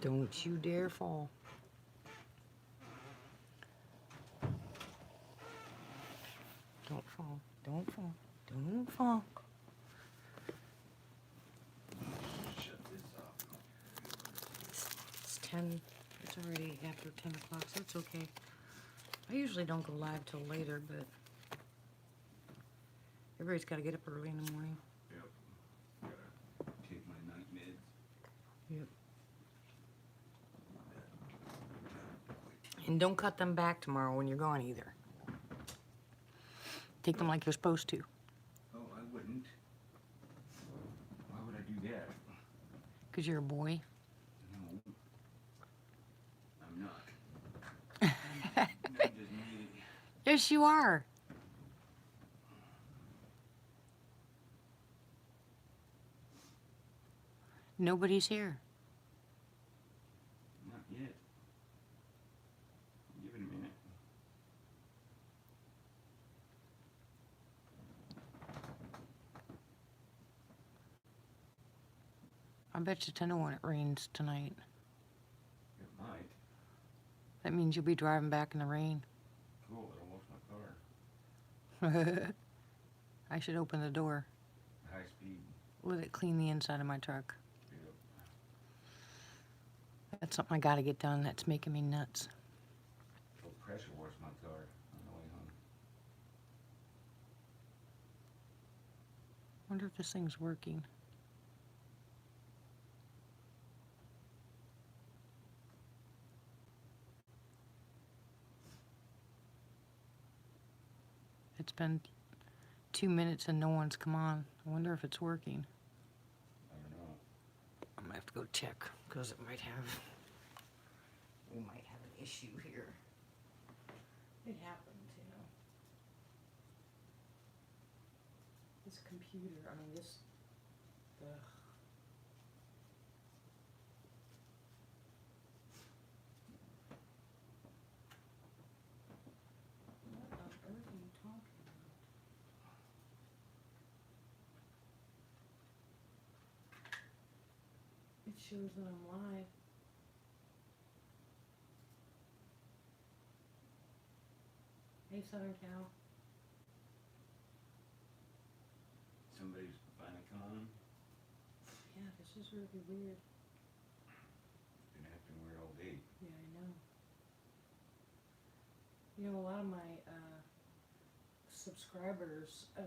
Don't you dare fall. Don't fall. Don't fall. Don't fall. Shut this off. It's 10. It's already after 10 o'clock, so it's okay. I usually don't go live till later, but everybody's got to get up early in the morning. Yep. Gotta take my night meds. Yep. And don't cut them back tomorrow when you're gone either. Take them like you're supposed to. Oh, I wouldn't. Why would I do that? Because you're a boy. No. I'm not. I'm just me. Yes, you are. Nobody's here. Not yet. Give it a minute. I bet you 10 to 1 it rains tonight. It might. That means you'll be driving back in the rain. Cool, it'll wash my car. I should open the door. High speed. Let it clean the inside of my truck. Yep. That's something I gotta get done. That's making me nuts. It'll pressure wash my car on the way home. Wonder if this thing's working. It's been 2 minutes and no one's come on. I wonder if it's working. I don't know. I'm gonna have to go check because we might have an issue here. It happens, you know. This computer, I mean this, ugh. What on earth are you talking about? It shows that I'm live. Hey, Southern Cal. Somebody's finally come on. Yeah, this is really weird. Been acting weird all day. Yeah, I know. You know, a lot of my subscribers, a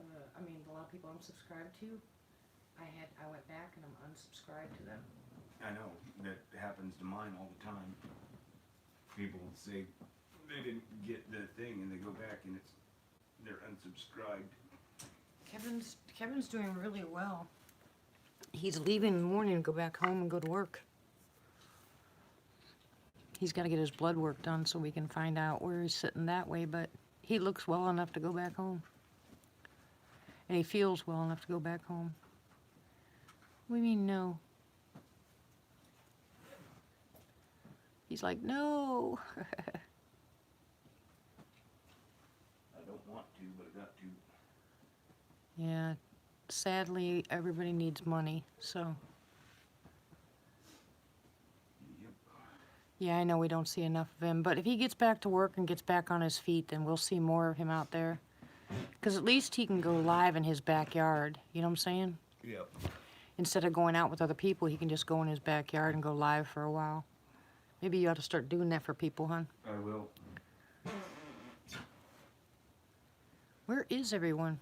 lot of people I'm subscribed to, I went back and I'm unsubscribed to them. I know. That happens to mine all the time. People say they didn't get the thing and they go back and they're unsubscribed. Kevin's doing really well. He's leaving in the morning to go back home and go to work. He's got to get his blood work done so we can find out where he's sitting that way, but he looks well enough to go back home. And he feels well enough to go back home. What do you mean, no? He's like, no. I don't want to, but I got to. Yeah, sadly, everybody needs money, so. Yep. Yeah, I know we don't see enough of him, but if he gets back to work and gets back on his feet, then we'll see more of him out there. Because at least he can go live in his backyard, you know what I'm saying? Yep. Instead of going out with other people, he can just go in his backyard and go live for a while. Maybe you ought to start doing that for people, hon. I will. Where is everyone?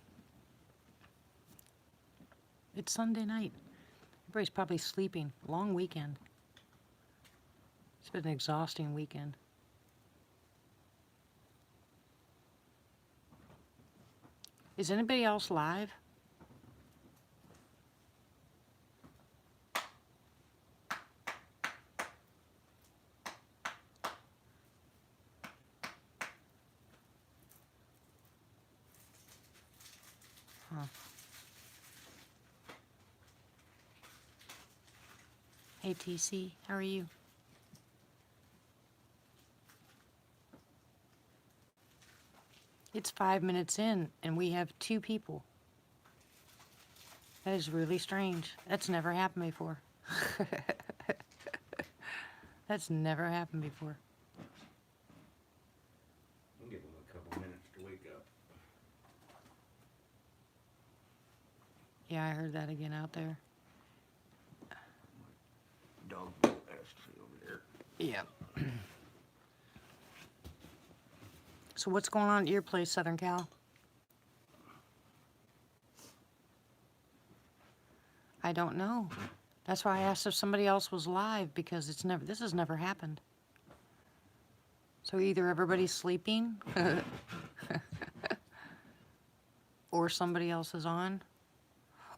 It's Sunday night. Everybody's probably sleeping. Long weekend. It's been an exhausting weekend. Is anybody else live? Huh. Hey TC, how are you? It's 5 minutes in and we have 2 people. That is really strange. That's never happened before. That's never happened before. We'll give them a couple minutes to wake up. Yeah, I heard that again out there. Dog actually over there. Yeah. So what's going on at your place, Southern Cal? I don't know. That's why I asked if somebody else was live, because this has never happened. So either everybody's sleeping or somebody else is on,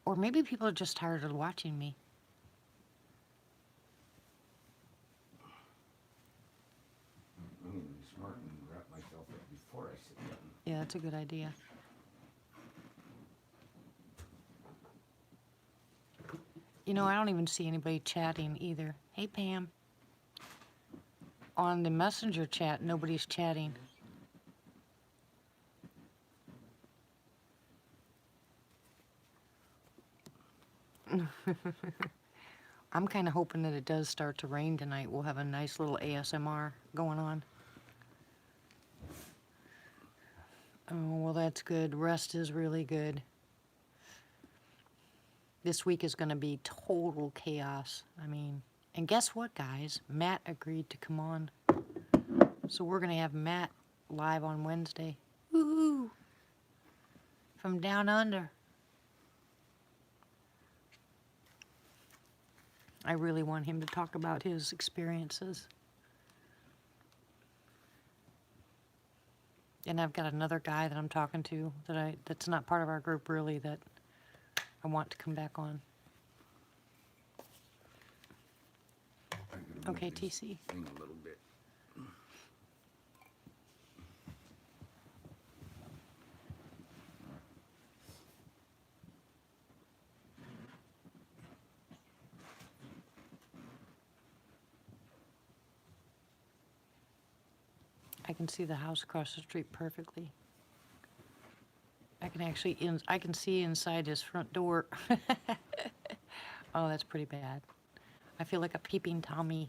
or maybe people are just tired of watching me. I'm gonna be smart and wrap myself up before I sit down. Yeah, that's a good idea. You know, I don't even see anybody chatting either. Hey, Pam. On the messenger chat, nobody's chatting. I'm kind of hoping that it does start to rain tonight. We'll have a nice little ASMR going on. Oh, well, that's good. Rest is really good. This week is going to be total chaos. I mean, and guess what, guys? Matt agreed to come on. So we're going to have Matt live on Wednesday. Woohoo! From down under. I really want him to talk about his experiences. And I've got another guy that I'm talking to that's not part of our group really, that I want to come back on. Okay, TC. Thing a little bit. I can see the house across the street perfectly. I can see inside his front door. Oh, that's pretty bad. I feel like a peeping Tommy.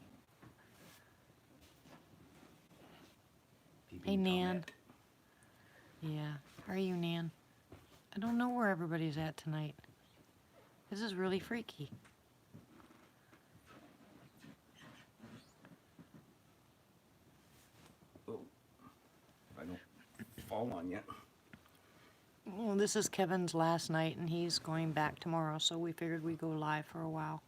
Hey, Nan. Yeah, how are you, Nan? I don't know where everybody's at tonight. This is really freaky. Oh, I don't fall on yet. Well, this is Kevin's last night, and he's going back tomorrow, so we figured we'd go live for a while.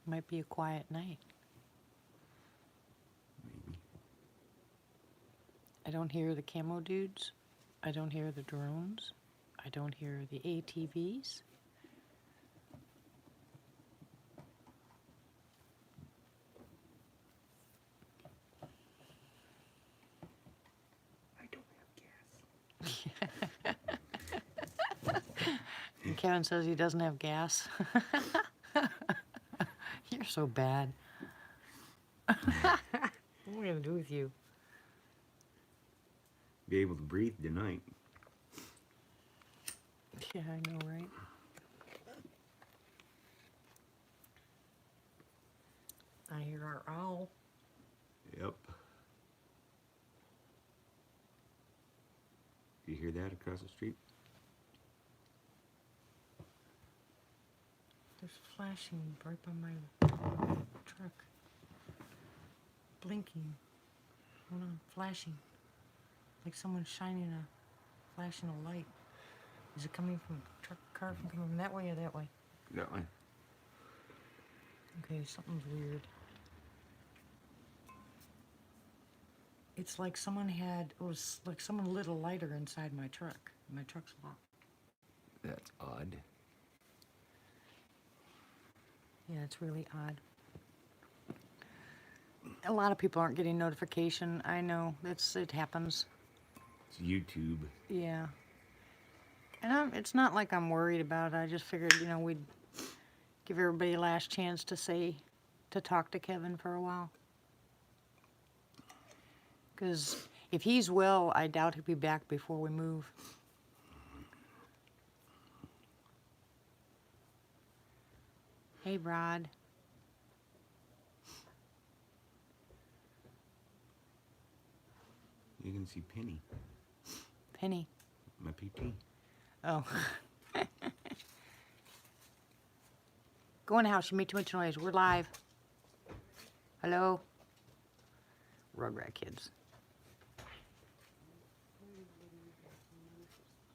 Might be a quiet night. Maybe. I don't hear the camo dudes. I don't hear the drones. I don't hear the ATVs. I don't have gas. And Kevin says he doesn't have gas. You're so bad. What am I going to do with you? Be able to breathe tonight. Yeah, I know, right? I hear our owl. Yep. You hear that across the street? There's flashing right by my truck. Blinking. Hold on, flashing. Like someone's shining flashing a light. Is it coming from car coming from that way or that way? That one. Okay, something's weird. It's like someone lit a lighter inside my truck. My truck's locked. That's odd. Yeah, it's really odd. A lot of people aren't getting notification. I know, it happens. It's YouTube. Yeah. And it's not like I'm worried about it. I just figured, we'd give everybody a last chance to talk to Kevin for a while. Because If he's well, I doubt he'll be back before we move. Hey, Rod. You can see Penny, Penny. my PT. Oh. Go in the house. You made too much noise. We're live. Hello? Rugrat kids.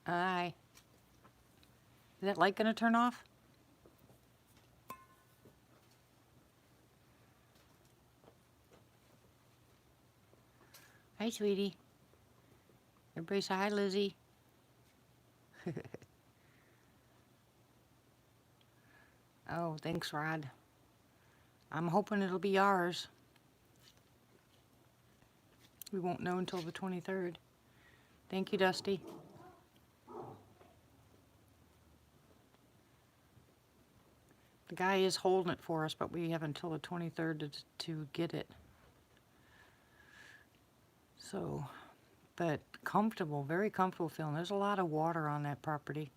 Hi. Is that light gonna turn off? Hi, sweetie. Everybody say hi, Lizzie. Oh, thanks, Rod. I'm hoping it'll be ours. We won't know until the 23rd. Thank you, Dusty. The guy is holding it for us, but we have until the 23rd to get it. So, but comfortable, very comfortable feeling. There's a lot of water on that property.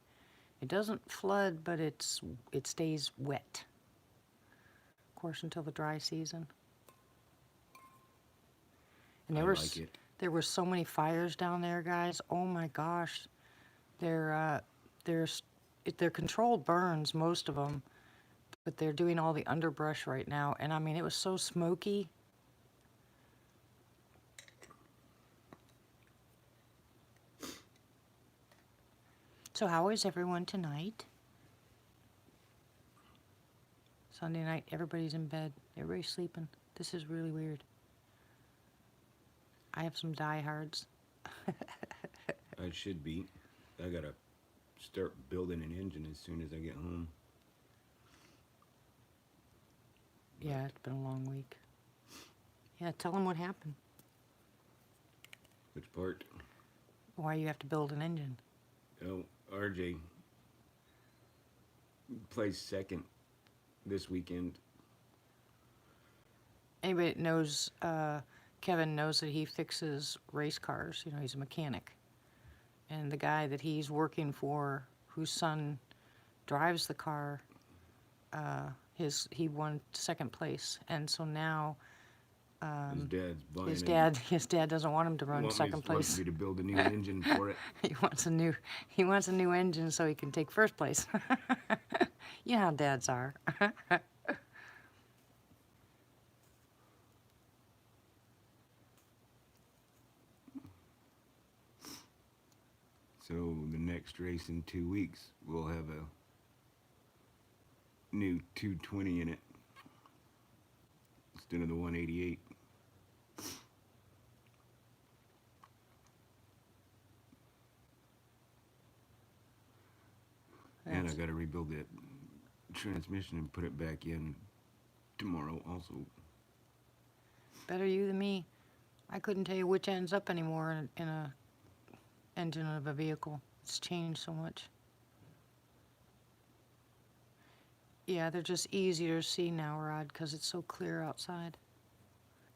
It doesn't flood, but it stays wet. Of course, until the dry season. And there were so many fires down there, guys. Oh my gosh, they're controlled burns, most of them, but they're doing all the underbrush right now. And I mean, it was so smoky. So how is everyone tonight? Sunday night, everybody's in bed. Everybody's sleeping. This is really weird. I have some diehards. I should be. I gotta start building an engine as soon as I get home. Yeah, it's been a long week. Yeah, tell them what happened. Which part? Why you have to build an engine. Oh, RJ plays second this weekend. Anybody that knows, Kevin knows that he fixes race cars. You know, he's a mechanic. And the guy that he's working for, whose son drives the car, he won second place. And so now his dad's buying his dad doesn't want him to run second place. Wants me to build a new engine for it. He wants a new engine so he can take first place. You know how dads are. So the next race in 2 weeks, we'll have a new 220 in it instead of the 188. And I got to rebuild that transmission and put it back in tomorrow also. Better you than me. I couldn't tell you which end's up anymore in a engine of a vehicle. It's changed so much. Yeah, they're just easier to see now, Rod, because it's so clear outside.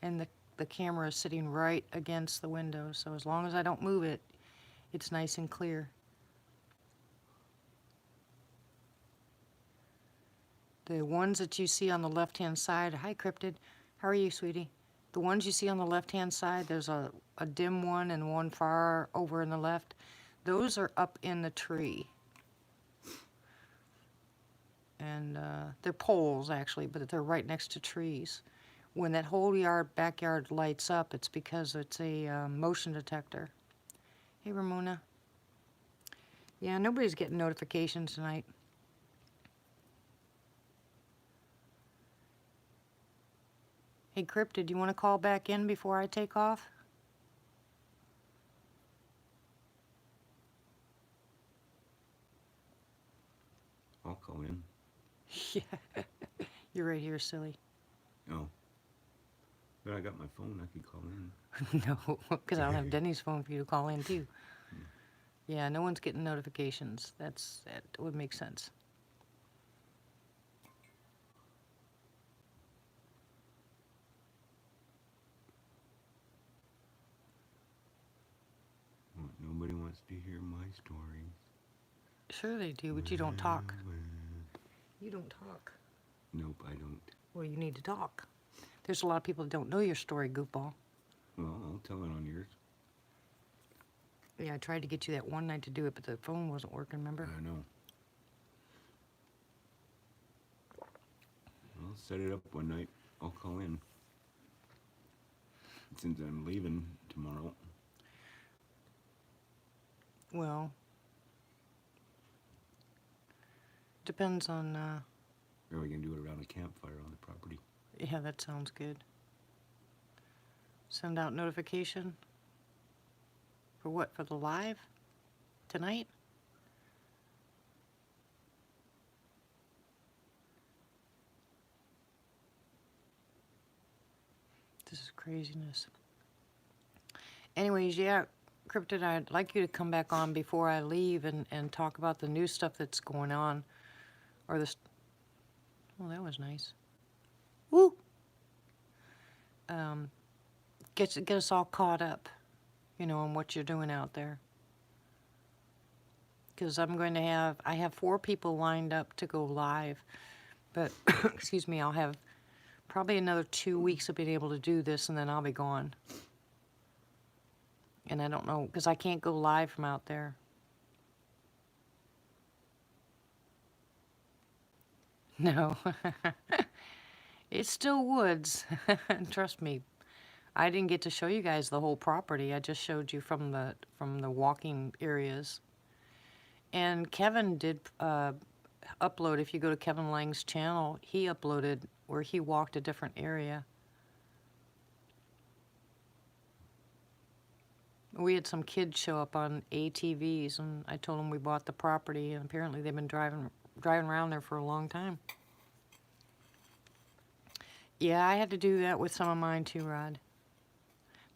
And the camera is sitting right against the window, so as long as I don't move it, it's nice and clear. The ones that you see on the left-hand side, hi Cryptid, how are you, sweetie? The ones you see on the left-hand side, there's a dim one and one far over in the left. Those are up in the tree. And they're poles, actually, but they're right next to trees. When that whole backyard lights up, it's because it's a motion detector. Hey, Ramona. Yeah, nobody's getting notifications tonight. Hey, Cryptid, do you want to call back in before I take off? I'll call in. Yeah. You're right here, silly. Oh. But I got my phone, I could call in. No, because I don't have Denny's phone for you to call in, too. Yeah, no one's getting notifications. That would make sense. wants to hear my stories. Sure they do, but you don't talk. You don't talk. Nope, I don't. Well, you need to talk. There's a lot of people that don't know your story, goofball. Well, I'll tell it on yours. Yeah, I tried to get you that one night to do it, but the phone wasn't working, remember? I know. I'll set it up one night. I'll call in. Since I'm leaving tomorrow. Well, depends on, Or we can do it around a campfire on the property. yeah, that sounds good. Send out notification. For what? For the live? Tonight? This is craziness. Anyways, yeah, Cryptid, I'd like you to come back on before I leave and talk about the new stuff that's going on. Or this. Oh, that was nice. Woo! Get us all caught up, you know, on what you're doing out there. Because I have 4 people lined up to go live. But, excuse me, I'll have probably another 2 weeks of being able to do this, and then I'll be gone. And I don't know, because I can't go live from out there. No. It's still woods. Trust me. I didn't get to show you guys the whole property. I just showed you from the walking areas. And Kevin did upload, if you go to Kevin Lang's channel, he uploaded where he walked a different area. We had some kids show up on ATVs, and I told them we bought the property, and apparently they've been driving around there for a long time. Yeah, I had to do that with some of mine too, Rod.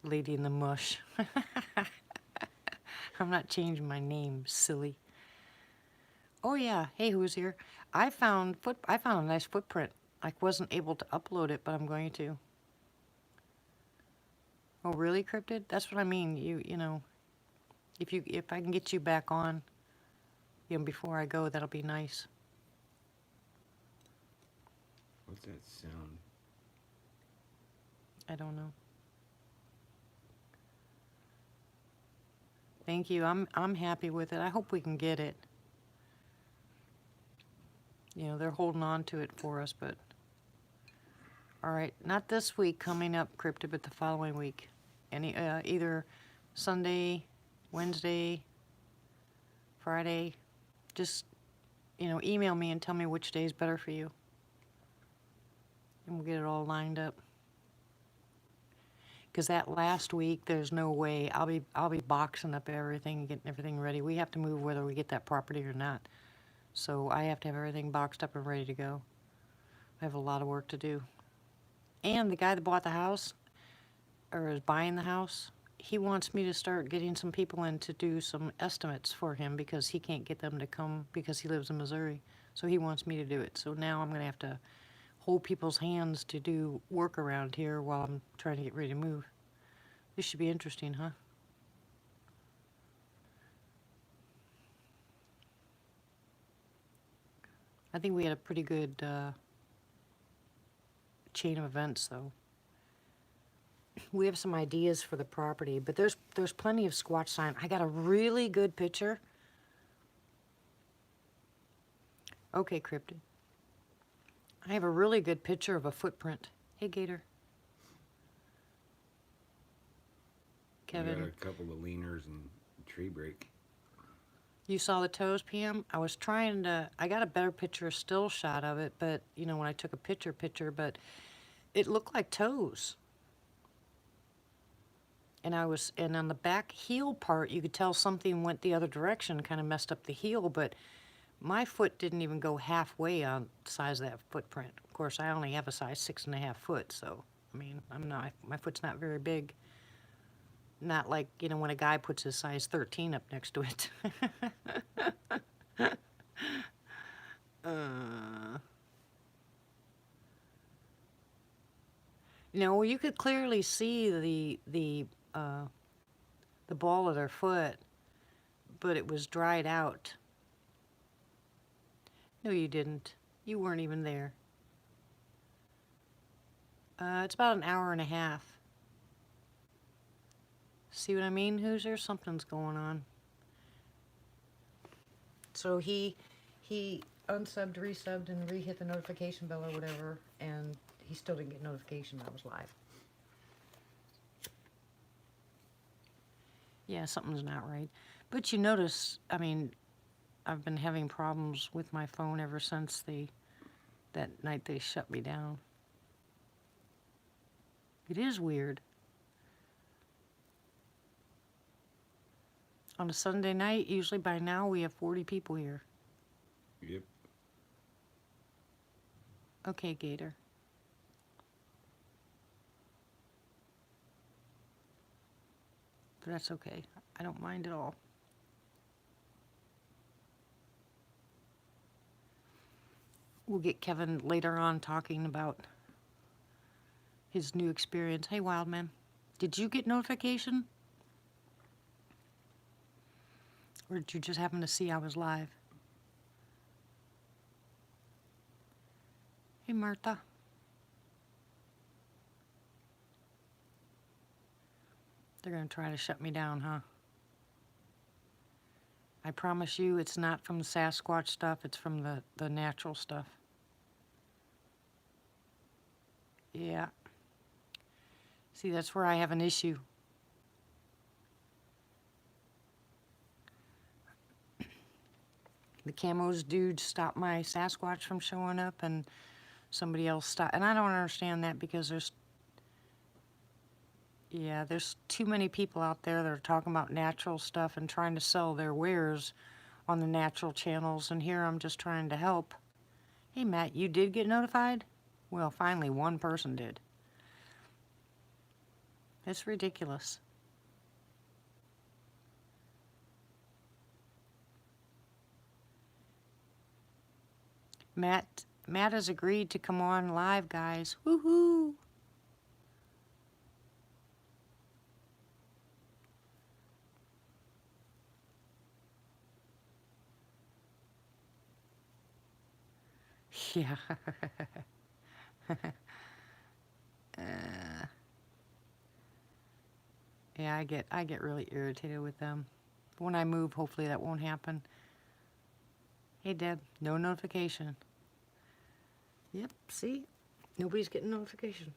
Lady in the Mush. I'm not changing my name, silly. Oh yeah, hey, who's here? I found a nice footprint. I wasn't able to upload it, but I'm going to. Oh really, Cryptid? That's what I mean. You know, if I can get you back on, you know, before I go, that'll be nice. What's that sound? I don't know. Thank you. I'm happy with it. I hope we can get it. You know, they're holding on to it for us, but all right, not this week coming up, Cryptid, but the following week. Any either Sunday, Wednesday, Friday. Just, you know, email me and tell me which day is better for you. And we'll get it all lined up. Because that last week, there's no way. I'll be boxing up everything and getting everything ready. We have to move whether we get that property or not. So I have to have everything boxed up and ready to go. I have a lot of work to do. And the guy that bought the house, or is buying the house, he wants me to start getting some people in to do some estimates for him because he can't get them to come because he lives in Missouri. So he wants me to do it. So now I'm going to have to hold people's hands to do work around here while I'm trying to get ready to move. This should be interesting, huh? I think we had a pretty good chain of events, though. We have some ideas for the property, but there's plenty of Squatch sign. I got a really good picture. Okay, Cryptid. I have a really good picture of a footprint. Hey, Gator. Kevin. I got a couple of leaners and tree break. You saw the toes, PM? I was trying to, I got a better picture, still shot of it, but, you know, when I took a picture, but it looked like toes. And on the back heel part, you could tell something went the other direction, kind of messed up the heel, but my foot didn't even go halfway on the size of that footprint. Of course, I only have a size 6.5 foot, so, I mean, my foot's not very big. Not like, you know, when a guy puts his size 13 up next to it. You know, you could clearly see the ball of their foot. but it was dried out. No, you didn't. You weren't even there. It's about an hour and a half. See what I mean, Hoosier? Something's going on. So he unsubbed, resubbed, and re-hit the notification bell or whatever, and he still didn't get notification that I was live. Yeah, something's not right. But you notice, I mean, I've been having problems with my phone ever since that night they shut me down. It is weird. On a Sunday night, usually by now we have 40 people here. Yep. Okay, Gator. But that's okay. I don't mind at all. We'll get Kevin later on talking about his new experience. Hey, Wildman, did you get notification? Or did you just happen to see I was live? Hey, Martha. They're going to try to shut me down, huh? I promise you it's not from the Sasquatch stuff, it's from the natural stuff. Yeah. See, that's where I have an issue. The camos dude stopped my Sasquatch from showing up, and somebody else stopped. And I don't understand that because there's too many people out there that are talking about natural stuff and trying to sell their wares on the natural channels, and here I'm just trying to help. Hey, Matt, you did get notified? Well, finally, one person did. It's ridiculous. Matt has agreed to come on live, guys. Woohoo! Yeah. Yeah, I get really irritated with them. When I move, hopefully that won't happen. Hey, Deb, no notification. Yep, see? Nobody's getting notification.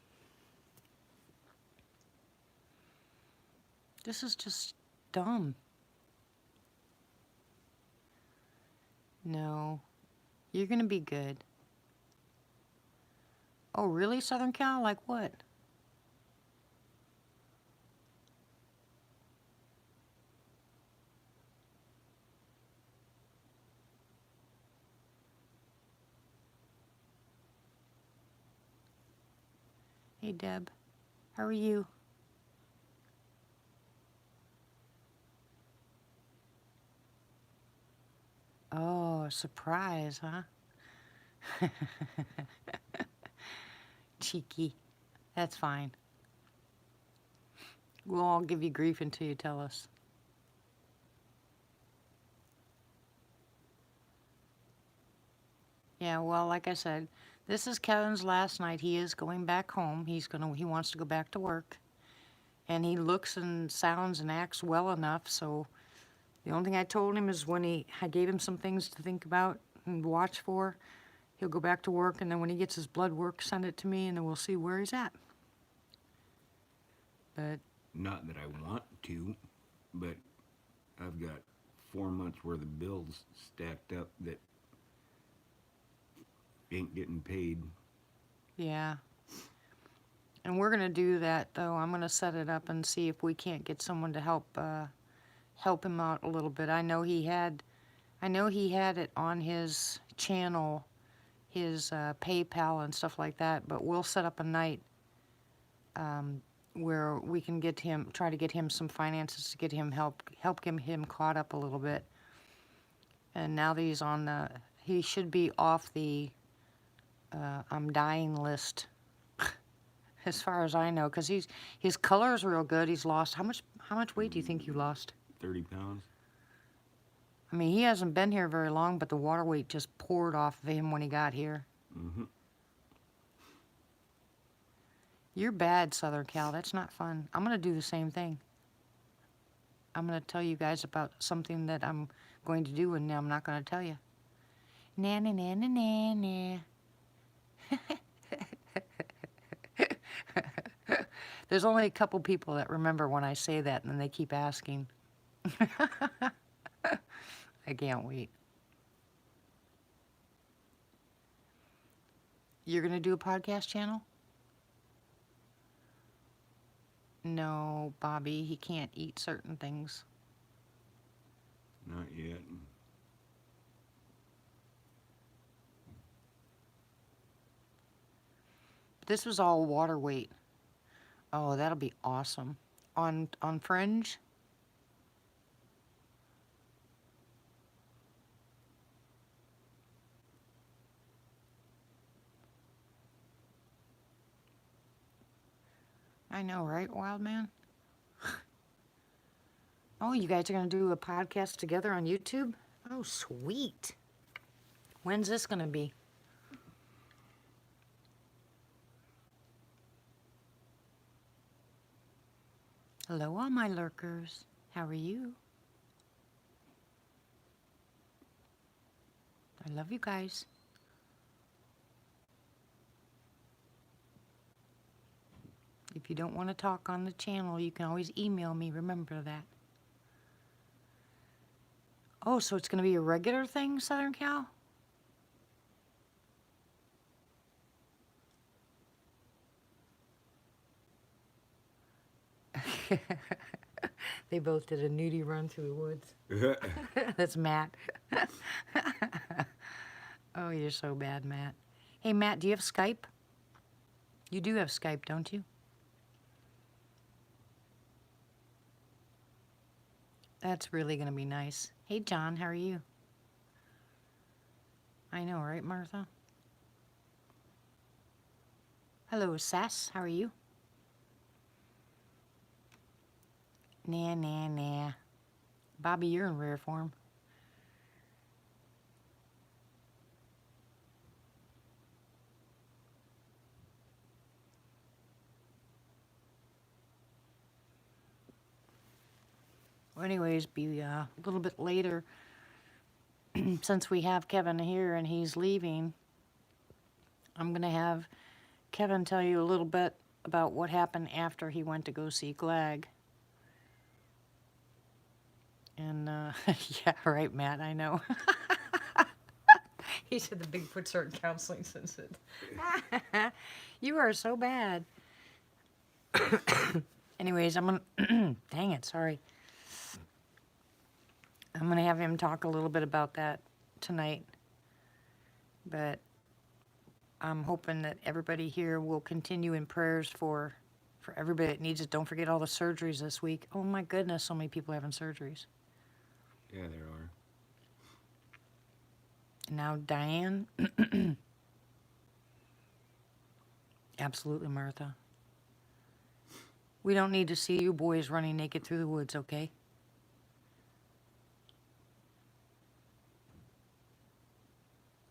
This is just dumb. No, you're gonna be good. Oh, really, Southern Cal? Like what? Hey, Deb, how are you? Oh, a surprise, huh? Cheeky. That's fine. We'll all give you grief until you tell us. Yeah, well, like I said, this is Kevin's last night. He is going back home. He wants to go back to work. And he looks and sounds and acts well enough, so the only thing I told him is when I gave him some things to think about and watch for, he'll go back to work, and then when he gets his blood work, send it to me, and then we'll see where he's at. But Not that I want to, but I've got 4 months worth of bills stacked up that ain't getting paid. yeah. And we're gonna do that, though. I'm gonna set it up and see if we can't get someone to help him out a little bit. I know he had it on his channel, his PayPal and stuff like that, but we'll set up a night where we can try to get him some finances to get him help get him caught up a little bit. And now that he's on he should be off the I'm dying list, as far as I know, because his color is real good. He's lost how much weight do you think you lost? 30 pounds. I mean, he hasn't been here very long, but the water weight just poured off of him when he got here. Mm-hmm. You're bad, Southern Cal. That's not fun. I'm going to do the same thing. I'm going to tell you guys about something that I'm going to do, and I'm not going to tell you. Na na na na na na. There's only a couple people that remember when I say that, and then they keep asking. I can't wait. You're going to do a podcast channel? No, Bobby, he can't eat certain things. Not yet. This was all water weight. Oh, that'll be awesome. On Fringe? I know, right, Wild Man? Oh, you guys are going to do a podcast together on YouTube? Oh, sweet. When's this going to be? Hello, all my lurkers. How are you? I love you guys. If you don't want to talk on the channel, you can always email me. Remember that. Oh, so it's going to be a regular thing, Southern Cal? They both did a nudie run through the woods. That's Matt. Oh, you're so bad, Matt. Hey, Matt, do you have Skype? You do have Skype, don't you? That's really going to be nice. Hey, John, how are you? I know, right, Martha? Hello, Sass, how are you? Nah, nah, nah. Bobby, you're in rare form. Well, anyways, be a little bit later. Since we have Kevin here and he's leaving, I'm going to have Kevin tell you a little bit about what happened after he went to go see Glag. And, yeah, right, Matt, I know. He said the Bigfoots aren't counseling since it. You are so bad. Anyways, I'm going to, dang it, sorry. I'm going to have him talk a little bit about that tonight. But I'm hoping that everybody here will continue in prayers for everybody that needs it. Don't forget all the surgeries this week. Oh my goodness, so many people having surgeries. Yeah, there are. Now, Diane. Absolutely, Martha. We don't need to see you boys running naked through the woods, okay?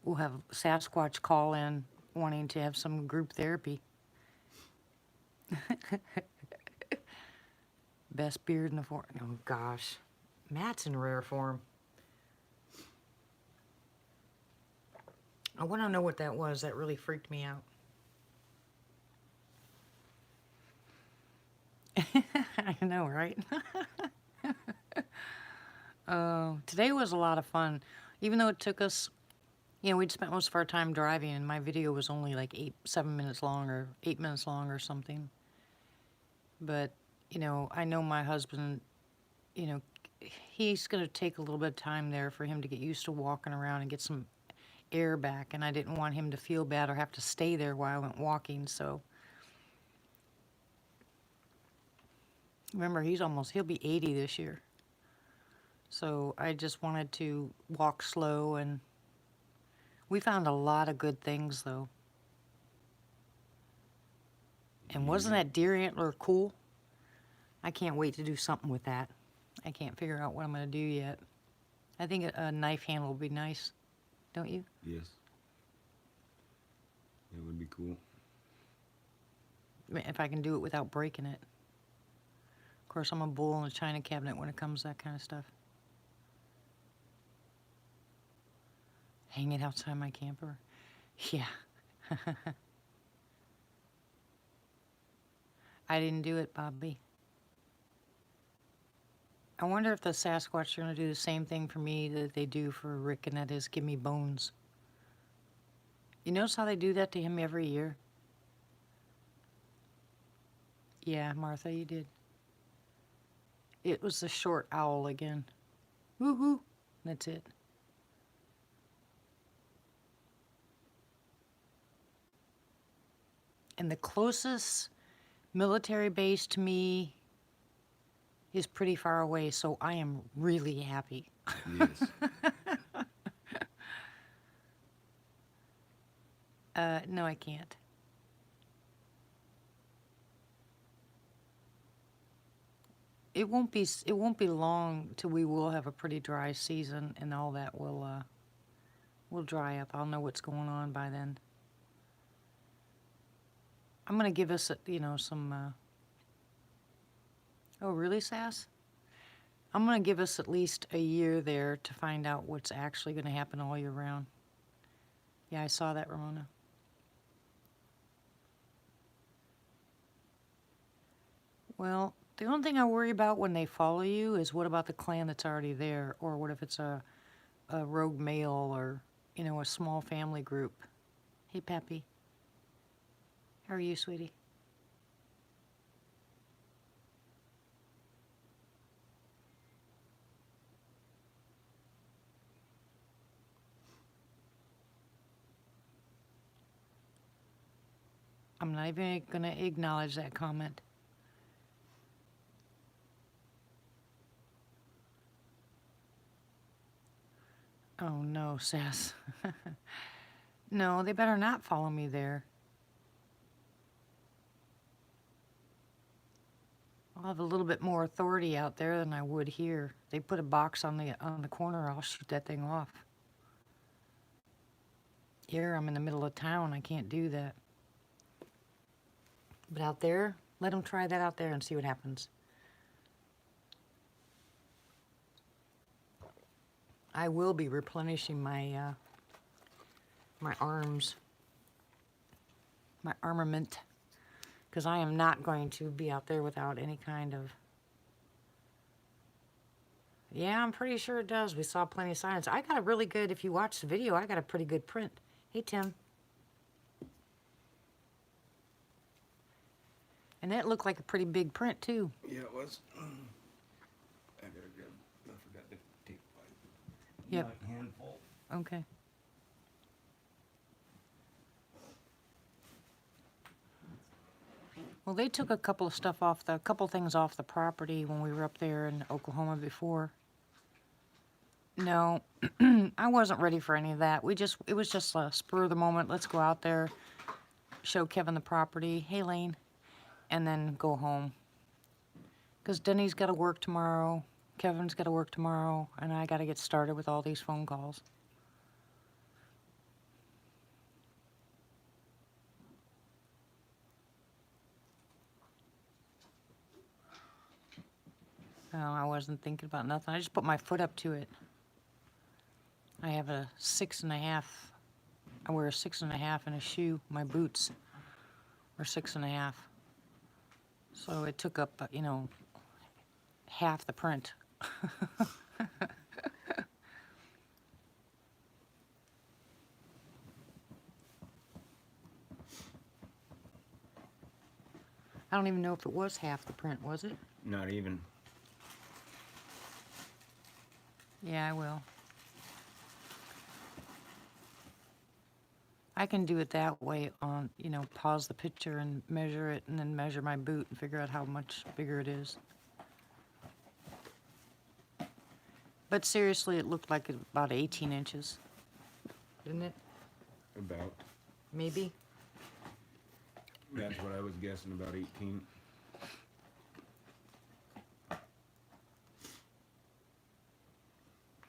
We'll have Sasquatch call in wanting to have some group therapy. Best beard in the forest. Oh, gosh. Matt's in rare form. I want to know what that was. That really freaked me out. I know, right? Today was a lot of fun. Even though it took us, you know, we'd spent most of our time driving, and my video was only like 7 minutes long or 8 minutes long or something. But, you know, I know my husband, you know, he's going to take a little bit of time there for him to get used to walking around and get some air back, and I didn't want him to feel bad or have to stay there while I went walking, so. Remember, he'll be 80 this year. So I just wanted to walk slow, and we found a lot of good things, though. And wasn't that deer antler cool? I can't wait to do something with that. I can't figure out what I'm going to do yet. I think a knife handle would be nice, don't you? Yes. It would be cool. If I can do it without breaking it. Of course, I'm a bull in a china cabinet when it comes to that kind of stuff. Hang it outside my camper. Yeah. I didn't do it, Bobby. I wonder if the Sasquatch are going to do the same thing for me that they do for Rick, and that is give me bones. You notice how they do that to him every year? Yeah, Martha, you did. It was the short owl again. Woohoo! That's it. And the closest military base to me is pretty far away, so I am really happy. Yes. No, I can't. It won't be long till we will have a pretty dry season, and all that will dry up. I'll know what's going on by then. I'm gonna give us, some. Oh, really, Sass? I'm gonna give us at least a year there to find out what's actually gonna happen all year round. Yeah, I saw that, Ramona. Well, the only thing I worry about when they follow you is what about the clan that's already there, or what if it's a rogue male, or a small family group. Hey, Pappy. How are you, sweetie? I'm not even going to acknowledge that comment. Oh, no, Sass. No, they better not follow me there. I'll have a little bit more authority out there than I would here. They put a box on the corner, I'll shoot that thing off. Here, I'm in the middle of town. I can't do that. But out there, let them try that out there and see what happens. I will be replenishing my my arms, my armament, because I am not going to be out there without any kind of... Yeah, I'm pretty sure it does. We saw plenty of signs. I got a really good, if you watch the video, I got a pretty good print. Hey, Tim. And that looked like a pretty big print, too. Yeah, it was. I better grab. I forgot to take my Yep. handful. Okay. Well, they took a couple things off the property when we were up there in Oklahoma before. No, I wasn't ready for any of that. It was just a spur of the moment. Let's go out there, show Kevin the property. Hey, Lane. And then go home. Because Denny's got to work tomorrow, Kevin's got to work tomorrow, and I got to get started with all these phone calls. Oh, I wasn't thinking about nothing. I just put my foot up to it. I have a 6.5. I wear a 6.5 in a shoe. My boots are 6.5. So it took up, half the print. I don't even know if it was half the print, was it? Not even. Yeah, I will. I can do it that way on, pause the picture and measure it, and then measure my boot and figure out how much bigger it is. But seriously, it looked like about 18 inches. Didn't it? About. Maybe? That's what I was guessing, about 18.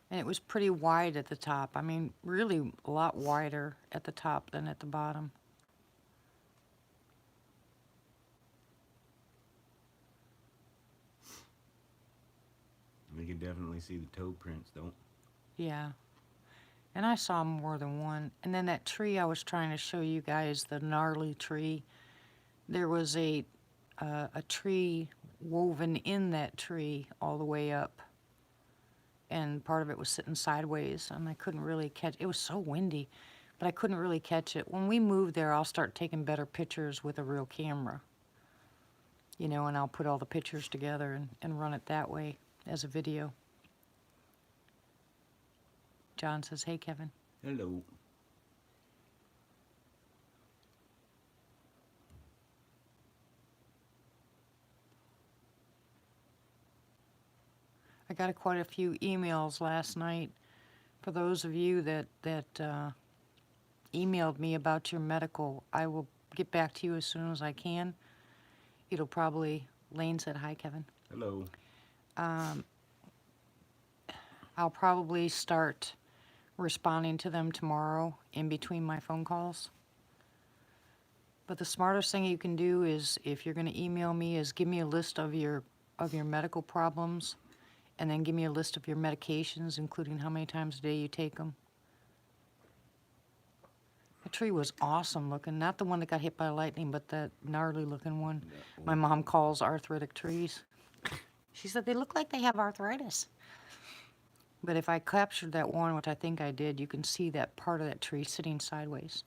And it was pretty wide at the top. I mean, really a lot wider at the top than at the bottom. We can definitely see the toe prints, though. Yeah. And I saw more than one. And then that tree I was trying to show you guys, the gnarly tree, there was a tree woven in that tree all the way up. And part of it was sitting sideways, and I couldn't really catch it. It was so windy, but I couldn't really catch it. When we move there, I'll start taking better pictures with a real camera. You know, and I'll put all the pictures together and run it that way as a video. John says, hey, Kevin. Hello. I got quite a few emails last night for those of you that emailed me about your medical. I will get back to you as soon as I can. It'll probably, Lane said, hi, Kevin. Hello. I'll probably start responding to them tomorrow in between my phone calls. But the smartest thing you can do is, if you're going to email me, is give me a list of your medical problems, and then give me a list of your medications, including how many times a day you take them. The tree was awesome looking. Not the one that got hit by lightning, but that gnarly looking one. My mom calls arthritic trees. She said they look like they have arthritis. But if I captured that one, which I think I did, you can see that part of that tree sitting sideways.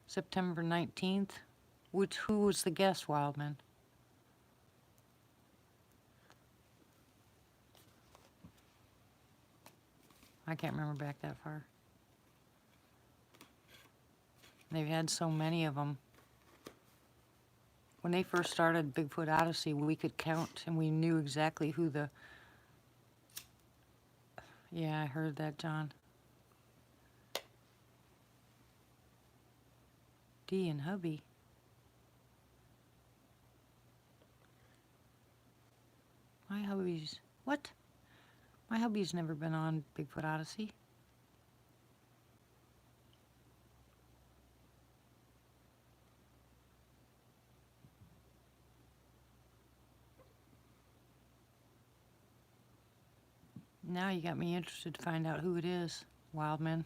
September 19th. Who was the guest, Wildman? I can't remember back that far. They've had so many of them. When they first started Bigfoot Odyssey, we could count and we knew exactly who the... Yeah, I heard that, John. Dee and hubby. My hubby's... What? My hubby's never been on Bigfoot Odyssey. Now you got me interested to find out who it is, Wildman.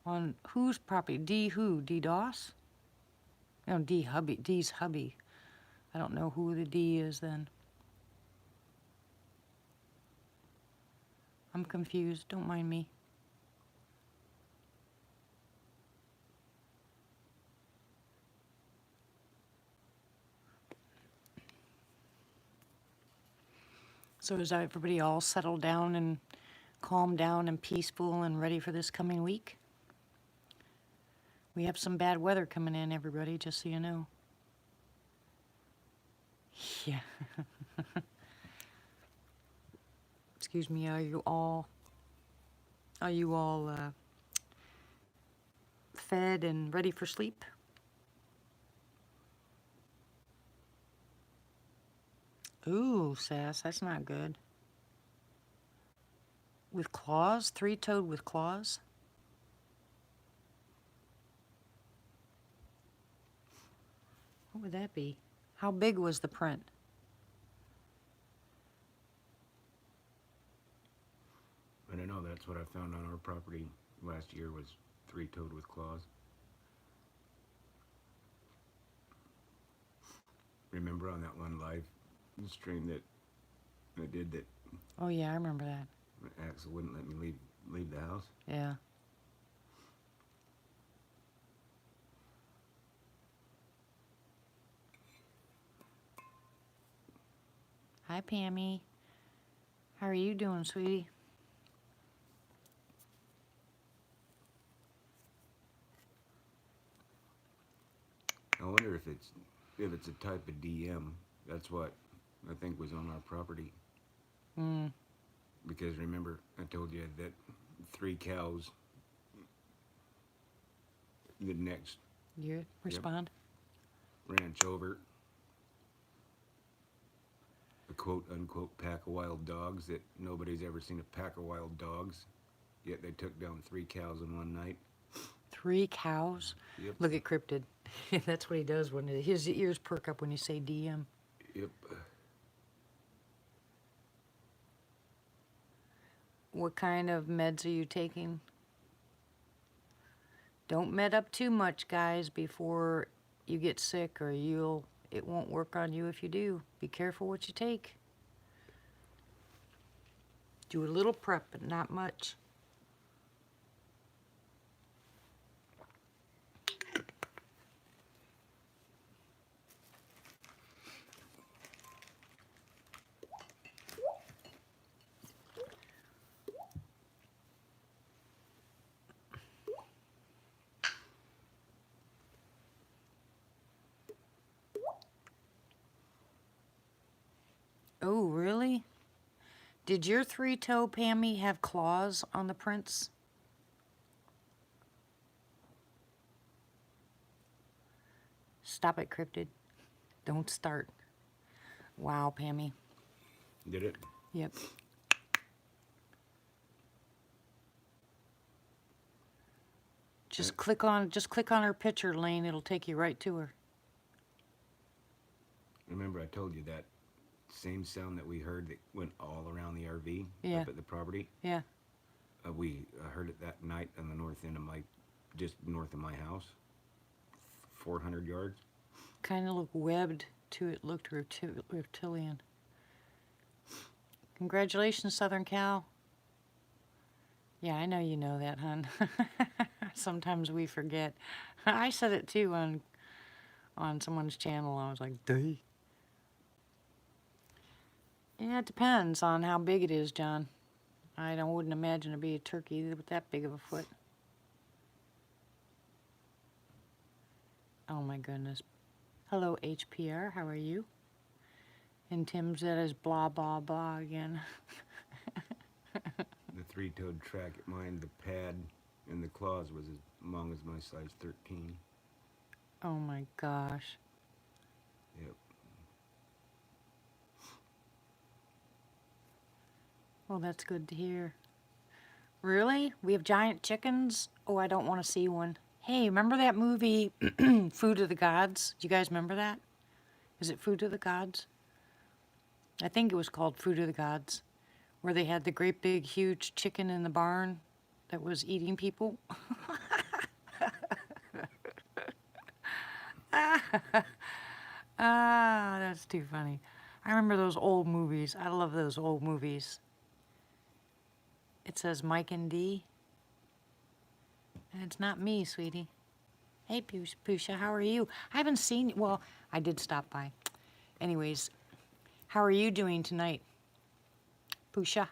On whose property? D who? D Doss? No, D hubby. D's hubby. I don't know who the D is then. I'm confused. Don't mind me. So is everybody all settled down and calmed down and peaceful and ready for this coming week? We have some bad weather coming in, everybody, just so you know. Yeah. Excuse me, are you all fed and ready for sleep? Ooh, Sass, that's not good. With claws? Three-toed with claws? What would that be? How big was the print? I don't know, that's what I found on our property last year, was three-toed with claws. Remember on that one live stream that I did that Oh yeah, I remember that. Axel wouldn't let me leave the house? Yeah. Hi, Pammy. How are you doing, sweetie? I wonder if it's a type of DM. That's what I think was on our property. Hmm. Because remember, I told you that 3 cows the next You respond? ranch over, a quote-unquote pack of wild dogs that nobody's ever seen a pack of wild dogs, yet they took down 3 cows in one night. 3 cows? Yep. Look at Cryptid. That's what he does when his ears perk up when you say DM. Yep. What kind of meds are you taking? Don't med up too much, guys, before you get sick, or it won't work on you if you do. Be careful what you take. Do a little prep, but not much. Oh, really? Did your 3-toe Pammy have claws on the prints? Stop it, Cryptid. Don't start. Wow, Pammy. Did it? Yep. Just click on her picture, Lane. It'll take you right to her. Remember I told you that same sound that we heard that went all around the RV Yeah. up at the property? Yeah. We heard it that night on the north end of just north of my house, 400 yards. Kind of looked webbed to it. Looked reptilian. Congratulations, Southern Cal. Yeah, I know you know that, hon. Sometimes we forget. I said it too on someone's channel. I was like, duh. Yeah, it depends on how big it is, John. I wouldn't imagine it'd be a turkey with that big of a foot. Oh my goodness. Hello, HPR. How are you? And Tim said is blah, blah, blah again. The 3-toed track at mine, the pad and the claws was as long as my size 13. Oh my gosh. Yep. Well, that's good to hear. Really? We have giant chickens? Oh, I don't want to see one. Hey, remember that movie, Food of the Gods? Do you guys remember that? Is it Food of the Gods? I think it was called Food of the Gods, where they had the great big huge chicken in the barn that was eating people. That's too funny. I remember those old movies. I love those old movies. It says Mike and D. And it's not me, sweetie. Hey, Pusha, how are you? I haven't seen you. Well, I did stop by. Anyways, how are you doing tonight, Pusha?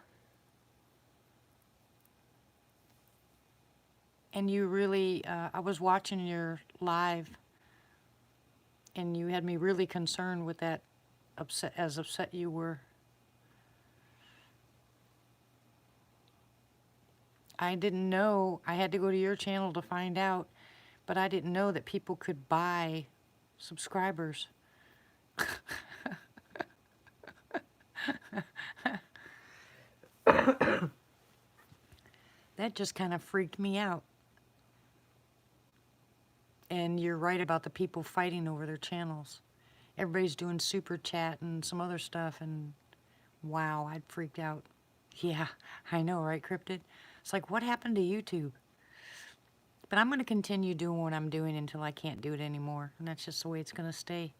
And you really, I was watching your live, and you had me really concerned with that, upset you were. I didn't know. I had to go to your channel to find out, but I didn't know that people could buy subscribers. That just kind of freaked me out. And you're right about the people fighting over their channels. Everybody's doing super chat and some other stuff, and wow, I'd freaked out. Yeah, I know, right, Cryptid? It's like, what happened to YouTube? But I'm going to continue doing what I'm doing until I can't do it anymore, and that's just the way it's going to stay.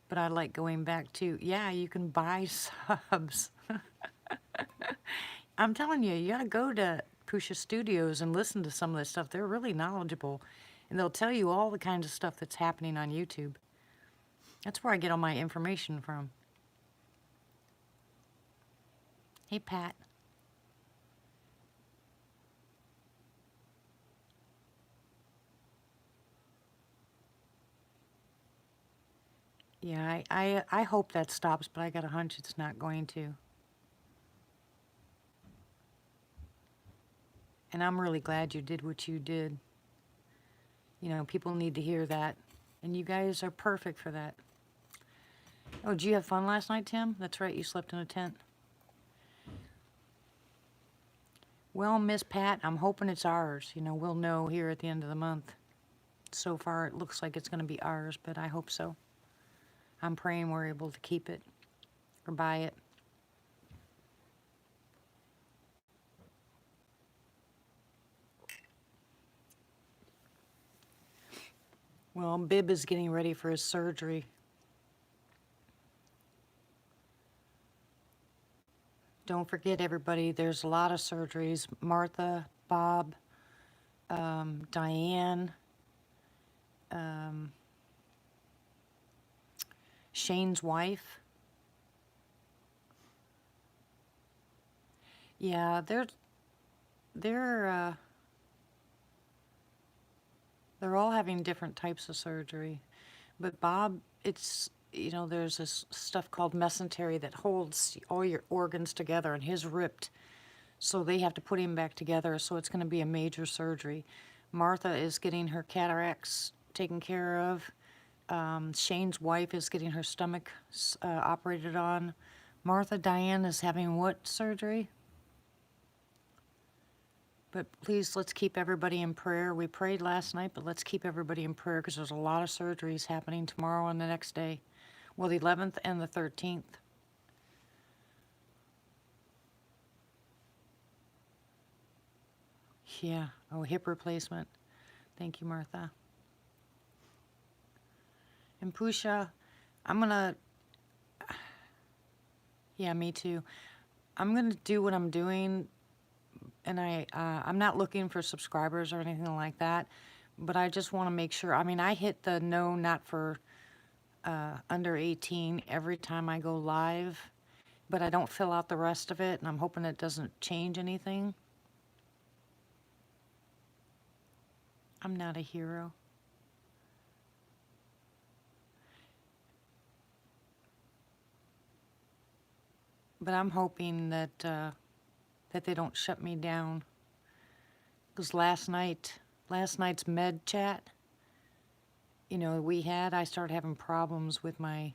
But I like going back to, yeah, you can buy subs. I'm telling you, you got to go to Pusha Studios and listen to some of this stuff. They're really knowledgeable, and they'll tell you all the kinds of stuff that's happening on YouTube. That's where I get all my information from. Hey, Pat. Yeah, I hope that stops, but I got a hunch it's not going to. And I'm really glad you did what you did. You know, people need to hear that. And you guys are perfect for that. Oh, did you have fun last night, Tim? That's right, you slept in a tent. Well, Miss Pat, I'm hoping it's ours. You know, we'll know here at the end of the month. So far, it looks like it's going to be ours, but I hope so. I'm praying we're able to keep it or buy it. Well, Bib is getting ready for his surgery. Don't forget, everybody, there's a lot of surgeries. Martha, Bob, Diane, Shane's wife. Yeah, they're all having different types of surgery. But Bob, it's, you know, there's this stuff called mesentery that holds all your organs together, and his ripped. So they have to put him back together, so it's going to be a major surgery. Martha is getting her cataracts taken care of. Shane's wife is getting her stomach operated on. Martha Diane is having what surgery? But please, let's keep everybody in prayer. We prayed last night, but let's keep everybody in prayer because there's a lot of surgeries happening tomorrow and the next day. Well, the 11th and the 13th. Yeah. Oh, hip replacement. Thank you, Martha. And Pusha, I'm going to... Yeah, me too. I'm going to do what I'm doing, and I'm not looking for subscribers or anything like that, but I just want to make sure. I mean, I hit the no, not for under 18 every time I go live, but I don't fill out the rest of it, and I'm hoping it doesn't change anything. I'm not a hero. But I'm hoping that that they don't shut me down. Because last night's med chat, you know, I started having problems with my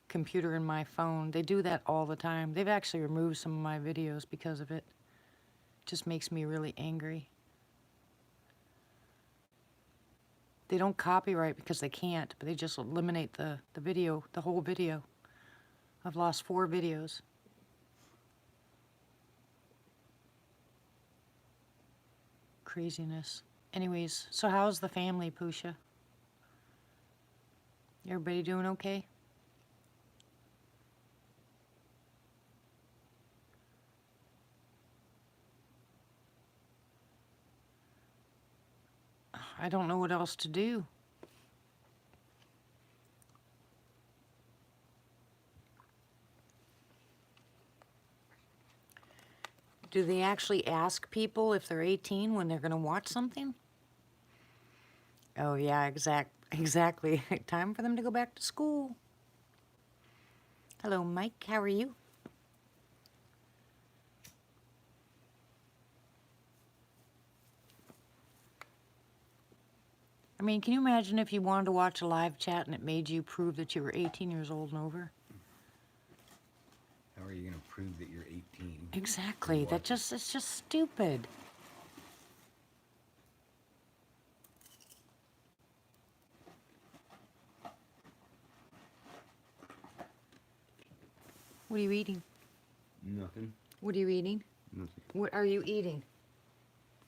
computer and my phone. They do that all the time. They've actually removed some of my videos because of it. It just makes me really angry. They don't copyright because they can't, but they just eliminate the video, the whole video. I've lost 4 videos. Craziness. Anyways, so how's the family, Pusha? Everybody doing okay? I don't know what else to do. Do they actually ask people if they're 18 when they're going to watch something? Oh, yeah, exactly. Time for them to go back to school. Hello, Mike. How are you? I mean, can you imagine if you wanted to watch a live chat and it made you prove that you were 18 years old and over? How are you going to prove that you're 18? Exactly. It's just stupid. What are you eating? Nothing. What are you eating? Nothing. What are you eating?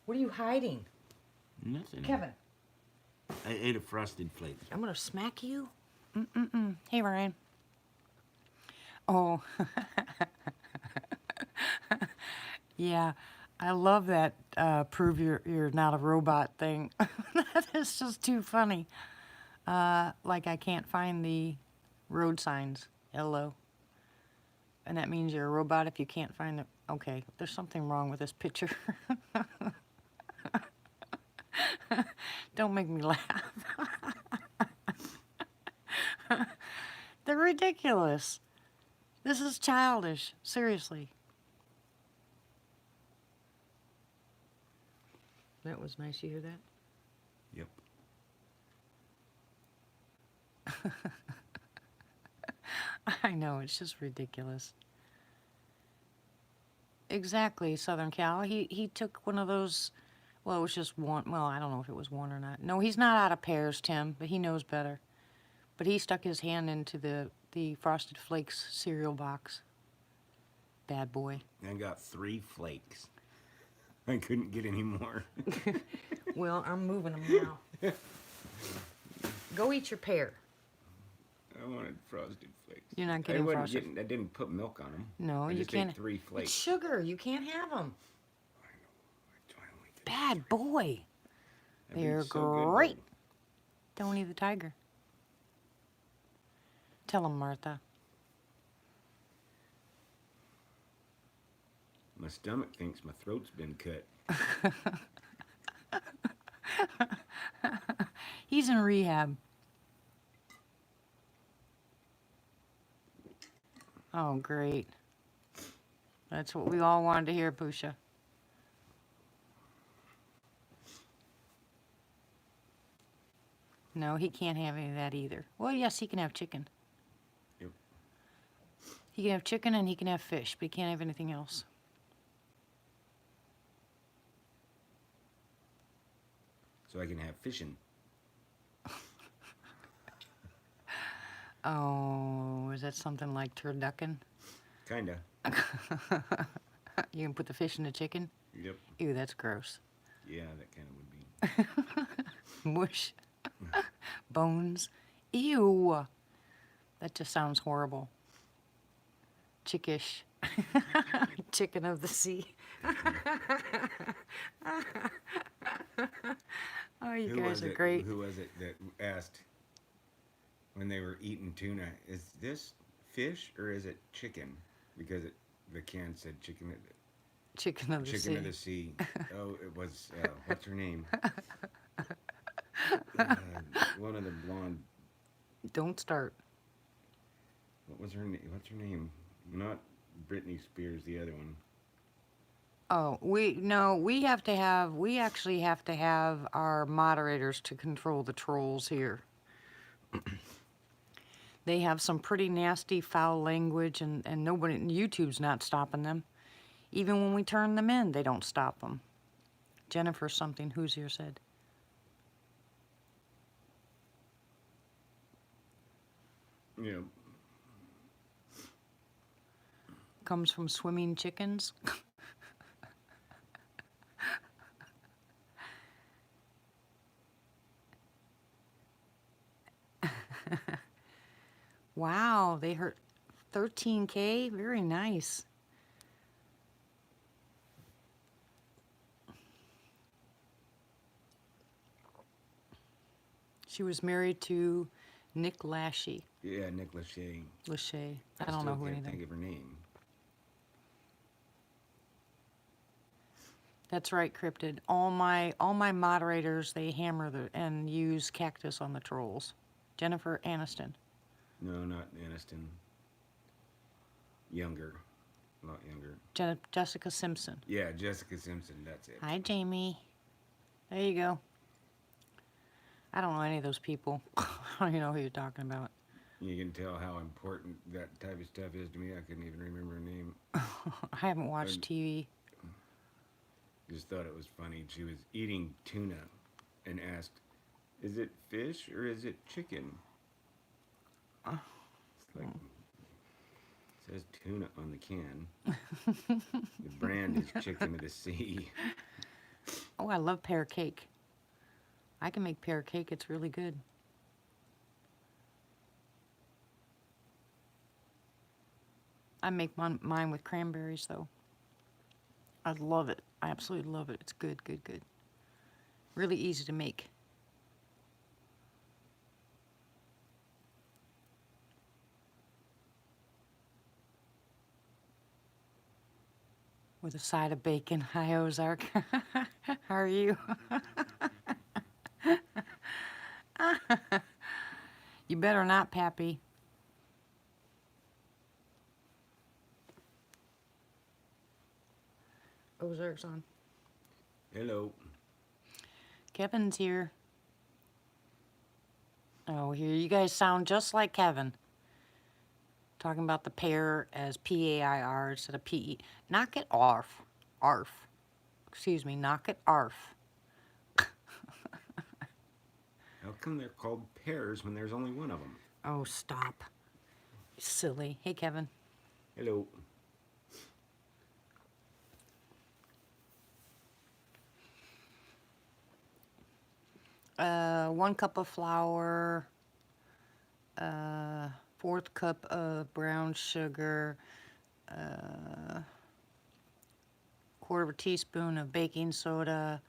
What are you hiding? Nothing. Kevin. I ate a Frosted Flakes. I'm going to smack you. Hey, Ryan. Oh. Yeah, I love that prove you're not a robot thing. That is just too funny. Like I can't find the road signs. Hello. And that means you're a robot if you can't find the... Okay, there's something wrong with this picture. Don't make me laugh. They're ridiculous. This is childish. Seriously. That was nice. You hear that? Yep. I know, it's just ridiculous. Exactly, Southern Cal. He took one of those, well, it was just one, well, I don't know if it was one or not. No, he's not out of pears, Tim, but he knows better. But he stuck his hand into the Frosted Flakes cereal box. Bad boy. I got 3 flakes. I couldn't get any more. Well, I'm moving them now. Go eat your pear. I wanted Frosted Flakes. You're not getting Frosted. I didn't put milk on them. No, I you just can't. ate 3 flakes. It's sugar. You can't have them. I know. I only get Bad boy. That'd be They're so good, great. though. Don't eat the tiger. Tell him, Martha. My stomach thinks my throat's been cut. He's in rehab. Oh, great. That's what we all wanted to hear, Pusha. No, he can't have any of that either. Well, yes, he can have chicken. Yep. He can have chicken and he can have fish, but he can't have anything else. So I can have fishing. Oh, is that something like turducken? Kinda. You can put the fish in the chicken? Yep. Ew, that's gross. Yeah, that kind of would be. Mush. Bones. Ew. That just sounds horrible. Chickish. Chicken of the sea. Oh, you guys are great. Who was it that asked when they were eating tuna, is this fish or is it chicken? Because the can said chicken. Chicken of the sea. Chicken of the sea. Oh, it was, what's her name? One of the blonde. Don't start. What was her name? What's her name? Not Britney Spears, the other one. Oh, we actually have to have our moderators to control the trolls here. They have some pretty nasty, foul language, and nobody, YouTube's not stopping them. Even when we turn them in, they don't stop them. Jennifer something, Hoosier said. Yeah. Comes from swimming chickens. Wow, they hurt 13K. Very nice. She was married to Nick Lachey. Yeah, Nick Lachey. Lachey. I don't know who can't anything. think of her name. That's right, Cryptid. All my moderators, they hammer and use cactus on the trolls. Jennifer Aniston. No, not Aniston. Younger. A lot younger. Jessica Simpson. Yeah, Jessica Simpson, that's it. Hi, Jamie. There you go. I don't know any of those people. I don't even know who you're talking about. You can tell how important that type of stuff is to me. I couldn't even remember her name. I haven't watched TV. Just thought it was funny. She was eating tuna and asked, is it fish or is it chicken? It's like, it says tuna on the can. The brand is Chicken of the Sea. Oh, I love pear cake. I can make pear cake. It's really good. I make mine with cranberries, though. I love it. I absolutely love it. It's good, good, good. Really easy to make. With a side of bacon. Hi, Ozark. How are you? You better not, Pappy. Ozark's on. Hello. Kevin's here. Oh, here you guys sound just like Kevin. Talking about the pear as P-A-I-R instead of P-E. Knock it off. Arf. Excuse me, knock it arf. How come they're called pears when there's only one of them? Oh, stop. Silly. Hey, Kevin. Hello. One cup of flour, fourth cup of brown sugar, quarter of a teaspoon of baking soda,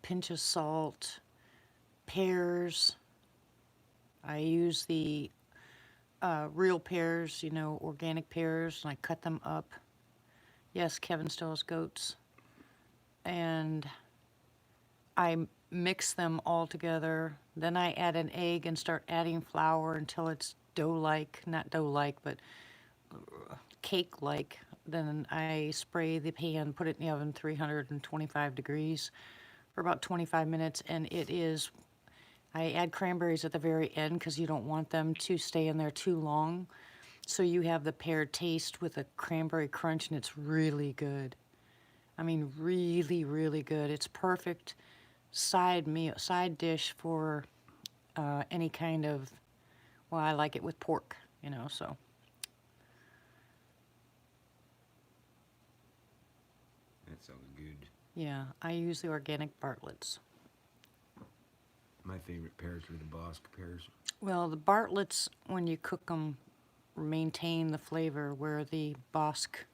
pinch of salt, pears. I use the real pears, you know, organic pears, and I cut them up. Yes, Kevin still has goats. And I mix them all together. Then I add an egg and start adding flour until it's dough-like, not dough-like, but cake-like. Then I spray the pan, put it in the oven 325 degrees for about 25 minutes, and it is, I add cranberries at the very end because you don't want them to stay in there too long. So you have the pear taste with a cranberry crunch, and it's really good. I mean, really, really good. It's perfect side dish for any kind of, well, I like it with pork, you know, so. That sounds good. Yeah, I use the organic Bartlett's. My favorite pears are the Bosque pears. Well, the Bartlett's, when you cook them, maintain the flavor, where the Bosque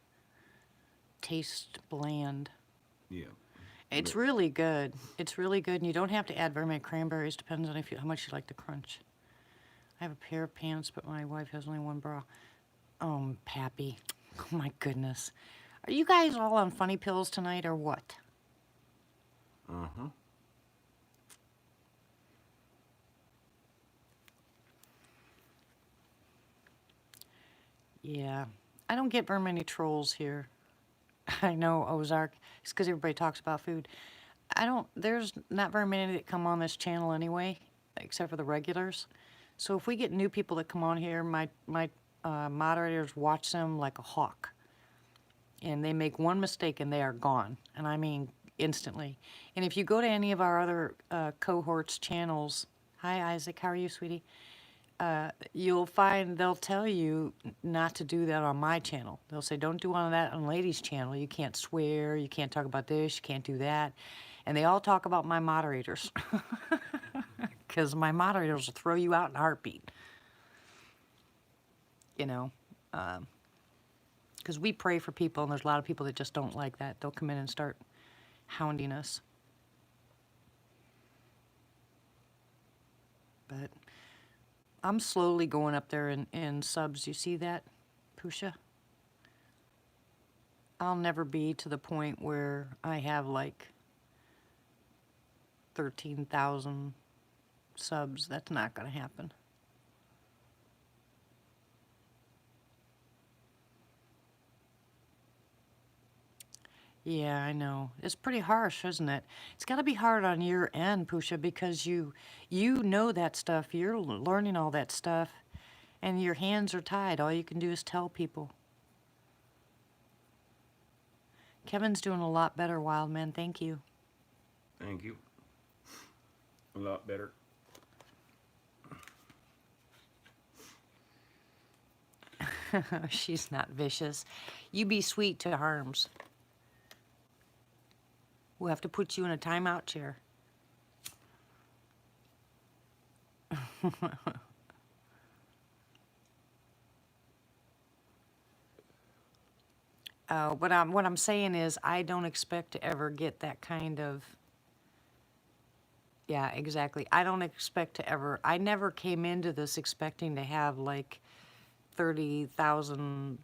taste bland. Yeah. It's really good. It's really good, and you don't have to add very many cranberries. Depends on how much you like the crunch. I have a pair of pants, but my wife has only one bra. Oh, Pappy. Oh, my goodness. Are you guys all on funny pills tonight, or what? Uh-huh. Yeah. I don't get very many trolls here. I know Ozark. It's because everybody talks about food. There's not very many that come on this channel anyway, except for the regulars. So if we get new people that come on here, my moderators watch them like a hawk. And they make one mistake and they are gone. And I mean instantly. And if you go to any of our other cohorts channels, hi Isaac, how are you, sweetie? You'll find they'll tell you not to do that on my channel. They'll say, don't do that on Lady's channel. You can't swear, you can't talk about this, you can't do that. And they all talk about my moderators. Because my moderators will throw you out in a heartbeat. You know, because we pray for people, and there's a lot of people that just don't like that. They'll come in and start hounding us. But I'm slowly going up there in subs. You see that, Pusha? I'll never be to the point where I have like 13,000 subs. That's not going to happen. Yeah, I know. It's pretty harsh, isn't it? It's got to be hard on your end, Pusha, because you know that stuff. You're learning all that stuff, and your hands are tied. All you can do is tell people. Kevin's doing a lot better, Wildman. Thank you. Thank you. A lot better. She's not vicious. You be sweet to Harms. We'll have to put you in a timeout chair. What I'm saying is I don't expect to ever get that kind of, yeah, exactly. I don't expect to ever, I never came into this expecting to have like 30,000,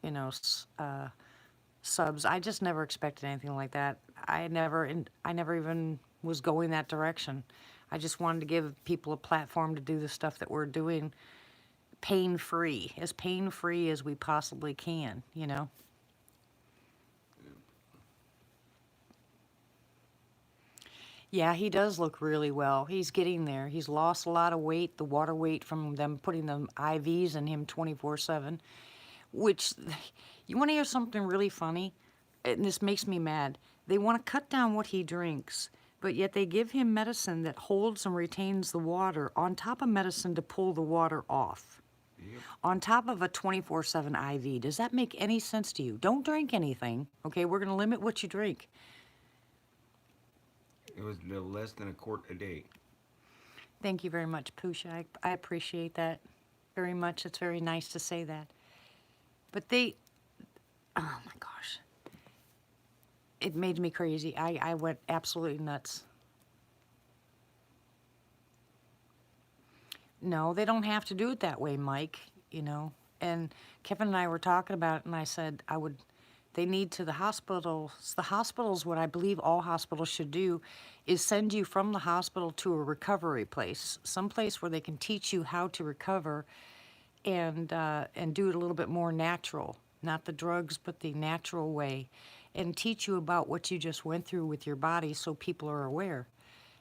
you know, subs. I just never expected anything like that. I never even was going that direction. I just wanted to give people a platform to do the stuff that we're doing pain-free as we possibly can, you know? Yeah, he does look really well. He's getting there. He's lost a lot of weight, the water weight from them putting the IVs in him 24/7, which, you want to hear something really funny? And this makes me mad. They want to cut down what he drinks, but yet they give him medicine that holds and retains the water on top of medicine to pull the water off. Yep. On top of a 24/7 IV. Does that make any sense to you? Don't drink anything, okay? We're going to limit what you drink. It was no less than a quart a day. Thank you very much, Pusha. I appreciate that very much. It's very nice to say that. But they, oh my gosh. It made me crazy. I went absolutely nuts. No, they don't have to do it that way, Mike, you know. And Kevin and I were talking about it, and I said they need to the hospitals. The hospitals, what I believe all hospitals should do is send you from the hospital to a recovery place, someplace where they can teach you how to recover and do it a little bit more natural, not the drugs, but the natural way, and teach you about what you just went through with your body so people are aware.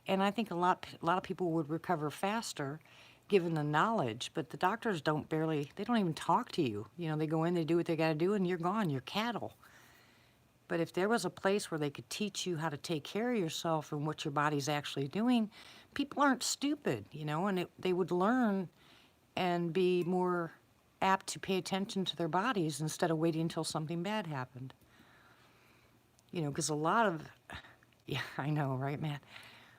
And I think a lot of people would recover faster given the knowledge, but the doctors they don't even talk to you. You know, they go in, they do what they got to do, and you're gone, you're cattle. But if there was a place where they could teach you how to take care of yourself and what your body's actually doing, people aren't stupid, you know, and they would learn and be more apt to pay attention to their bodies instead of waiting until something bad happened. You know, because yeah, I know, right, Matt?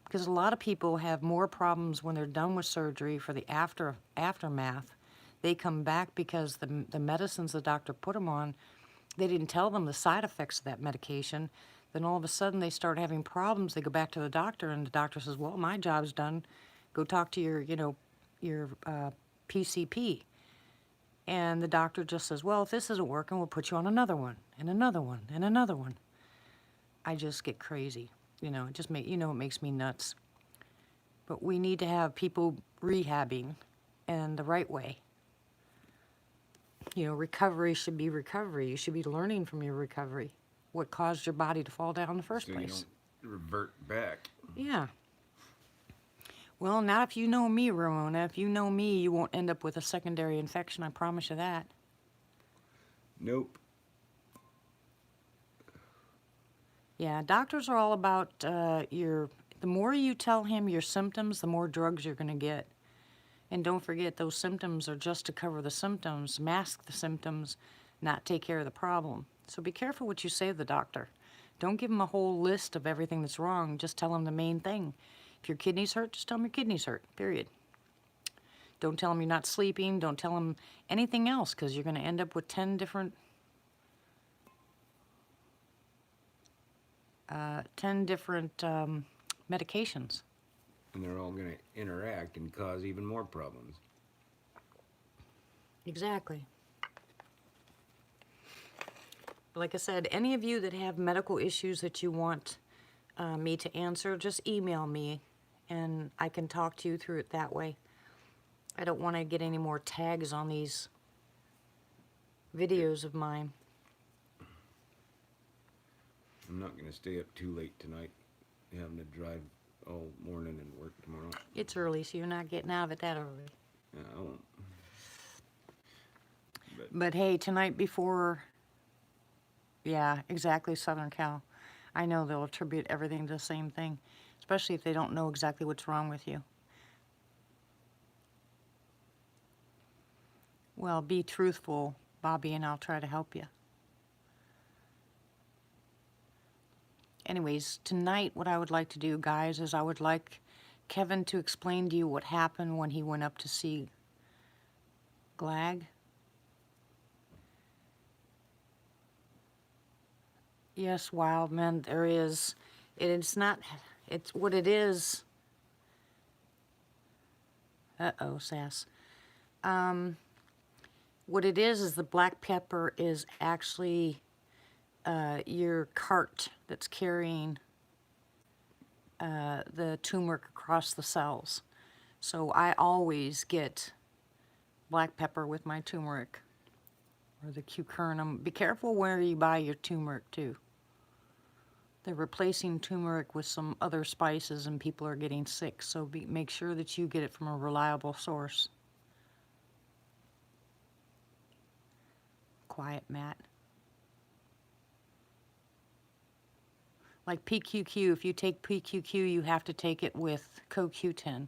Because a lot of people have more problems when they're done with surgery for the aftermath. They come back because the medicines the doctor put them on, they didn't tell them the side effects of that medication. Then all of a sudden they start having problems. They go back to the doctor, and the doctor says, well, my job's done. Go talk to your PCP. And the doctor just says, well, if this isn't working, we'll put you on another one, and another one, and another one. I just get crazy. You know, it makes me nuts. But we need to have people rehabbing and the right way. You know, recovery should be recovery. You should be learning from your recovery. What caused your body to fall down in the first place. You don't revert back. Yeah. Well, not if you know me, Ramona. If you know me, you won't end up with a secondary infection. I promise you that. Nope. Yeah, doctors are all about the more you tell him your symptoms, the more drugs you're going to get. And don't forget, those symptoms are just to cover the symptoms, mask the symptoms, not take care of the problem. So be careful what you say to the doctor. Don't give him a whole list of everything that's wrong. Just tell him the main thing. If your kidneys hurt, just tell him your kidneys hurt, period. Don't tell him you're not sleeping. Don't tell him anything else, because you're going to end up with 10 different medications. And they're all going to interact and cause even more problems. Exactly. But like I said, any of you that have medical issues that you want me to answer, just email me and I can talk to you through it that way. I don't want to get any more tags on these videos of mine. I'm not going to stay up too late tonight, having to drive all morning and work tomorrow. It's early, so you're not getting out of it that early. Yeah, I won't. But hey, tonight before, yeah, exactly, Southern Cal. I know they'll attribute everything to the same thing, especially if they don't know exactly what's wrong with you. Well, be truthful, Bobby, and I'll try to help you. Anyways, tonight what I would like to do, guys, is I would like Kevin to explain to you what happened when he went up to see Glag. Yes, wild man, there is. It's not, it's what it is. Uh-oh, sass. What it is the black pepper is actually your cart that's carrying the turmeric across the cells. So I always get black pepper with my turmeric, or the cucurnum. Be careful where you buy your turmeric too. They're replacing turmeric with some other spices and people are getting sick. So make sure that you get it from a reliable source. Quiet, Matt. Like PQQ, if you take PQQ, you have to take it with CoQ10.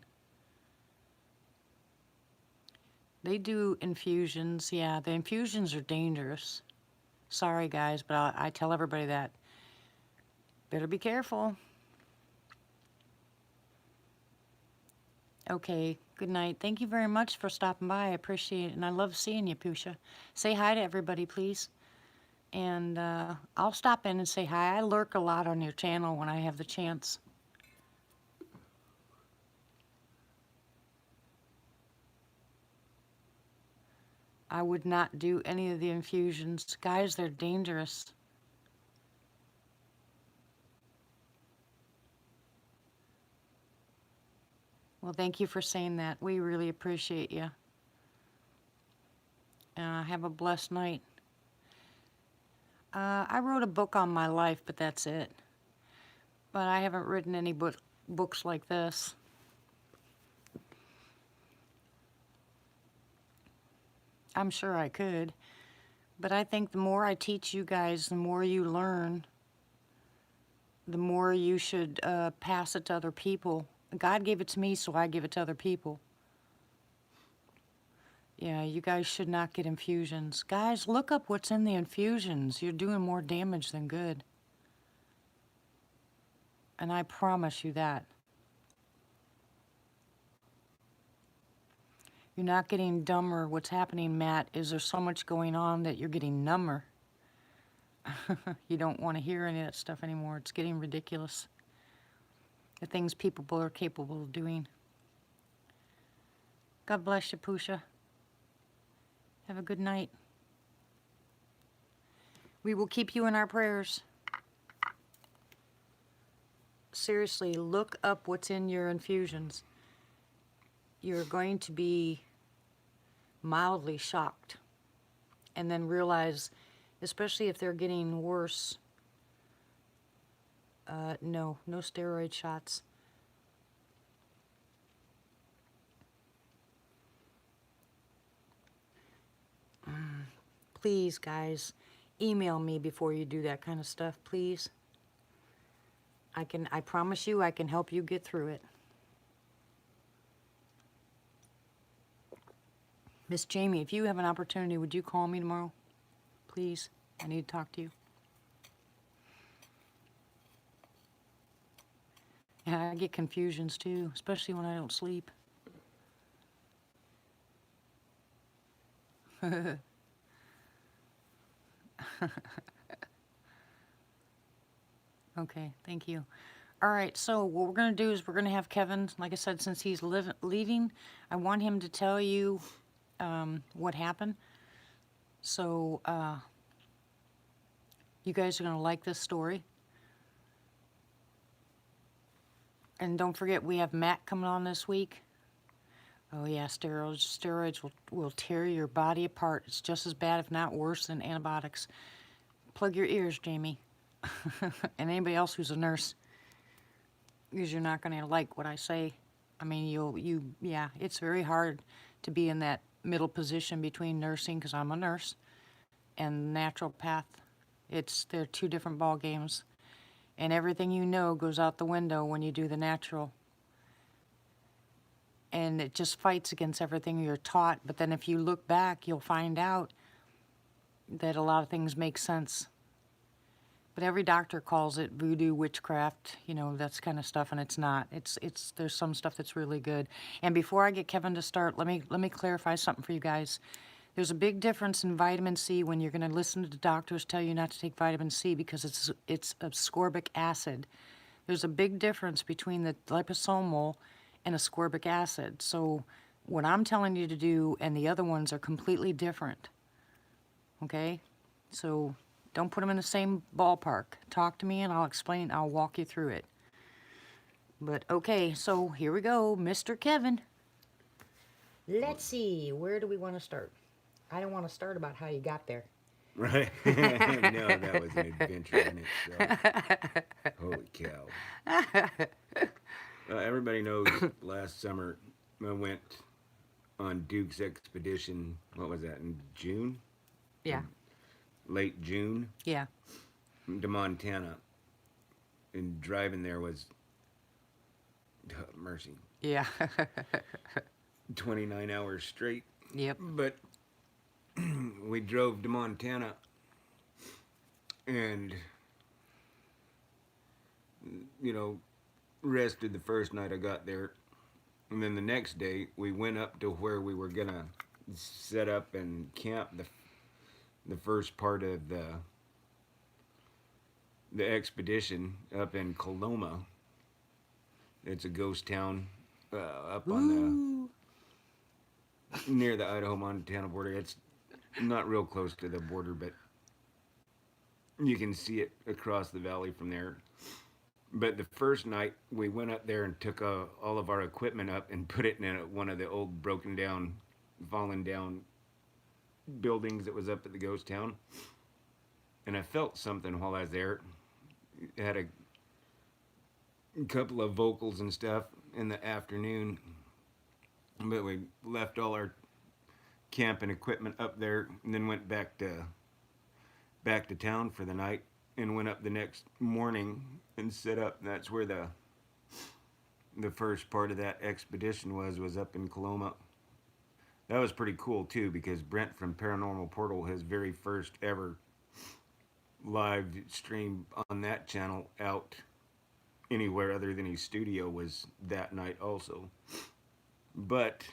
They do infusions. Yeah, the infusions are dangerous. Sorry, guys, but I tell everybody that. Better be careful. Okay, good night. Thank you very much for stopping by. I appreciate it, and I love seeing you, Pusha. Say hi to everybody, please. And I'll stop in and say hi. I lurk a lot on your channel when I have the chance. I would not do any of the infusions. Guys, they're dangerous. Well, thank you for saying that. We really appreciate you. Have a blessed night. I wrote a book on my life, but that's it. But I haven't written any books like this. I'm sure I could. But I think the more I teach you guys, the more you learn, the more you should pass it to other people. God gave it to me, so I give it to other people. Yeah, you guys should not get infusions. Guys, look up what's in the infusions. You're doing more damage than good. And I promise you that. You're not getting dumber. What's happening, Matt, is there's so much going on that you're getting number. You don't want to hear any of that stuff anymore. It's getting ridiculous. The things people are capable of doing. God bless you, Pusha. Have a good night. We will keep you in our prayers. Seriously, look up what's in your infusions. You're going to be mildly shocked. And then realize, especially if they're getting worse, no steroid shots. Please, guys, email me before you do that kind of stuff, please. I promise you I can help you get through it. Miss Jamie, if you have an opportunity, would you call me tomorrow? Please, I need to talk to you. Yeah, I get confusions too, especially when I don't sleep. Okay, thank you. All right, so what we're going to do is we're going to have Kevin, like I said, since he's leaving, I want him to tell you what happened. So you guys are going to like this story. And don't forget, we have Matt coming on this week. Oh yeah, steroids will tear your body apart. It's just as bad, if not worse, than antibiotics. Plug your ears, Jamie. And anybody else who's a nurse, because you're not going to like what I say. I mean, yeah, it's very hard to be in that middle position between nursing, because I'm a nurse, and naturopath. They're two different ball games. And everything you know goes out the window when you do the natural. And it just fights against everything you're taught. But then if you look back, you'll find out that a lot of things make sense. But every doctor calls it voodoo, witchcraft, that's kind of stuff, and it's not. There's some stuff that's really good. And before I get Kevin to start, let me clarify something for you guys. There's a big difference in vitamin C when you're going to listen to the doctors tell you not to take vitamin C because it's ascorbic acid. There's a big difference between the liposomal and ascorbic acid. So what I'm telling you to do and the other ones are completely different. Okay? So don't put them in the same ballpark. Talk to me and I'll explain. I'll walk you through it. But okay, so here we go, Mr. Kevin. Let's see, where do we want to start? I don't want to start about how you got there. Right? No, that was an adventure in itself. Holy cow. Everybody knows last summer I went on Duke's expedition. What was that, in June? Yeah. Late June Yeah. to Montana. And driving there was, mercy, Yeah. 29 hours straight. Yep. But we drove to Montana and, you know, rested the first night I got there. And then the next day, we went up to where we were going to set up and camp the first part of the expedition up in Coloma. It's a ghost town up on the near the Idaho-Montana border. It's not real close to the border, but you can see it across the valley from there. But the first night, we went up there and took all of our equipment up and put it in one of the old broken down, fallen down buildings that was up at the ghost town. And I felt something while I was there. It had a couple of vocals and stuff in the afternoon. But we left all our camping equipment up there and then went back to town for the night and went up the next morning and set up. And that's where the first part of that expedition was up in Coloma. That was pretty cool too, because Brent from Paranormal Portal, his very first ever live stream on that channel out anywhere other than his studio was that night also. But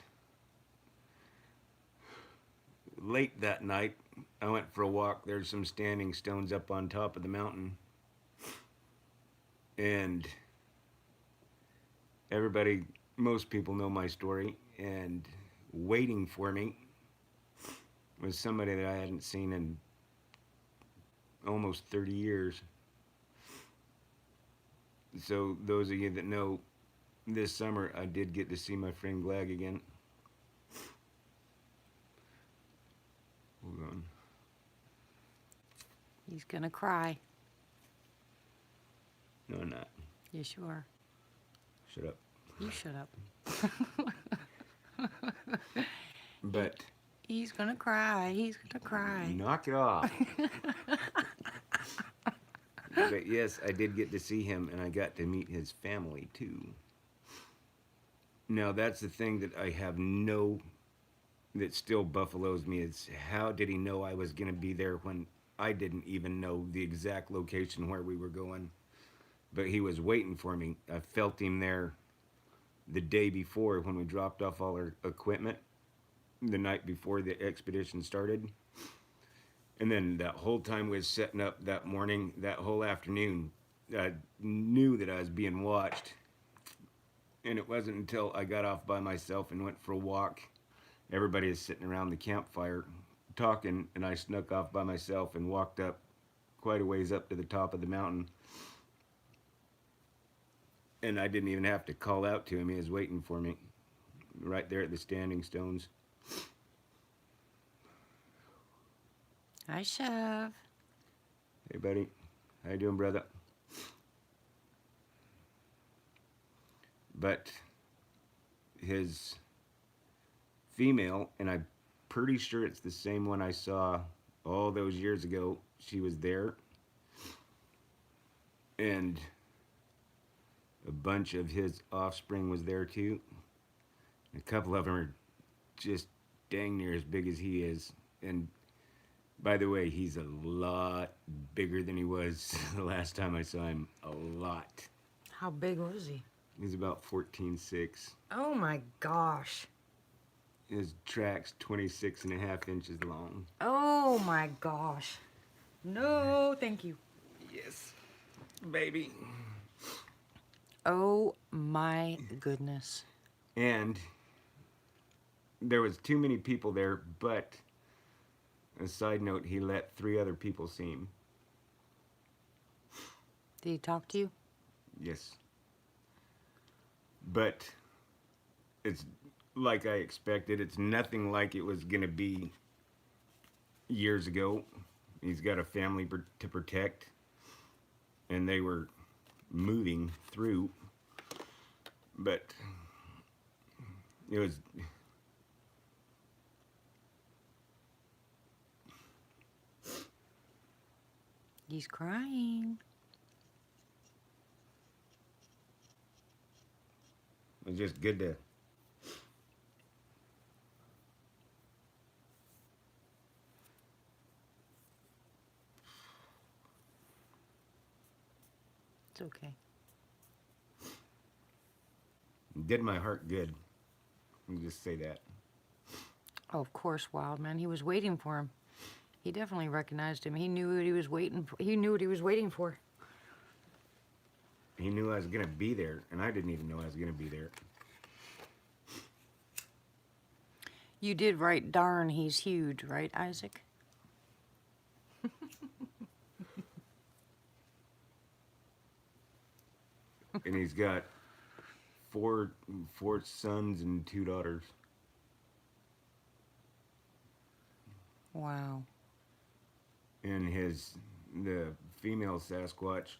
late that night, I went for a walk. There's some standing stones up on top of the mountain. And most people know my story. And waiting for me was somebody that I hadn't seen in almost 30 years. So those of you that know, this summer I did get to see my friend Glag again. Hold on. He's gonna cry. No, I'm not. Yes, you are. Shut up. You shut up. But He's gonna cry. He's gonna cry. knock it off. But yes, I did get to see him, and I got to meet his family too. Now that's the thing that I have that still buffaloes me, is how did he know I was going to be there when I didn't even know the exact location where we were going? But he was waiting for me. I felt him there the day before when we dropped off all our equipment, the night before the expedition started. And then that whole time we was setting up that morning, that whole afternoon, I knew that I was being watched. And it wasn't until I got off by myself and went for a walk. Everybody is sitting around the campfire talking, and I snuck off by myself and walked up quite a ways up to the top of the mountain. And I didn't even have to call out to him. He was waiting for me right there at the standing stones. Hi, Chef. Hey, buddy. How you doing, brother? But his female, and I'm pretty sure it's the same one I saw all those years ago, she was there. And a bunch of his offspring was there too. A couple of them are just dang near as big as he is. And by the way, he's a lot bigger than he was the last time I saw him. A lot. How big was he? He's about 14'6". Oh my gosh. His track's 26.5 inches long. Oh my gosh. No, thank you. Yes, baby. Oh my goodness. And there was too many people there, but a side note, he let 3 other people see him. Did he talk to you? Yes. But it's like I expected. It's nothing like it was going to be years ago. he's got a family to protect, and they were moving through, but it was. He's crying. It was just good to. It's okay. Did my heart good. Let me just say that. Oh, of course, Wildman. He was waiting for him. He definitely recognized him. He knew what he was waiting for. He knew what he was waiting for. He knew I was gonna be there, and I didn't even know I was gonna be there. You did write, darn, he's huge, right, Isaac? And he's got four sons and 2 daughters. Wow. And the female Sasquatch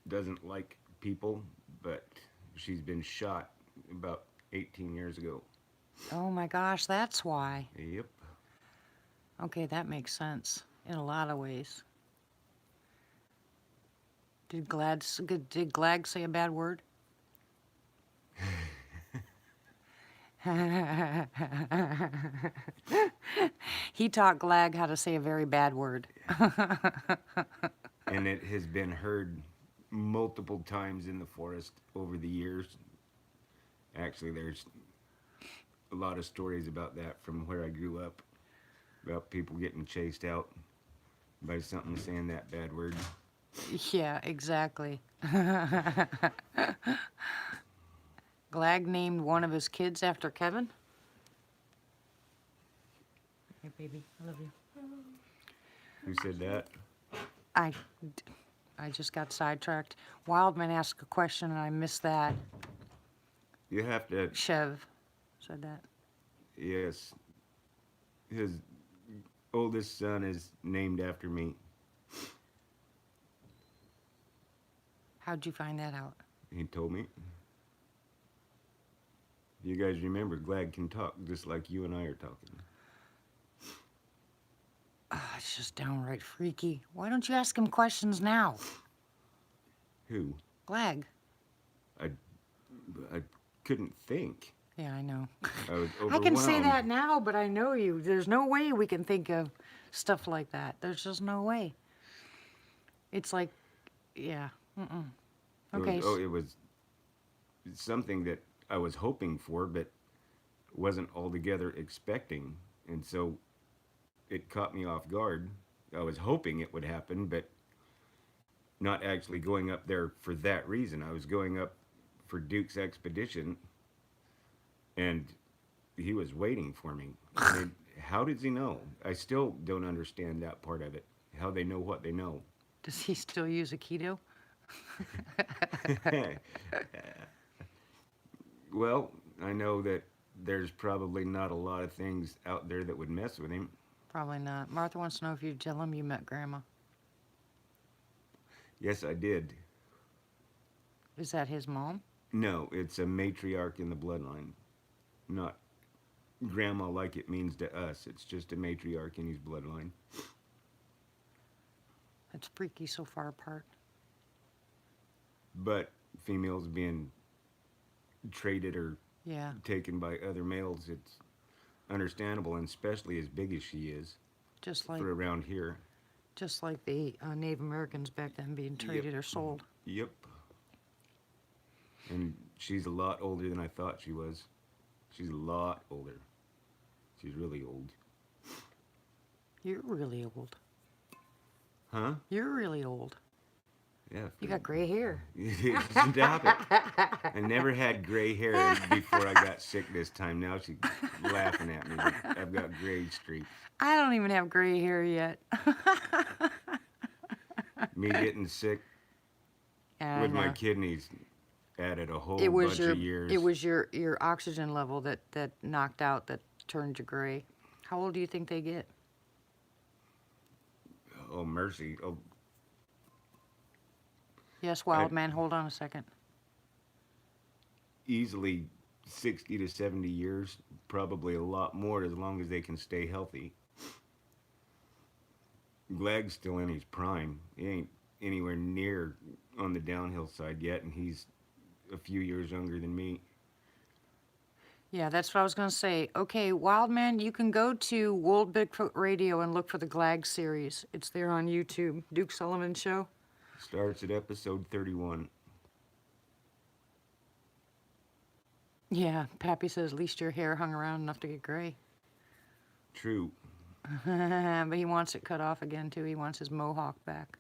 doesn't like people, but she's been shot about 18 years ago. Oh my gosh, that's why. Yep. Okay, that makes sense in a lot of ways. Did Glag say a bad word? He taught Glag how to say a very bad word. And it has been heard multiple times in the forest over the years. Actually, there's a lot of stories about that from where I grew up, about people getting chased out by something saying that bad word. Yeah, exactly. Glag named one of his kids after Kevin. Hey, baby, I love you. Who said that? I just got sidetracked. Wildman asked a question and I missed that. You have to. Chev said that. Yes. His oldest son is named after me. How'd you find that out? He told me. You guys remember, Glad can talk just like you and I are talking. Oh, it's just downright freaky. Why don't you ask him questions now? Who? Glag. I couldn't think. Yeah, I know. I was I overwhelmed. can say that now, but I know you. There's no way we can think of stuff like that. There's just no way. It's like, yeah. Okay. It was something that I was hoping for, but wasn't altogether expecting. And so it caught me off guard. I was hoping it would happen, but not actually going up there for that reason. I was going up for Duke's expedition, and he was waiting for me. I mean, how does he know? I still don't understand that part of it. How they know what they know. Does he still use a keto? Well, I know that there's probably not a lot of things out there that would mess with him. Probably not. Martha wants to know if you tell him you met Grandma. Yes, I did. Is that his mom? No, it's a matriarch in the bloodline. Not grandma like it means to us. It's just a matriarch in his bloodline. That's freaky, so far apart. But females being traded or Yeah. taken by other males, it's understandable, and especially as big as she is Just like for around here. the Native Americans back then being traded or sold. Yep. And she's a lot older than I thought she was. She's a lot older. She's really old. You're really old. Huh? You're really old. Yeah. You got gray hair. Stop it. I never had gray hair before I got sick this time. Now she's laughing at me. I've got gray streaks. I don't even have gray hair yet. Me getting sick Yeah, with I my know. kidneys added a whole It was bunch your of years. it was your oxygen level that knocked out, that turned you gray. How old do you think they get? Oh, Oh, mercy. Oh, Yes, wild man, hold on a second. easily 60 to 70 years, probably a lot more as long as they can stay healthy. Glag's still in his prime. He ain't anywhere near on the downhill side yet, and he's a few years younger than me. Yeah, that's what I was going to say. Okay, wild man, you can go to World Bigfoot Radio and look for the Glag series. It's there on YouTube. Duke Sullivan Show. Starts at episode 31. Yeah, Pappy says at least your hair hung around enough to get gray. True. But he wants it cut off again, too. He wants his mohawk back.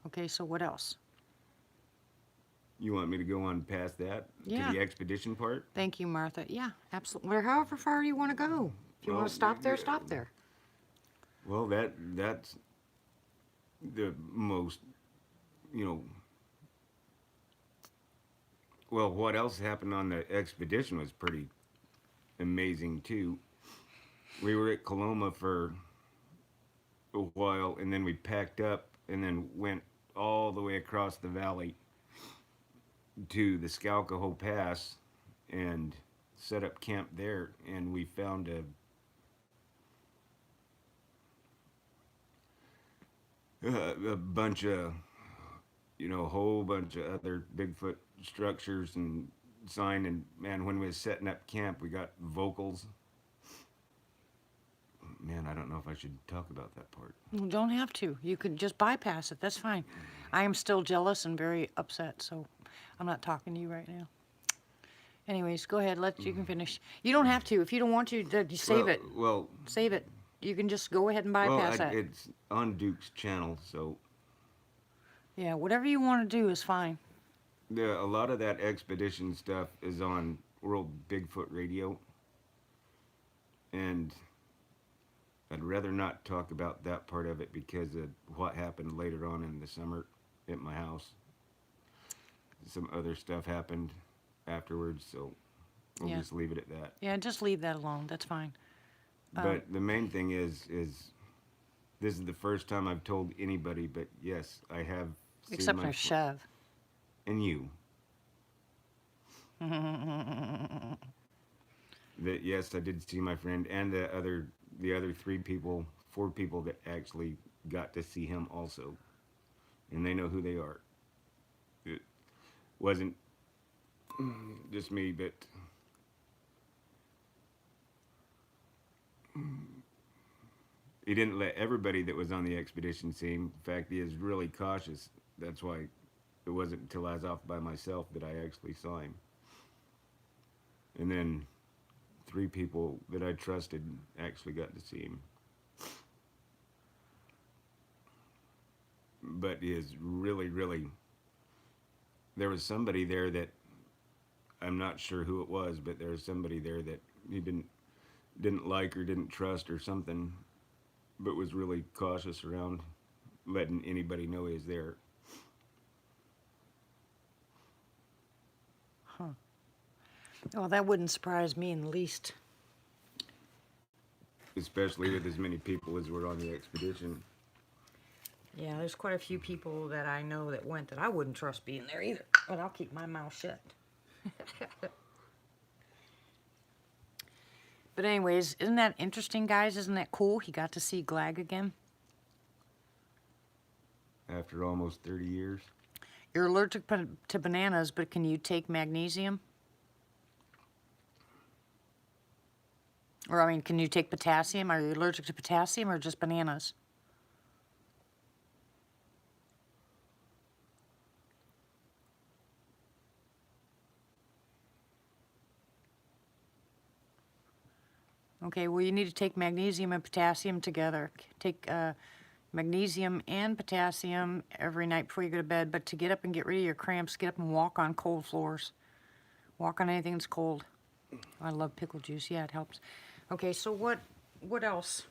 Okay, so what else? You want me to go on past that Yeah. to the expedition part? Thank you, Martha. Yeah, absolutely. Or however far you want to go. If you want Well, to stop there, yeah. stop there. Well, that's the most, you know. Well, what else happened on the expedition was pretty amazing too. We were at Coloma for a while, and then we packed up and then went all the way across the valley to the Scalcahoe Pass and set up camp there. And we found a bunch of, a whole bunch of other Bigfoot structures and sign. And man, when we was setting up camp, we got vocals. Man, I don't know if I should talk about that part. You don't have to. You could just bypass it. That's fine. I am still jealous and very upset, so I'm not talking to you right now. Anyways, go ahead. You can finish. You don't have to. If you don't want to, you save it. Well, Save it. You can just go ahead and bypass that. It's on Duke's channel, so Yeah, whatever you want to do is fine. a lot of that expedition stuff is on World Bigfoot Radio, and I'd rather not talk about that part of it because of what happened later on in the summer at my house. Some other stuff happened afterwards, so we'll Yeah. just leave it at that. Yeah, just leave that alone. That's fine. But the main thing is this is the first time I've told anybody, but yes, I have seen Except my for Chev. and you. That yes, I did see my friend and the other 4 people that actually got to see him also, and they know who they are. It wasn't just me, but he didn't let everybody that was on the expedition see him. In fact, he is really cautious. That's why it wasn't until I was off by myself that I actually saw him. And then 3 people that I trusted actually got to see him. But he is really, really... There was somebody there that... I'm not sure who it was, but there was somebody there that he didn't like or didn't trust or something, but was really cautious around letting anybody know he was there. Huh. Well, that wouldn't surprise me in the least. Especially with as many people as were on the expedition. Yeah, there's quite a few people that I know that went that I wouldn't trust being there either. But I'll keep my mouth shut. But anyways, isn't that interesting, guys? Isn't that cool? He got to see Glag again. After almost 30 years. You're allergic to bananas, but can you take magnesium? Or, I mean, can you take potassium? Are you allergic to potassium or just bananas? Okay, well, you need to take magnesium and potassium together. Take magnesium and potassium every night before you go to bed, but to get up and get rid of your cramps, get up and walk on cold floors. Walk on anything that's cold. I love pickle juice. Yeah, it helps. Okay, so what else?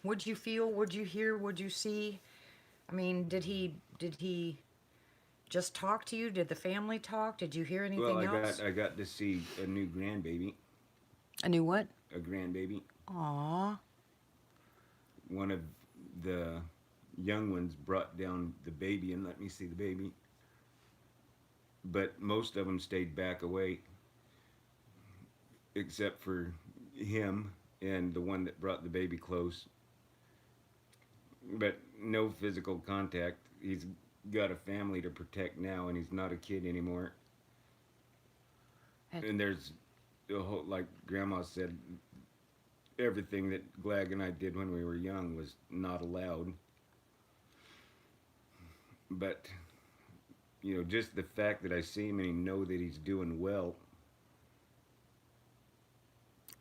What'd you feel? What'd you hear? What'd you see? I mean, did he just talk to you? Did the family talk? Did you hear anything else? I got to see a new grandbaby. A new what? A grandbaby. Aw. One of the young ones brought down the baby and let me see the baby. But most of them stayed back away, except for him and the one that brought the baby close. But no physical contact. He's got a family to protect now, and he's not a kid anymore. And there's a whole, like Grandma said, everything that Glag and I did when we were young was not allowed. But, you know, just the fact that I see him and he know that he's doing well,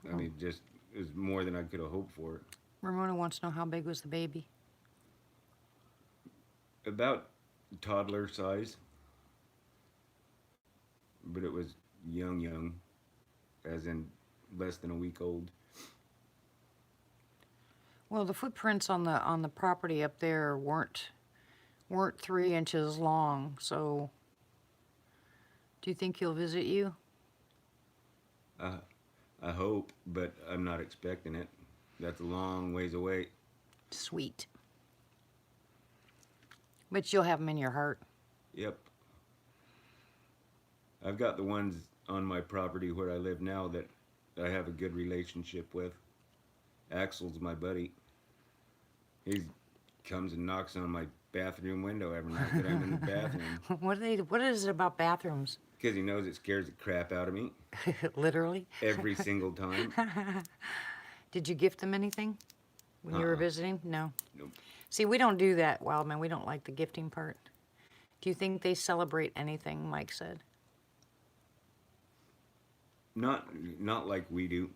I mean, just is more than I could have hoped for. Ramona wants to know how big was the baby? About toddler size. But it was young, as in less than a week old. Well, the footprints on the property up there weren't 3 inches long, so do you think he'll visit you? I hope, but I'm not expecting it. That's a long ways away. Sweet. But you'll have him in your heart. Yep. I've got the ones on my property where I live now that I have a good relationship with. Axel's my buddy. He comes and knocks on my bathroom window every night that I'm in the bathroom. What is it about bathrooms? Because he knows it scares the crap out of me. Literally? Every single time. Did you gift them anything when you were visiting? No. Nope. See, we don't do that, Wildman. We don't like the gifting part. Do you think they celebrate anything, Mike said? Not like we do.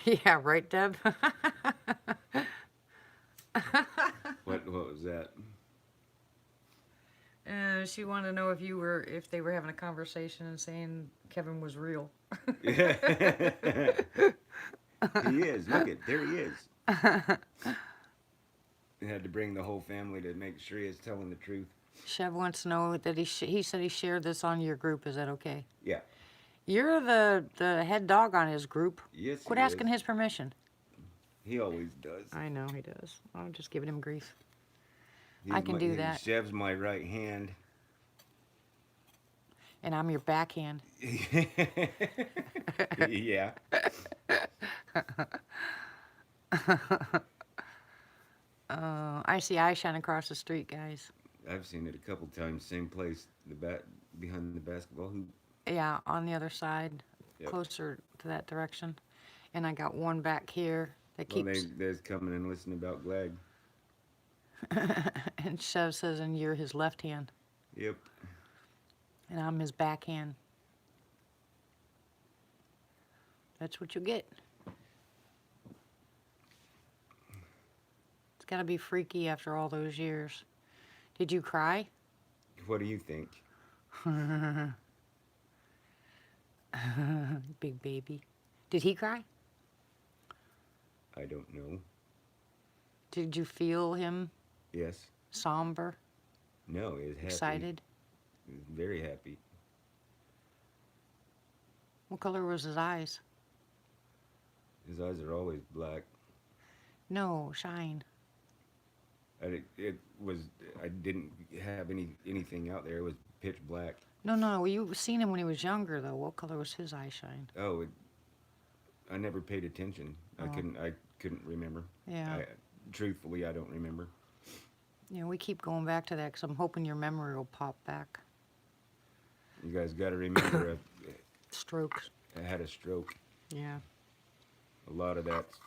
Yeah, right, Deb? What was that? She wanted to know if they were having a conversation and saying Kevin was real. He is. Look it. There he is. He had to bring the whole family to make sure he is telling the truth. Chev wants to know that he said he shared this on your group. Is that okay? Yeah. You're the head dog on his group. Yes. Quit asking his permission. He always does. I know he does. I'm just giving him grief. He's I can do that. Chev's my right hand. And I'm your backhand. Yeah. I see Eyeshine across the street, guys. I've seen it a couple times. Same place, behind the basketball hoop. Yeah, on the other side, Yep. closer to that direction. And I got one back here that Well, keeps. they's coming and listening about Glag. And Chev says, and you're his left hand, Yep. and I'm his backhand. That's what you get. It's got to be freaky after all those years. Did you cry? What do you think? Big baby. Did he cry? I don't know. Did you feel him Yes. somber, No, he was happy. excited? He was very happy. What color was his eyes? His eyes are always black. No, shine. I didn't have anything out there. It was pitch black. No, you've seen him when he was younger, though. What color was his eye shine? Oh, I never paid attention. Oh. I couldn't remember. Yeah. Truthfully, I don't remember. You know, we keep going back to that because I'm hoping your memory will pop back. You guys got to remember, Strokes. I had a stroke. Yeah. A lot of that's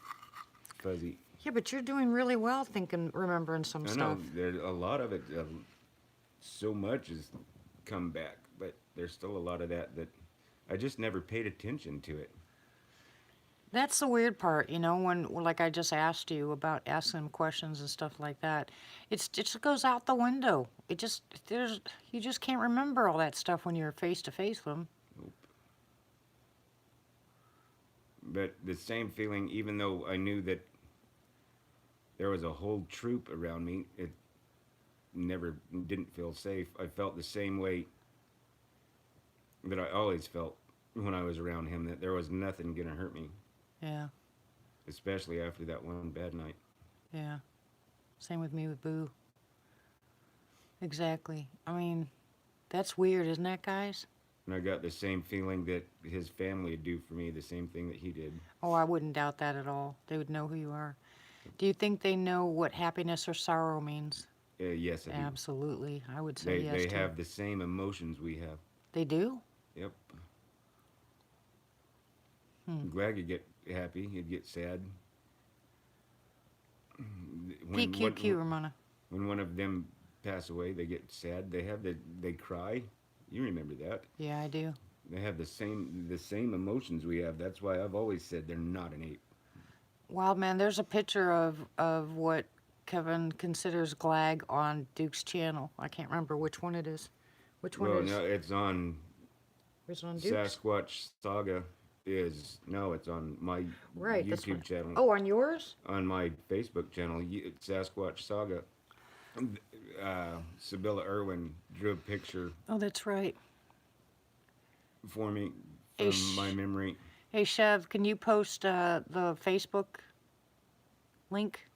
fuzzy. Yeah, but you're doing really well remembering some I stuff. know there's a lot of it. So much has come back, but there's still a lot of that I just never paid attention to it. That's the weird part, you know, when, like I just asked you about asking them questions and stuff like that. It just goes out the window. You just can't remember all that stuff when you're face to face with them. Nope. But the same feeling, even though I knew that there was a whole troop around me, never didn't feel safe. I felt the same way that I always felt when I was around him, that there was nothing gonna hurt me, Yeah. especially after that one bad night. Yeah. Same with me with Boo. Exactly. I mean, that's weird, isn't that, guys? And I got the same feeling that his family would do for me, the same thing that he did. Oh, I wouldn't doubt that at all. They would know who you are. Do you think they know what happiness or sorrow means? Yes, I do. Absolutely. I would say yes, They too. have the same emotions we have. They do? Yep. Hmm. Glad you'd get happy, you'd get sad. When, PQQ, Ramona. when one of them pass away, they get sad. They cry. You remember that? Yeah, I do. They have the same emotions we have. That's why I've always said they're not an ape. Wild man, there's a picture of what Kevin considers Glag on Duke's channel. I can't remember which one it is. Which one Well, is? no, it's on Is it on Duke's? Sasquatch Saga. It's on my Right, that's YouTube what. channel. Oh, on yours? On my Facebook channel, Sasquatch Saga. Sibylla Irwin drew a picture Oh, that's right. for me Hey, from my memory. Hey, Chev, can you post the Facebook link?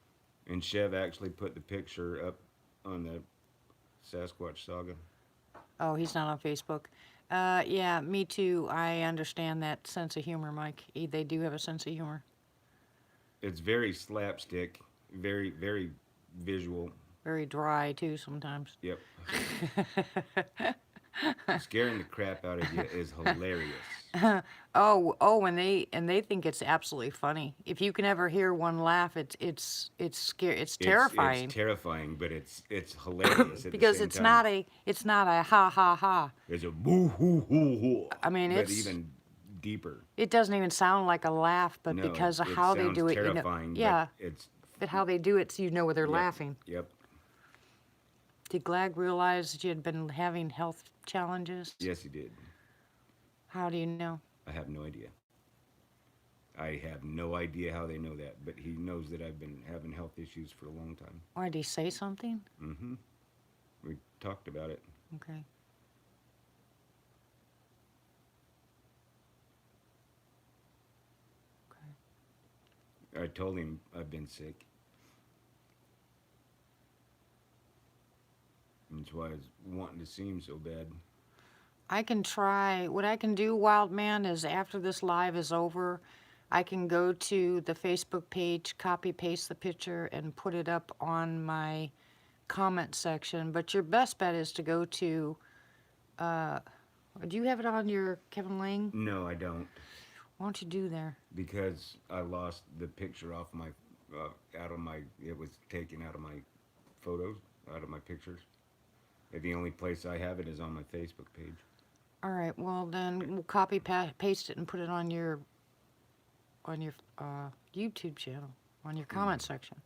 And Chev actually put the picture up on the Sasquatch Saga. Oh, he's not on Facebook. Yeah, me too. I understand that sense of humor, Mike. They do have a sense of humor. It's very slapstick, very, very visual. Very dry, too, sometimes. Yep. Scaring the crap out of you is hilarious. And they think it's absolutely funny. If you can ever hear one laugh, it's scary. It's terrifying. It's terrifying, but it's hilarious at because the same it's time. not a ha ha ha. It's a boo hoo hoo hoo. I mean, but it's even deeper. It doesn't even sound like a laugh, but No, because of it how they sounds do it, terrifying, yeah. but it's But how they do it, so you know where they're yep, laughing. Yep. Did Glag realize that you had been having health challenges? Yes, he did. How do you know? I have no idea. I have no idea how they know that, but he knows that I've been having health issues for a long time. Or did he say something? Mm-hmm. We talked about it. Okay. I told him I've been sick. That's why I was wanting to see him so bad. I can try. What I can do, Wild Man, is after this live is over, I can go to the Facebook page, copy paste the picture, and put it up on my comment section. But your best bet is to go to. Do you have it on your Kevin Lang? No, I don't. Why don't you do there? Because I lost the picture off my, it was taken out of my photos, out of my pictures. And the only place I have it is on my Facebook page. All right. Well, then we'll copy paste it and put it on your YouTube channel, on your comment section.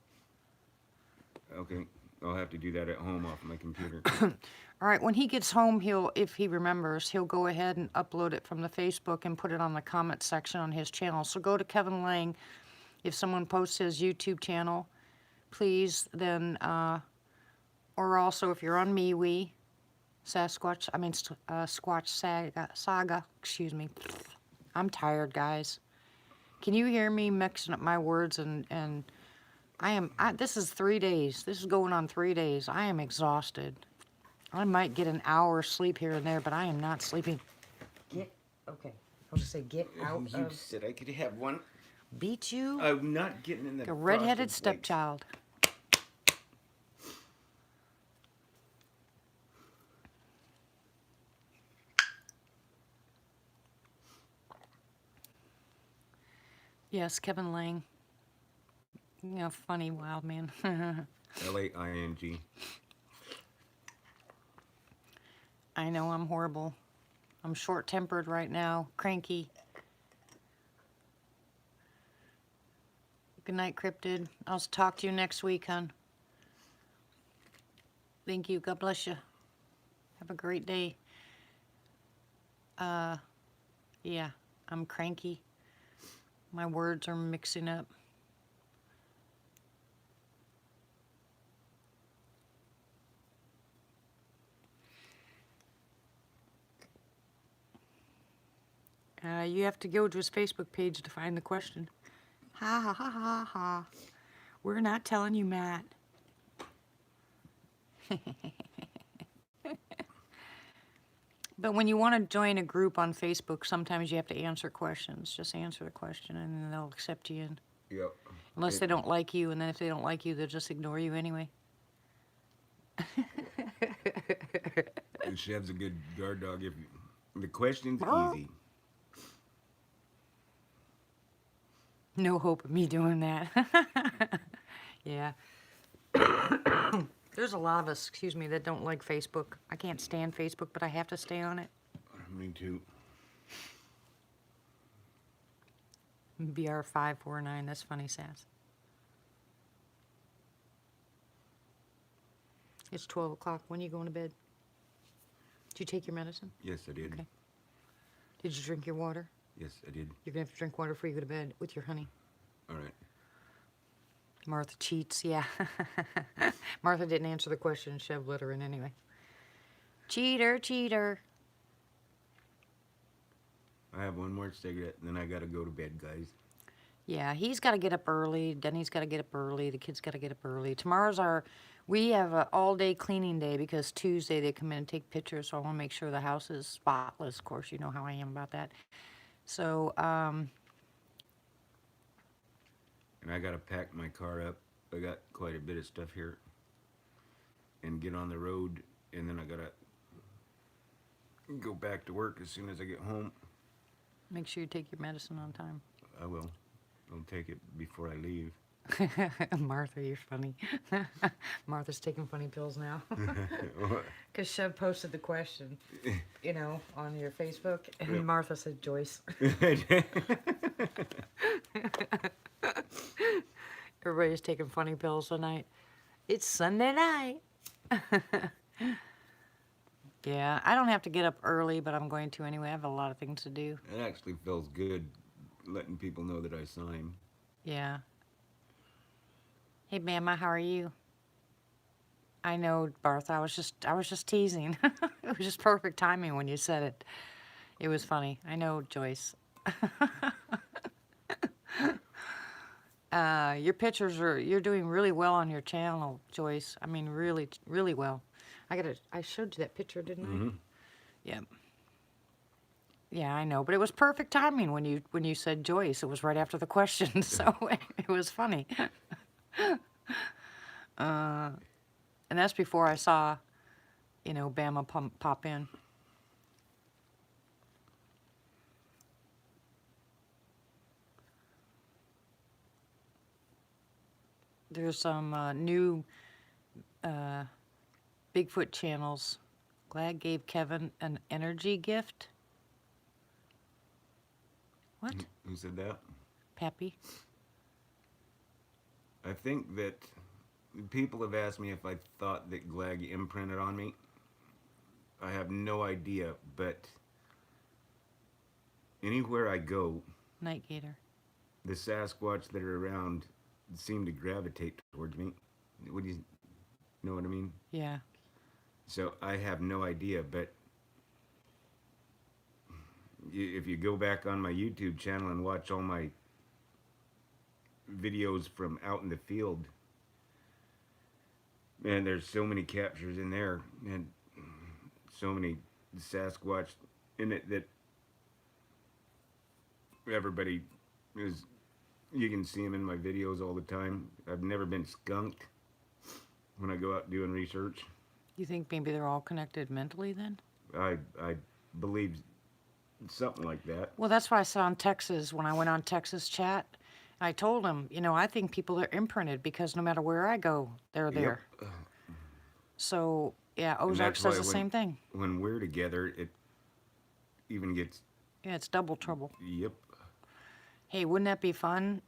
Okay, I'll have to do that at home off my computer. All right. When he gets home, if he remembers, he'll go ahead and upload it from the Facebook and put it on the comment section on his channel. So go to Kevin Lang. If someone posts his YouTube channel, please then, or also if you're on MeWe, Sasquatch Saga, excuse me. I'm tired, guys. Can you hear me mixing up my words and this is 3 days. This is going on 3 days. I am exhausted. I might get an hour sleep here and there, but I am not sleeping. Okay. I'll just say get out You of. said I could have one. Beat you? I'm not getting in the A redheaded frosted flakes. stepchild. Yes, Kevin Lang. You know, funny wild man. Lang. I know I'm horrible. I'm short-tempered right now, cranky. Good night, Cryptid. I'll talk to you next week, hon. Thank you. God bless you. Have a great day. Yeah, I'm cranky. My words are mixing up. You have to go to his Facebook page to find the question. Ha ha ha ha ha. We're not telling you, Matt. But when you want to join a group on Facebook, sometimes you have to answer questions. Just answer the question and then they'll accept you in. Yep. Unless they don't like you, and then if they don't like you, they'll just ignore you anyway. And Chev's a good guard dog. If the question's easy. No hope of me doing that. Yeah. There's a lot of us, excuse me, that don't like Facebook. I can't stand Facebook, but I have to stay on it. Me too. BR549, that's funny, Sass. It's 12 o'clock. When are you going to bed? Did you take your medicine? Yes, I did. Okay. Did you drink your water? Yes, I did. You're going to have to drink water before you go to bed with your honey. All right. Martha cheats, yeah. Martha didn't answer the question. Chev let her in anyway. Cheater, cheater. I have one more cigarette, and then I gotta go to bed, guys. Yeah, he's got to get up early. Denny's got to get up early. The kids got to get up early. We have an all-day cleaning day because Tuesday they come in and take pictures, so I want to make sure the house is spotless. Of course, you know how I am about that. So, And I gotta pack my car up. I got quite a bit of stuff here. And get on the road, and then I gotta go back to work as soon as I get home. make sure you take your medicine on time. I will. I'll take it before I leave. Martha, you're funny. Martha's taking funny pills now. Because Chev posted the question, on your Facebook, and Yep. Martha said Joyce. Everybody's taking funny pills tonight. It's Sunday night. Yeah, I don't have to get up early, but I'm going to anyway. I have a lot of things to do. It actually feels good letting people know that I sign. Yeah. Hey, Bama, how are you? I know, Barth. I was just teasing. It was just perfect timing when you said it. It was funny. I know, Joyce. Your pictures you're doing really well on your channel, Joyce. I mean, really, really well. I showed you that picture, didn't I? Yeah. Yeah, I know, but it was perfect timing when you said Joyce. It was right after the question, so it was funny. And that's before I saw, Bama pop in. There's some new Bigfoot channels. Glad gave Kevin an energy gift. What? Who said that? Pappy? I think that people have asked me if I thought that Glag imprinted on me. I have no idea, but anywhere I go, Night Gator. the Sasquatch that are around seem to gravitate towards me. Would you know what I mean? Yeah. So I have no idea, but if you go back on my YouTube channel and watch all my videos from out in the field, man, there's so many captures in there and so many Sasquatch in it that everybody is, you can see them in my videos all the time. I've never been skunked when I go out doing research. You think maybe they're all connected mentally then? I believe something like that. Well, that's what I saw in Texas when I went on Texas chat. I told him, I think people are imprinted because no matter where I go, they're there. Yep. So, yeah, And Ozark that's says why the same thing. When we're together, it even gets, Yeah, it's double trouble. yep. Hey, wouldn't that be fun?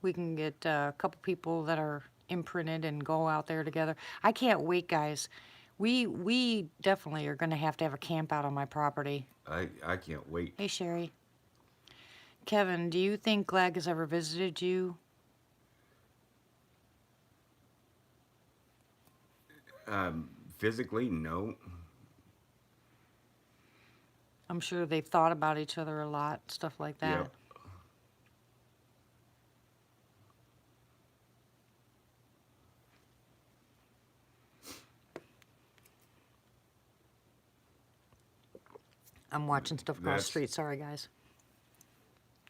We can get a couple people that are imprinted and go out there together. I can't wait, guys. We definitely are going to have a camp out on my property. I can't wait. Hey, Sherry. Kevin, do you think Glag has ever visited you? Physically, no. I'm sure they've thought about each other a lot, stuff like that. Yep. I'm watching stuff across the That's street. Sorry, guys.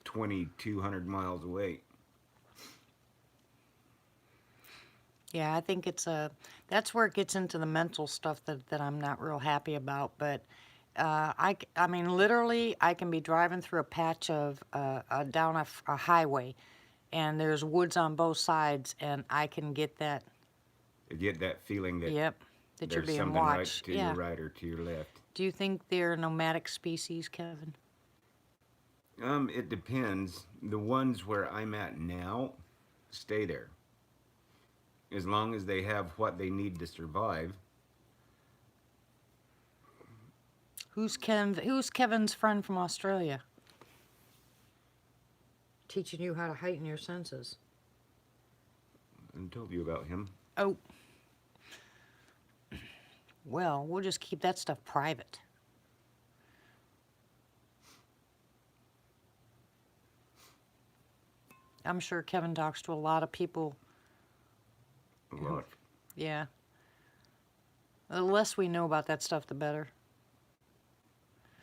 2,200 miles away. Yeah, I think that's where it gets into the mental stuff that I'm not real happy about. But I mean, literally, I can be driving through a patch of down a highway, and there's woods on both sides, and I can get that. You get that feeling that Yep, that you're there's being something right watched. to Yeah. your right or to your left. Do you think they're nomadic species, Kevin? It depends. The ones where I'm at now stay there. As long as they have what they need to survive. Who's Kevin's friend from Australia? Teaching you how to heighten your senses. I told you about him. Oh. Well, we'll just keep that stuff private. I'm sure Kevin talks to a lot of people. A lot. Yeah. The less we know about that stuff, the better.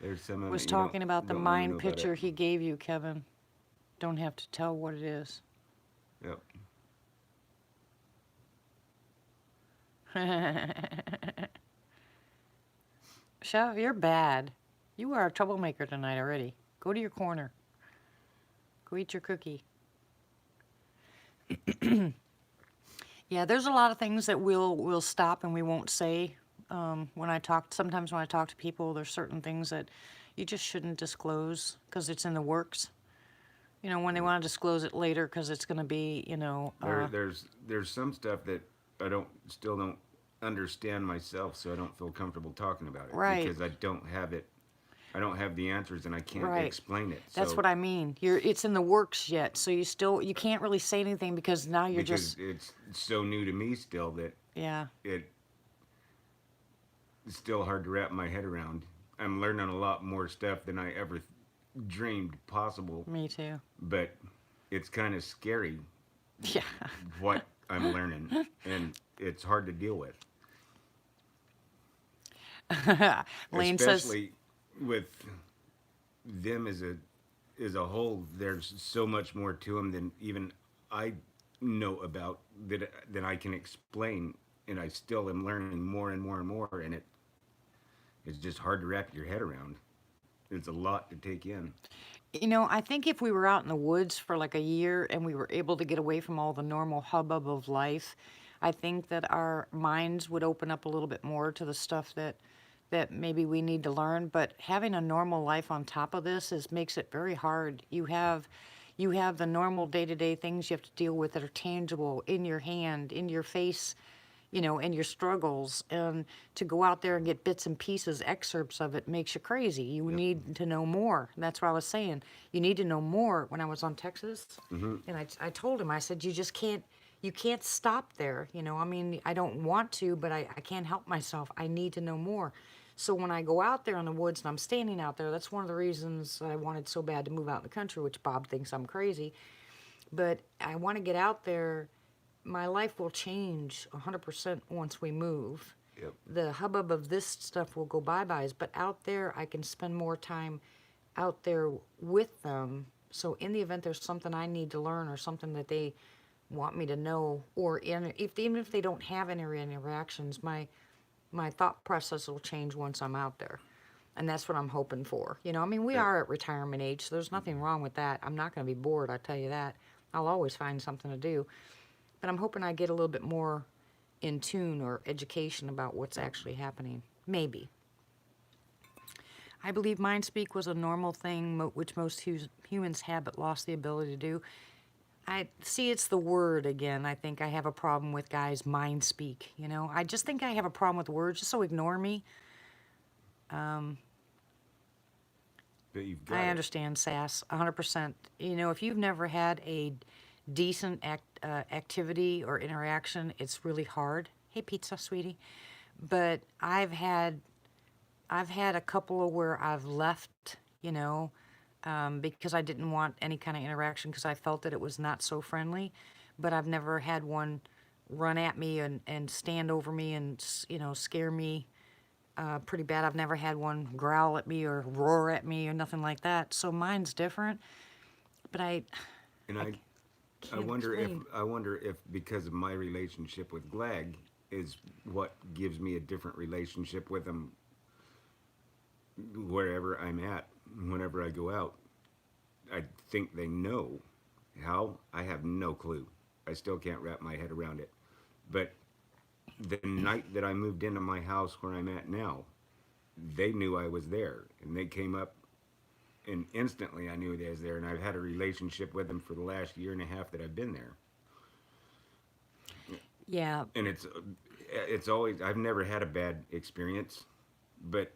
There's some of Was it you don't- talking about the don't wanna know mind about picture it. he gave you, Kevin. Don't have to tell what it is. Yep. Chef, you're bad. You are a troublemaker tonight already. Go to your corner. Go eat your cookie. Yeah, there's a lot of things that we'll stop and we won't say. Sometimes when I talk to people, there's certain things that you just shouldn't disclose because it's in the works. You know, when they want to disclose it later because it's going to be, There's some stuff that I still don't understand myself, so I don't feel comfortable talking about it. Right. Because I don't have it. I don't have the answers and I can't Right. explain it. That's So- what I mean. It's in the works yet, so you can't really say anything because now you're because just, it's so new to me still that yeah. it's still hard to wrap my head around. I'm learning a lot more stuff than I ever dreamed possible, Me too. but it's kind of scary Yeah. what I'm learning, and it's hard to deal with. Lane says, Especially with them as a whole. There's so much more to them than even I know about than I can explain, and I still am learning more and more and more, and it's just hard to wrap your head around. It's a lot to take in. I think if we were out in the woods for like a year and we were able to get away from all the normal hubbub of life, I think that our minds would open up a little bit more to the stuff that maybe we need to learn. But having a normal life on top of this makes it very hard. You have the normal day-to-day things you have to deal with that are tangible in your hand, in your face, and your struggles. And to go out there and get bits and pieces, excerpts of it makes you crazy. You need to know more. That's what I was saying. You need to know more. When I was on Texas, and I told him, I said, you can't stop there. I mean, I don't want to, but I can't help myself. I need to know more. So when I go out there in the woods and I'm standing out there, that's one of the reasons that I wanted so bad to move out in the country, which Bob thinks I'm crazy. But I want to get out there. My life will change 100% once we move. Yep. The hubbub of this stuff will go bye-byes, but out there I can spend more time out there with them. So in the event there's something I need to learn or something that they want me to know, or even if they don't have any interactions, my thought process will change once I'm out there. And that's what I'm hoping for. I mean, we are at retirement age, so there's nothing wrong with that. I'm not going to be bored, I tell you that. I'll always find something to do. But I'm hoping I get a little bit more in tune or education about what's actually happening. Maybe. I believe mind speak was a normal thing, which most humans have but lost the ability to do. I see it's the word again. I think I have a problem with guys mind speak. I just think I have a problem with words, just so ignore me. But you've got I it. understand, Sass, 100%. If you've never had a decent activity or interaction, it's really hard. Hey, pizza, sweetie. But I've had I've had a couple of where I've left, you know, because I didn't want any kind of interaction because I felt that it was not so friendly. But I've never had one run at me and stand over me and, you know, scare me pretty bad. I've never had one growl at me or roar at me or nothing like that. So mine's different. But And I I can't wonder if explain. because of my relationship with Glag is what gives me a different relationship with him wherever I'm at, whenever I go out. I think they know how. I have no clue. I still can't wrap my head around it. But the night that I moved into my house where I'm at now, they knew I was there, and they came up, and instantly I knew they was there. And I've had a relationship with them for the last year and a half that I've been there. Yeah, And it's always, I've never had a bad experience, but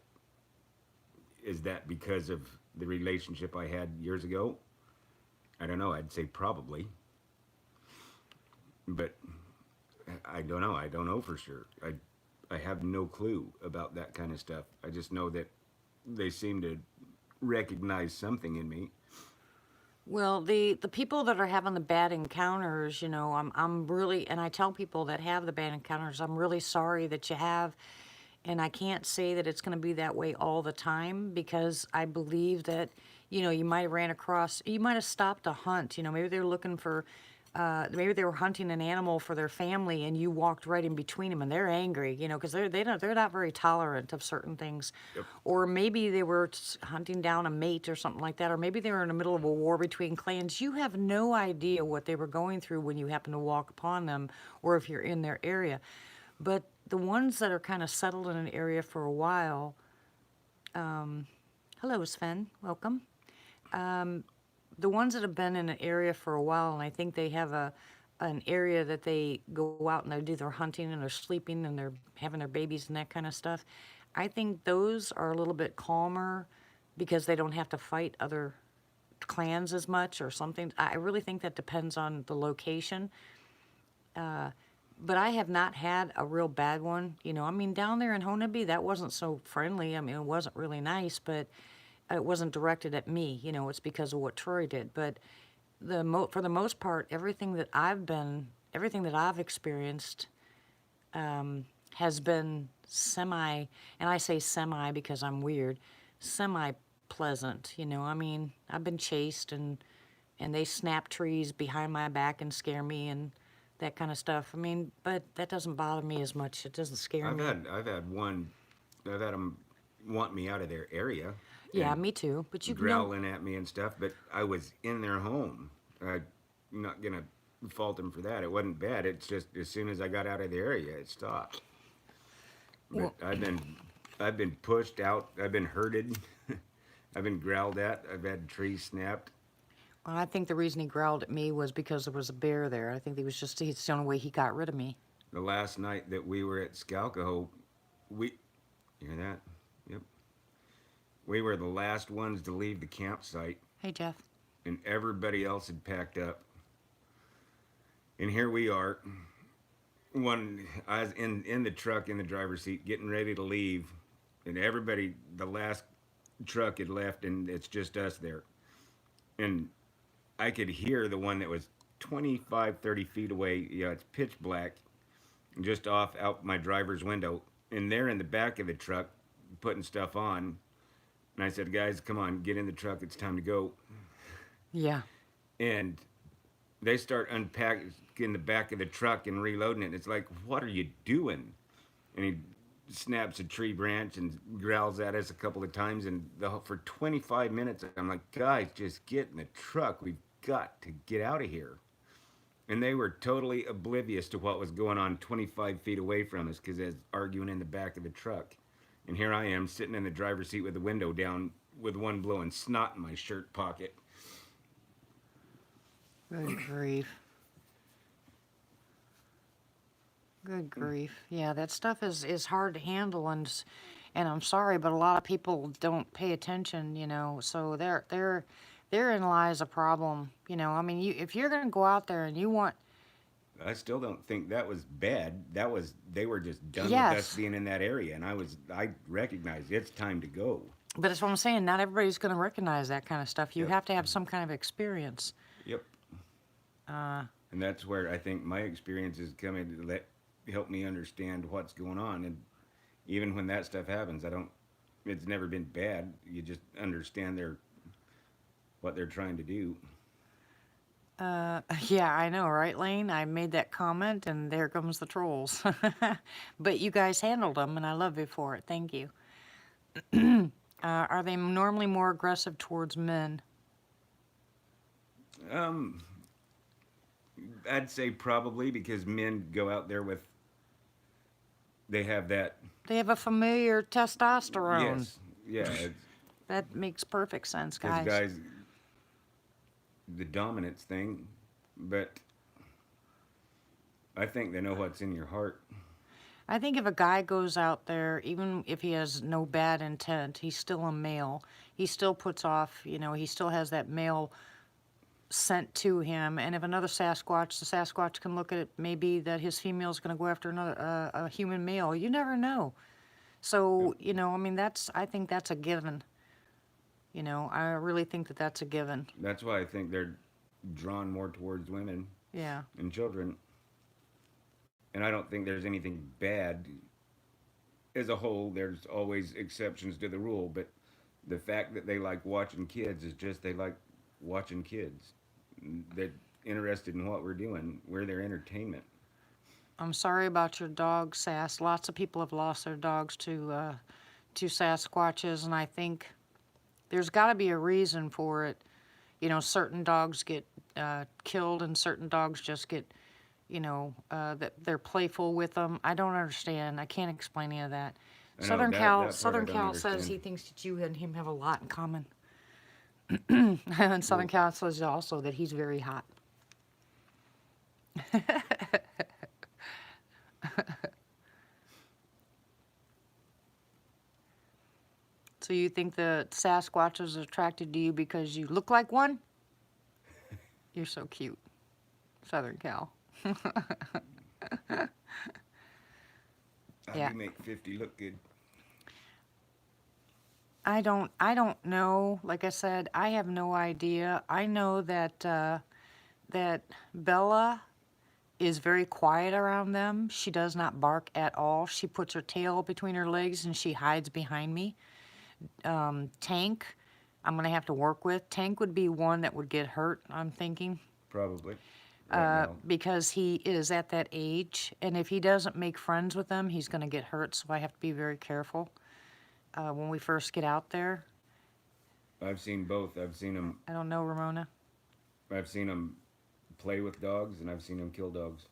is that because of the relationship I had years ago? I don't know. I'd say probably, but I don't know. I don't know for sure. I have no clue about that kind of stuff. I just know that they seem to recognize something in me. well, the people that are having the bad encounters, you know, I'm really, and I tell people that have the bad encounters, I'm really sorry that you have, and I can't say that it's going to be that way all the time because I believe that, you know, you might have ran across, you might have stopped a hunt, you know, maybe they're looking for, maybe they were hunting an animal for their family and you walked right in between them and they're angry, you know, because they're not very tolerant of certain things. Yep. Or maybe they were hunting down a mate or something like that, or maybe they were in the middle of a war between clans. You have no idea what they were going through when you happen to walk upon them or if you're in their area. But the ones that are kind of settled in an area for a while, hello, Sven, welcome. The ones that have been in an area for a while, and I think they have an area that they go out and they do their hunting and they're sleeping and they're having their babies and that kind of stuff. I think those are a little bit calmer because they don't have to fight other clans as much or something. I really think that depends on the location. But I have not had a real bad one. You know, I mean, down there in Honaby, that wasn't so friendly. I mean, it wasn't really nice, but it wasn't directed at me. You know, it's because of what Troy did. But for the most part, everything that I've experienced has been semi, and I say semi because I'm weird, semi pleasant. You know, I mean, I've been chased and they snap trees behind my back and scare me and that kind of stuff. I mean, but that doesn't bother me as much. It doesn't scare me. I've had them want me out of their area Yeah, and me too. But you know, growling at me and stuff, but I was in their home. I'm not gonna fault them for that. It wasn't bad. It's just as soon as I got out of the area, it stopped. But well, I've been pushed out. I've been hurted. I've been growled at. I've had trees snapped. I think the reason he growled at me was because there was a bear there. I think it's the only way he got rid of me. The last night that we were at Scalcoho, we you hear that? Yep. We were the last ones to leave the campsite, Hey, Jeff. and everybody else had packed up. And here we are. I was in the truck in the driver's seat, getting ready to leave, and everybody, the last truck had left, and it's just us there. And I could hear the one that was 25, 30 feet away. Yeah, it's pitch black, just off out my driver's window, and they're in the back of the truck putting stuff on. And I said, guys, come on, get in the truck. It's time to go. Yeah. And they start unpacking the back of the truck and reloading it. It's like, what are you doing? And he snaps a tree branch and growls at us a couple of times. And for 25 minutes, I'm like, guys, just get in the truck. We've got to get out of here. And they were totally oblivious to what was going on 25 feet away from us because they was arguing in the back of the truck. And here I am sitting in the driver's seat with the window down with one blowing snot in my shirt pocket. Good grief. Good grief. Yeah, that stuff is hard to handle and I'm sorry, but a lot of people don't pay attention, you know. So therein lies a problem, you know. I mean, if you're going to go out there and you want I still don't think that was bad. They were just done with Yes. us being in that area, and I recognized it's time to go. But that's what I'm saying. Not everybody's going to recognize that kind of stuff. You Yep. have to have some kind of experience. Yep. And that's where I think my experience is coming to help me understand what's going on. And even when that stuff happens, I don't. It's never been bad. You just understand what they're trying to do. Yeah, I know, right, Lane? I made that comment, and there comes the trolls. But you guys handled them, and I love you for it. Thank you. Are they normally more aggressive towards men? Um, I'd say probably because men go out there with. They have that. They have a familiar testosterone. Yes. Yeah. That makes perfect sense, Because guys. guys, the dominance thing, but I think they know what's in your heart. I think if a guy goes out there, even if he has no bad intent, he's still a male. He still puts off, he still has that male scent to him. And if another Sasquatch, the Sasquatch can look at it, maybe that his female is going to go after another a human male. You never know. So, I think that's a given. I really think that that's a given. That's why I think they're drawn more towards women Yeah. and children. And I don't think there's anything bad. As a whole, there's always exceptions to the rule, but the fact that they like watching kids is just they like watching kids. They're interested in what we're doing. We're their entertainment. I'm sorry about your dog, Sass. Lots of people have lost their dogs to Sasquatches, and I think there's got to be a reason for it. Certain dogs get killed, and certain dogs just get, that they're playful with them. I don't understand. I can't explain any of that. I know, Southern that Cal, part I Southern don't Cal says understand. he thinks that you and him have a lot in common. And Southern Cal says also that he's very hot. So you think the Sasquatch is attracted to you because you look like one? You're so cute, Southern Cal. How Yeah. do you make 50 look good? I don't know. Like I said, I have no idea. I know that that Bella is very quiet around them. She does not bark at all. She puts her tail between her legs and she hides behind me. Tank, I'm gonna have to work with. Tank would be one that would get hurt, I'm thinking, Probably. Right now. because he is at that age, and if he doesn't make friends with them, he's gonna get hurt. So I have to be very careful when we first get out there. I've seen both. I've seen them. I don't know, Ramona. I've seen them play with dogs, and I've seen them kill dogs.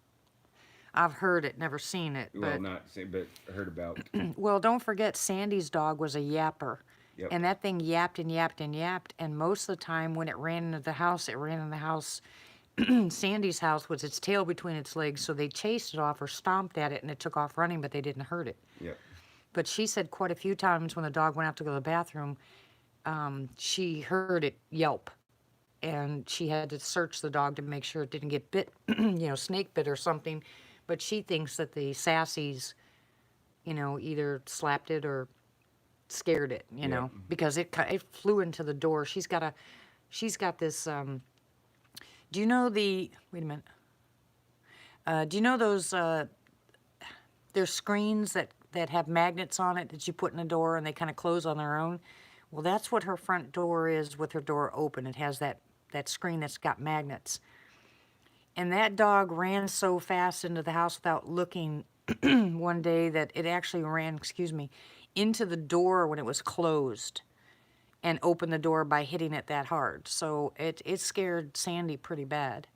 I've heard it, never seen it. Well, But not say, but heard about. well, don't forget Sandy's dog was a yapper. Yep. And that thing yapped and yapped and yapped. And most of the time when it ran into the house, it ran in the house. Sandy's house with its tail between its legs. So they chased it off or stomped at it and it took off running, but they didn't hurt it. Yep. But she said quite a few times when the dog went out to go to the bathroom, she heard it yelp. And she had to search the dog to make sure it didn't get bit, snake bit or something. But she thinks that the sassies, either slapped it or scared it, Yeah. because it flew into the door. She's got this. Do you know the? Wait a minute. Do you know those? There's screens that have magnets on it that you put in the door and they kind of close on their own. Well, that's what her front door is with her door open. It has that screen that's got magnets. And that dog ran so fast into the house without looking one day that it actually ran, into the door when it was closed and opened the door by hitting it that hard. So it scared Sandy pretty bad.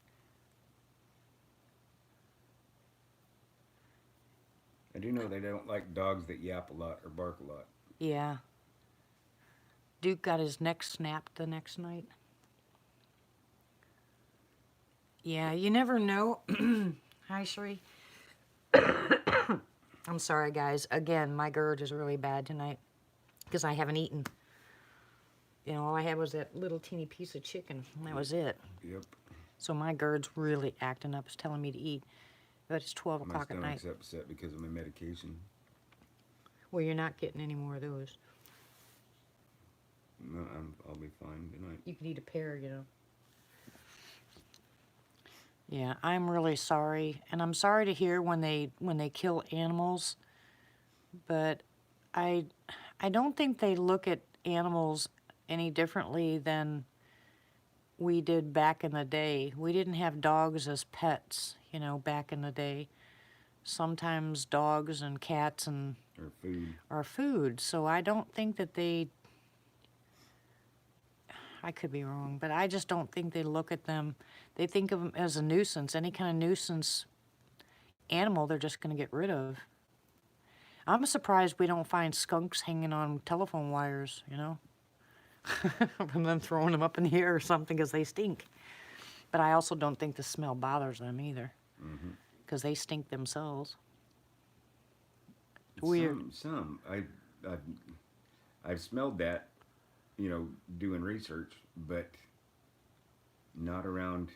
I do know they don't like dogs that yap a lot or bark a lot. Yeah. Duke got his neck snapped the next night. Yeah, you never know. Hi, Sheree. I'm sorry, guys. Again, my GERD is really bad tonight because I haven't eaten. All I had was that little teeny piece of chicken. And that was it. Yep. So my GERD's really acting up. It's telling me to eat. But it's 12 My o'clock at night. stomach's upset because of my medication. Well, you're not getting any more of those. No, I'll be fine tonight. You can eat a pear, you know. Yeah, I'm really sorry, and I'm sorry to hear when they kill animals, but I I don't think they look at animals any differently than we did back in the day. We didn't have dogs as pets, you know, back in the day. Sometimes dogs and cats and Or food. are food, so I don't think that they, I could be wrong, but I just don't think they look at them. They think of them as a nuisance. Any kind of nuisance animal, they're just going to get rid of. I'm surprised we don't find skunks hanging on telephone wires, you know, and then throwing them up in the air or something because they stink. But I also don't think the smell bothers them either Mm-hmm. because they stink themselves. It's weird. I've smelled that, you know, doing research, but not around.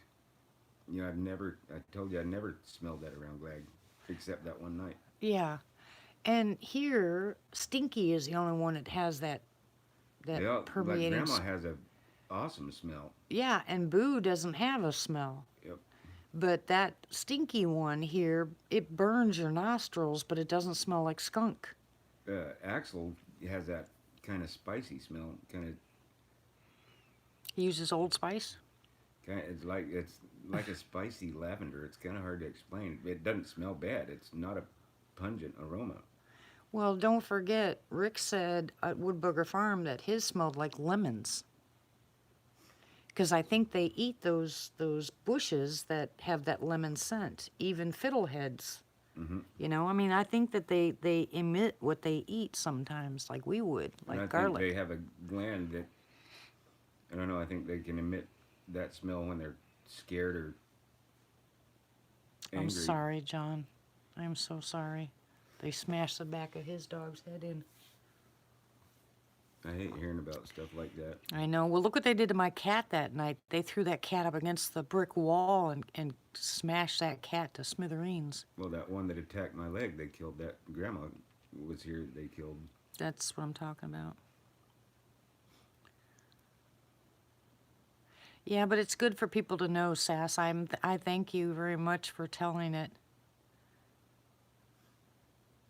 You know, I told you I never smelled that around Glag, except that one night. Yeah. And here, Stinky is the only one that has that Like permeating. Grandma has a awesome smell. Yeah, and Boo doesn't have a smell. Yep. But that Stinky one here, it burns your nostrils, but it doesn't smell like skunk. Axel has that kind of spicy smell. He uses Old Spice. It's like a spicy lavender. It's kind of hard to explain. It doesn't smell bad. It's not a pungent aroma. Well, don't forget, Rick said at Woodbugger Farm that his smelled like lemons. Because I think they eat those bushes that have that lemon scent, even fiddleheads. Mm-hmm. You know, I mean, I think that they emit what they eat sometimes, like we would, like And I garlic. think they have a gland that, I don't know, I think they can emit that smell when they're scared or angry. I'm sorry, John. I'm so sorry. They smashed the back of his dog's head in. I hate hearing about stuff like that. I know. Well, look what they did to my cat that night. They threw that cat up against the brick wall and smashed that cat to smithereens. Well, that one that attacked my leg, they killed that. Grandma was here, they killed. That's what I'm talking about. Yeah, but it's good for people to know, Sass. I thank you very much for telling it.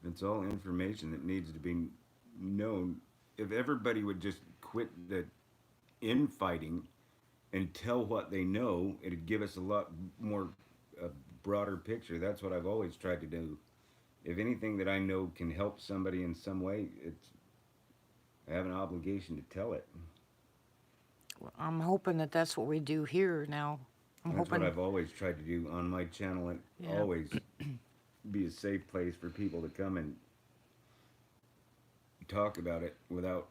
It's all information that needs to be known. If everybody would just quit the infighting and tell what they know, it'd give us a lot more, a broader picture. That's what I've always tried to do. If anything that I know can help somebody in some way, I have an obligation to tell it. I'm hoping that that's what we do here now. I'm That's hoping. what I've always tried to do on my channel, and Yeah. always be a safe place for people to come and talk about it without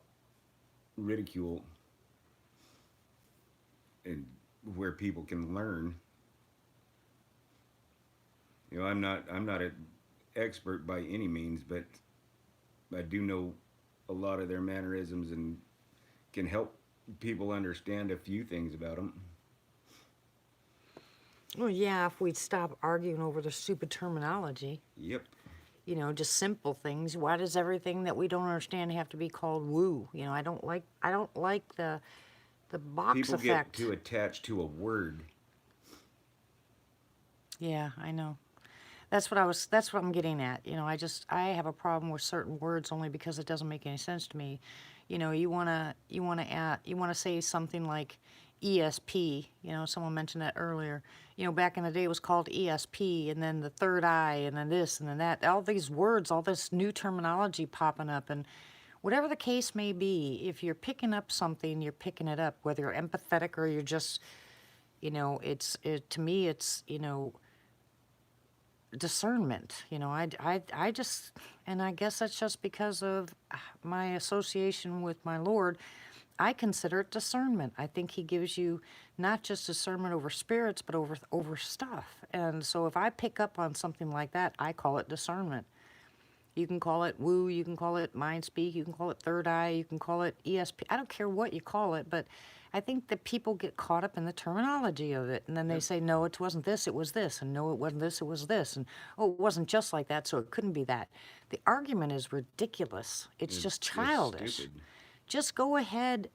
ridicule, and where people can learn. You know, I'm not an expert by any means, but I do know a lot of their mannerisms and can help people understand a few things about them. Well, yeah, if we'd stop arguing over the stupid terminology. Yep. You know, just simple things. Why does everything that we don't understand have to be called woo? You know, I don't like the box People effect. get too attached to a word. Yeah, I know. That's what I'm getting at. You know, I have a problem with certain words only because it doesn't make any sense to me. You know, you wanna say something like ESP. You know, someone mentioned that earlier. You know, back in the day it was called ESP, and then the third eye, and then this, and then that. All these words, all this new terminology popping up, and whatever the case may be, if you're picking up something, you're picking it up. Whether you're empathetic or you're just, you know, to me, it's, you know, discernment. You know, I just, and I guess that's just because of my association with my Lord. I consider it discernment. I think he gives you not just discernment over spirits, but over stuff. And so if I pick up on something like that, I call it discernment. You can call it woo, you can call it mind speak, you can call it third eye, you can call it ESP. I don't care what you call it, but I think that people get caught up in the terminology of it. And then they Yep. say, no, it wasn't this, it was this. And no, it wasn't this, it was this. And oh, it wasn't just like that, so it couldn't be that. The argument is ridiculous. It's just childish. stupid. Just go ahead,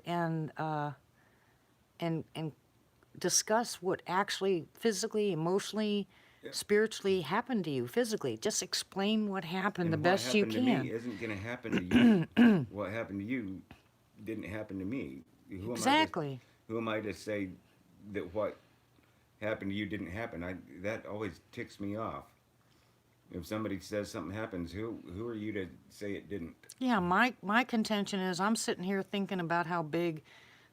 and discuss what actually physically, emotionally, spiritually happened to you physically. Just explain what happened the And best you what happened to me can. isn't going to happen to you. What happened to you didn't happen to me. Exactly. Who am I to say that what happened to you didn't happen? That always ticks me off. If somebody says something happens, who are you to say it didn't? Yeah, my contention is I'm sitting here thinking about how big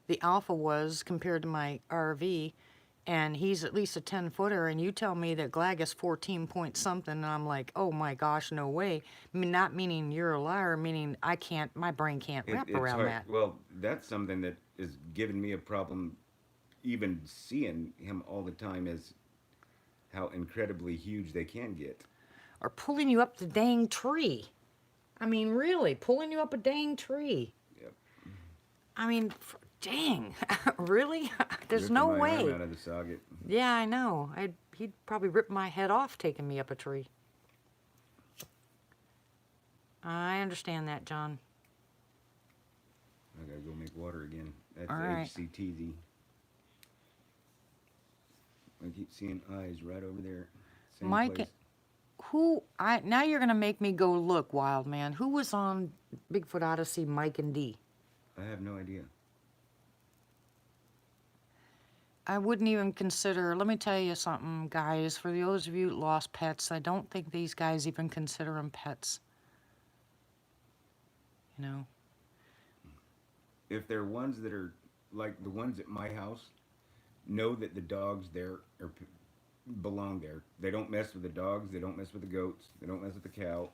the Alpha was compared to my RV, and he's at least a 10-footer, and you tell me that Glag is 14 point something, and I'm like, oh my gosh, no way. I mean, not meaning you're a liar, meaning my brain can't wrap It's around hard. that. Well, that's something that is giving me a problem. Even seeing him all the time is how incredibly huge they can get. Or pulling you up the dang tree. I mean, really, pulling you up a dang tree. Yep. I mean, dang, really? There's Ripping no my arm way. out of the socket. Yeah, I know. He'd probably rip my head off taking me up a tree. I understand that, John. I gotta go make water again. That's All right. HCTZ. I keep seeing eyes right over there. Same Mike, place. now you're gonna make me go look, wild man. Who was on Bigfoot Odyssey, Mike and Dee? I have no idea. I wouldn't even consider, let me tell you something, guys, for those of you that lost pets, I don't think these guys even consider them pets. You know? If they're ones that are like the ones at my house, know that the dogs there belong there. They don't mess with the dogs. They don't mess with the goats. They don't mess with the cow.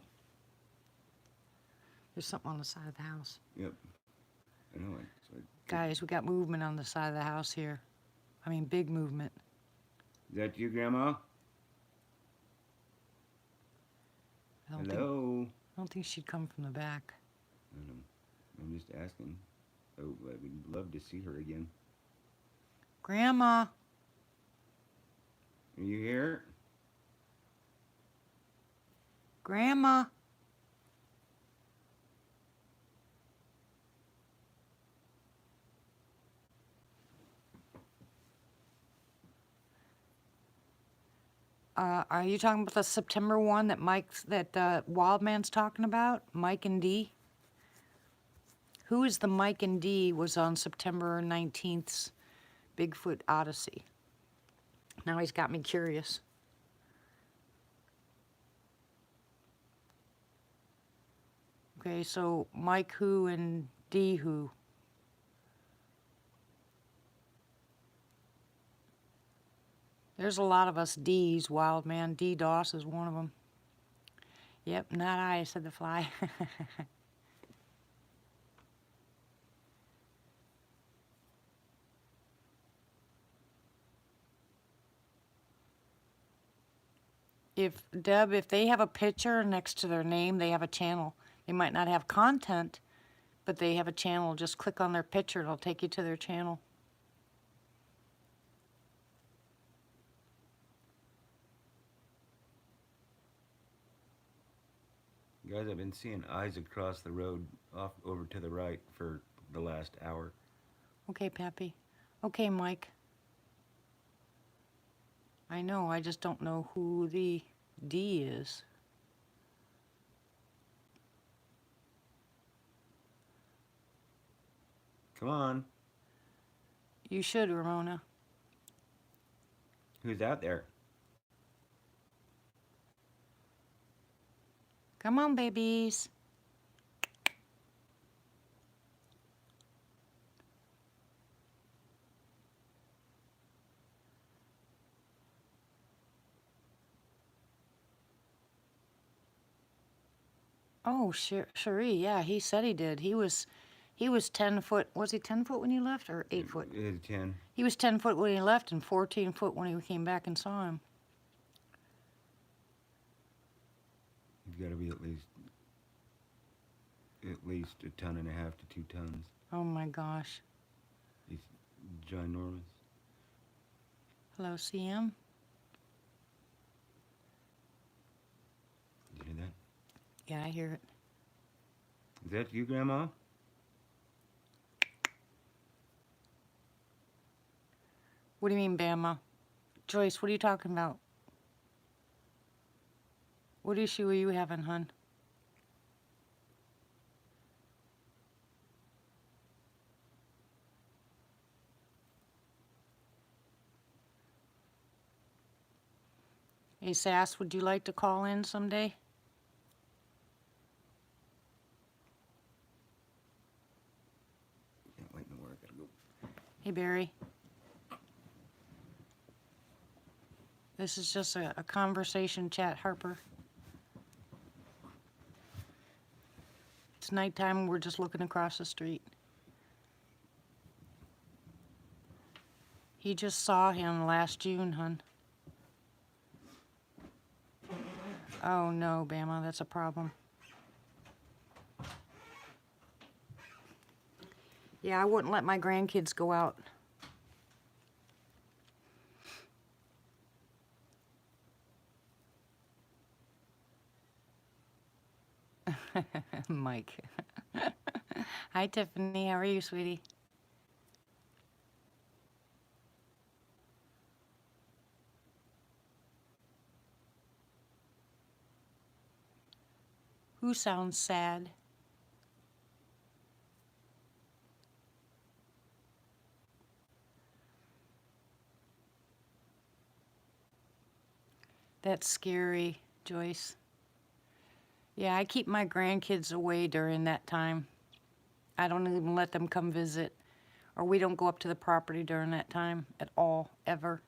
There's something on the side of the house. Yep. I know it. So Guys, we got movement on the side of the house here. I mean, big movement. is that you, Grandma? I don't think she'd come from the back. I don't know. I'm just asking. Oh, I would love to see her again. Grandma. Are you here? Grandma. Are you talking about the September one that Wildman's talking about? Mike and Dee? Who is the Mike and Dee was on September 19th's Bigfoot Odyssey? Now he's got me curious. Okay, so Mike who and Dee who? There's a lot of us D's, wild man. D. Doss is one of them. Yep, not I, said the fly. If they have a picture next to their name, they have a channel. They might not have content, but they have a channel. Just click on their picture, it'll take you to their channel. Guys, I've been seeing eyes across the road off over to the right for the last hour. Okay, Pappy. Okay, Mike. I know, I just don't know who the D is. Come on. You should, Ramona. Who's out there? Come on, babies. Oh, Cherie, yeah, he said he did. He was 10 foot. Was he 10 foot when you left, or 8 foot? 10. He was 10 foot when he left and 14 foot when he came back and saw him. He's got to be at least 1.5 to 2 tons. Oh my gosh. He's ginormous. Hello, CM. Did you hear that? Yeah, I hear it. Is that you, Grandma? What do you mean, Bama? Joyce, what are you talking about? What issue are you having, hun? Hey, Sass, would you like to call in someday? Can't wait no more. I gotta go. Hey, Barry. This is just a conversation chat, Harper. It's nighttime. We're just looking across the street. He just saw him last June, hun. Oh no, Bama, that's a problem. Yeah, I wouldn't let my grandkids go out. Mike. Hi, Tiffany. How are you, sweetie? Who sounds sad? That's scary, Joyce. Yeah, I keep my grandkids away during that time. I don't even let them come visit, or we don't go up to the property during that time at all, ever.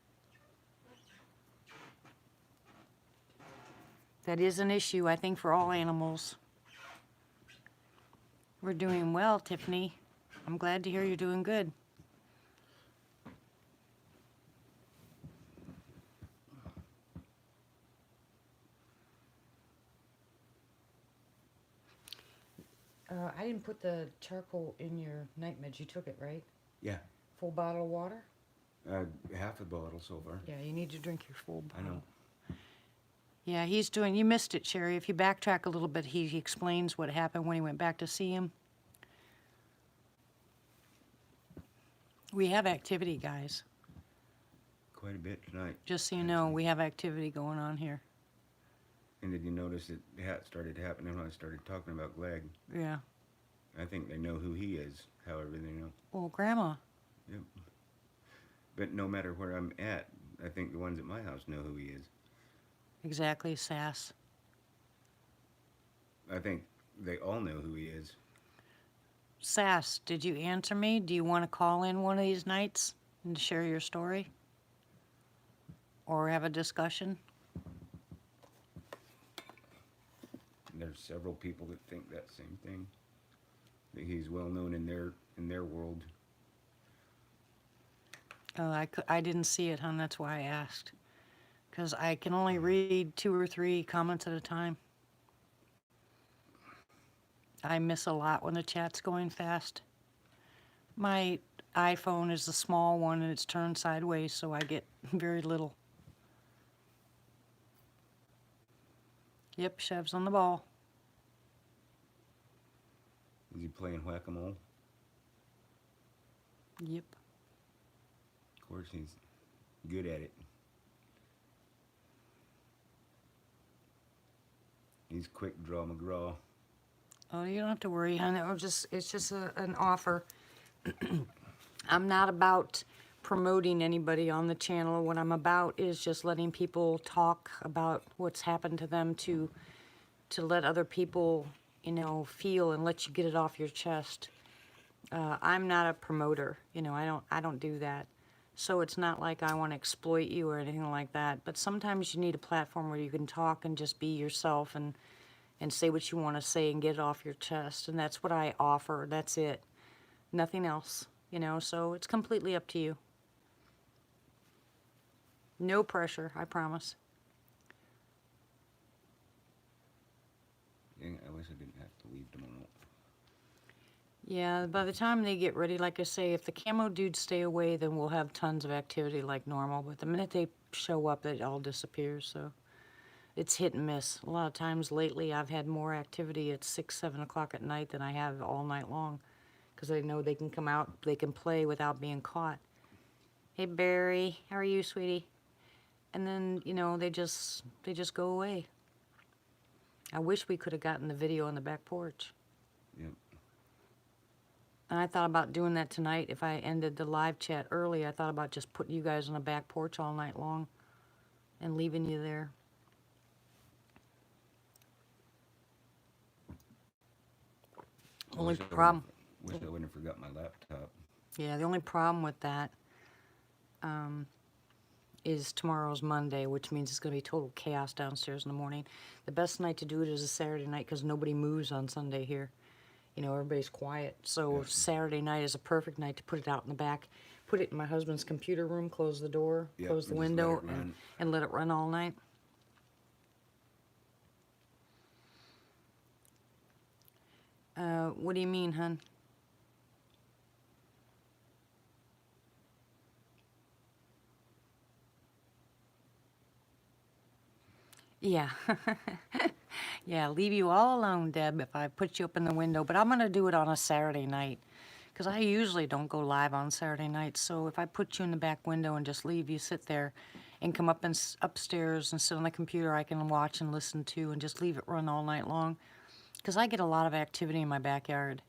That is an issue, I think, for all animals. We're doing well, Tiffany. I'm glad to hear you're doing good. I didn't put the charcoal in your night meds. You took it, right? Yeah. Full bottle of water? Half a bottle so far. Yeah, you need to drink your full I bottle. know. Yeah, he's doing, you missed it, Sherry. If you backtrack a little bit, he explains what happened when he went back to see him. We have activity, guys. Quite a bit tonight. Just so you know, we have activity going on here. And did you notice that started happening when I started talking about Glag? Yeah. I think they know who he is, however they know. Well, Grandma. Yep. But no matter where I'm at, I think the ones at my house know who he is. Exactly, Sass. I think they all know who he is. Sass, did you answer me? Do you want to call in one of these nights and share your story? Or have a discussion? And there's several people that think that same thing. That he's well known in their world. Oh, I didn't see it, hon. That's why I asked. Because I can only read 2 or 3 comments at a time. I miss a lot when the chat's going fast. My iPhone is the small one and it's turned sideways, so I get very little. Yep, Chev's on the ball. Is he playing whack-a-mole? Yep. Of course, he's good at it. He's quick draw McGraw. Oh, you don't have to worry, hon. It's just an offer. I'm not about promoting anybody on the channel. What I'm about is just letting people talk about what's happened to them to let other people, you know, feel and let you get it off your chest. I'm not a promoter, you know, I don't do that. So it's not like I want to exploit you or anything like that. But sometimes you need a platform where you can talk and just be yourself and say what you want to say and get it off your chest. And that's what I offer. That's it. Nothing else, you know, so it's completely up to you. No pressure, I promise. I didn't have to leave tomorrow. Yeah, by the time they get ready, like I say, if the camo dudes stay away, then we'll have tons of activity like normal. But the minute they show up, it all disappears. So it's hit and miss. A lot of times lately, I've had more activity at 6, 7 o'clock at night than I have all night long, because they know they can come out, they can play without being caught. Hey Barry, how are you, sweetie? And then, you know, they just go away. I wish we could have gotten the video on the back porch. Yep. And I thought about doing that tonight. If I ended the live chat early, I thought about just putting you guys on the back porch all night long and leaving you there. Only problem. Wish I wouldn't have forgot my laptop. Yeah, the only problem with that is tomorrow's Monday, which means it's going to be total chaos downstairs in the morning. The best night to do it is a Saturday night because nobody moves on Sunday here. You know, everybody's quiet. So Saturday night is a perfect night to put it out in the back. Put it in my husband's computer room, close the door, close the window, and let it run all night. What do you mean, hun? Yeah. Yeah, leave you all alone, Deb, if I put you up in the window. But I'm going to do it on a Saturday night, because I usually don't go live on Saturday nights. So if I put you in the back window and just leave you sit there and come up and upstairs and sit on the computer, I can watch and listen to and just leave it run all night long. Because I get a lot of activity in my backyard.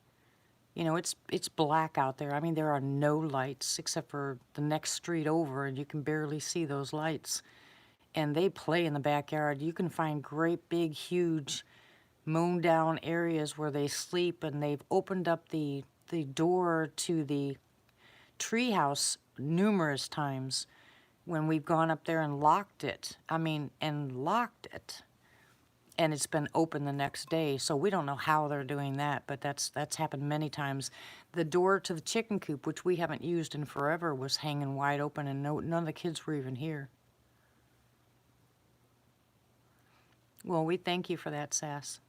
You know, it's black out there. I mean, there are no lights except for the next street over, and you can barely see those lights. And they play in the backyard. You can find great big huge mown down areas where they sleep, and they've opened up the door to the treehouse numerous times when we've gone up there and locked it. I mean, and locked it. And it's been open the next day, so we don't know how they're doing that, but that's happened many times. The door to the chicken coop, which we haven't used in forever, was hanging wide open, and none of the kids were even here. Well, we thank you for that, Sass.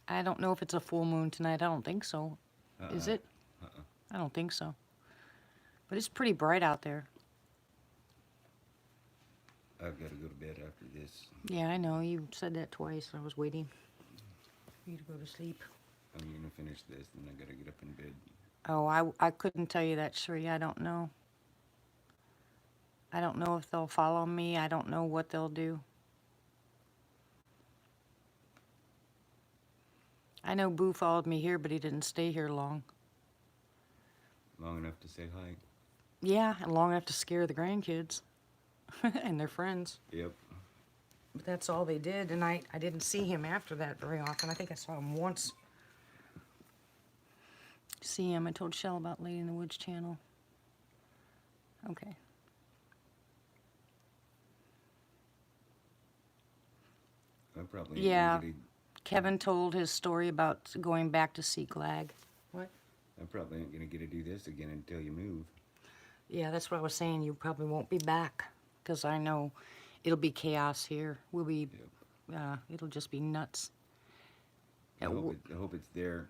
I don't know if it's a full moon tonight. I don't think so. Is it? I don't think so. But it's pretty bright out there. I've got to go to bed after this. Yeah, I know. You said that twice. I was waiting for you to go to sleep. I'm going to finish this, then I got to get up in bed. Oh, I couldn't tell you that, Sheree. I don't know. I don't know if they'll follow me. I don't know what they'll do. I know Boo followed me here, but he didn't stay here long. Long enough to say hi. Yeah, and long enough to scare the grandkids and their friends. Yep. But that's all they did, and I didn't see him after that very often. I think I saw him once. See him. I told Shell about Lady in the Woods channel. Okay. I probably Yeah. ain't gonna Kevin told his story about going back to see Glag. What? I probably ain't gonna get to do this again until you move. Yeah, that's what I was saying. You probably won't be back, because I know it'll be chaos here. We'll be, it'll just be nuts. I hope it's there.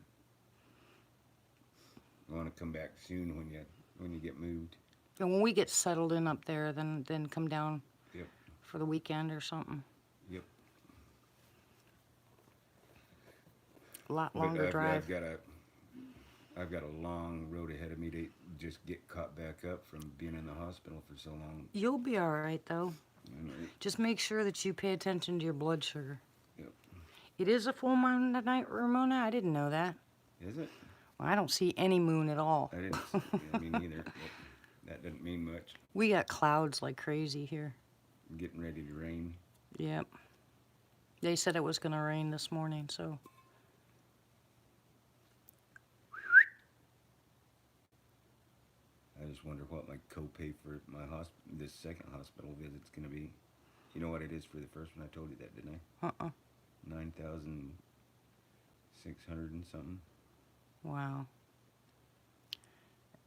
I want to come back soon when you get moved. And when we get settled in up there, then come down Yep. for the weekend or something. Yep. A lot But longer drive. I've got a long road ahead of me to just get caught back up from being in the hospital for so long. You'll be all right, though. And Just make sure that you pay attention to your blood sugar. Yep. It is a full moon tonight, Ramona? I didn't know that. Is it? Well, I don't see any moon at all. I didn't. Yeah, me neither. But that doesn't mean much. We got clouds like crazy here. Getting ready to rain. Yep. They said it was going to rain this morning, so. I just wonder what my copay for my this second hospital visit's gonna be. You know what it is for the first one? I told you that, didn't I? 9,600 and something. Wow.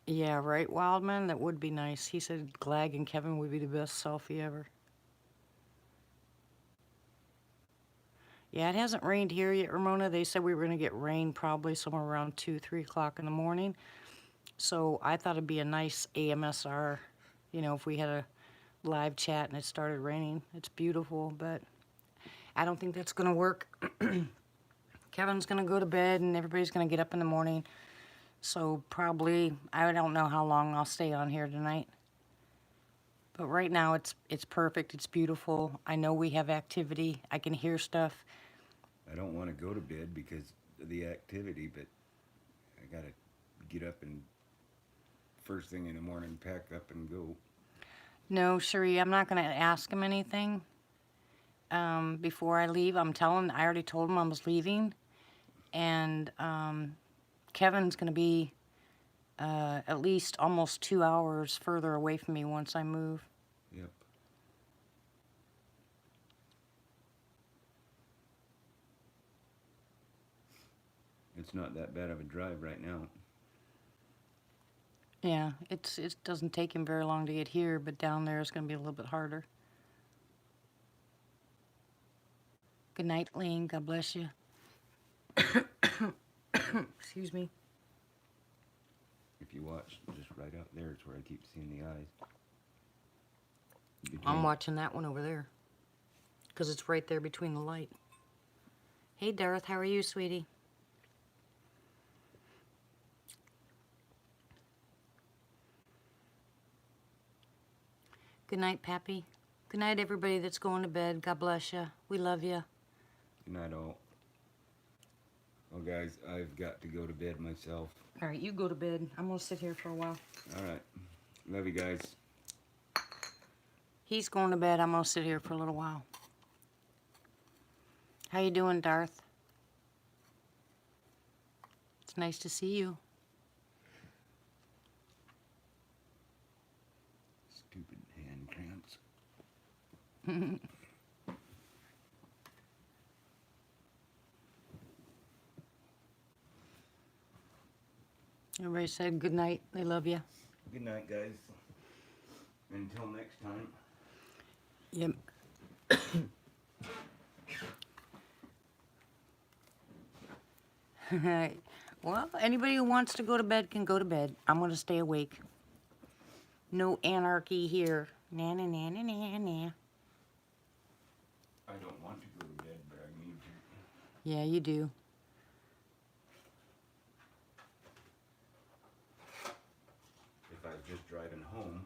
Yeah, right, Wildman? That would be nice. He said Glag and Kevin would be the best selfie ever. Yeah, it hasn't rained here yet, Ramona. They said we were going to get rain probably somewhere around 2, 3 o'clock in the morning. So I thought it'd be a nice AMSR, you know, if we had a live chat and it started raining. It's beautiful, but I don't think that's going to work. Kevin's going to go to bed and everybody's going to get up in the morning. So probably, I don't know how long I'll stay on here tonight. But right now it's perfect. It's beautiful. I know we have activity. I can hear stuff. I don't want to go to bed because of the activity, but I gotta get up and first thing in the morning pack up and go. No, Cherie, I'm not going to ask him anything before I leave. I already told him I was leaving. And Kevin's going to be at least almost 2 hours further away from me once I move. Yep. It's not that bad of a drive right now. Yeah, it doesn't take him very long to get here, but down there it's going to be a little bit harder. Good night, Lane. God bless you. Excuse me. If you watch, just right out there, it's where I keep seeing the eyes. I'm watching that one over there because it's right there between the light. Hey, Darth, how are you, sweetie? Good night, Pappy. Good night, everybody that's going to bed. God bless you. We love you. Good night, all. Well, guys, I've got to go to bed myself. All right, you go to bed. I'm going to sit here for a while. All right. Love you guys. He's going to bed. I'm going to sit here for a little while. How you doing, Darth? It's nice to see you. Stupid hand cramps. Everybody said good night. They love you. Good night, guys. Until next time. Yep. Well, anybody who wants to go to bed can go to bed. I'm going to stay awake. No anarchy here. Na na na na na na. I don't want to go to bed, but I need to. Yeah, you do. If I was just driving home,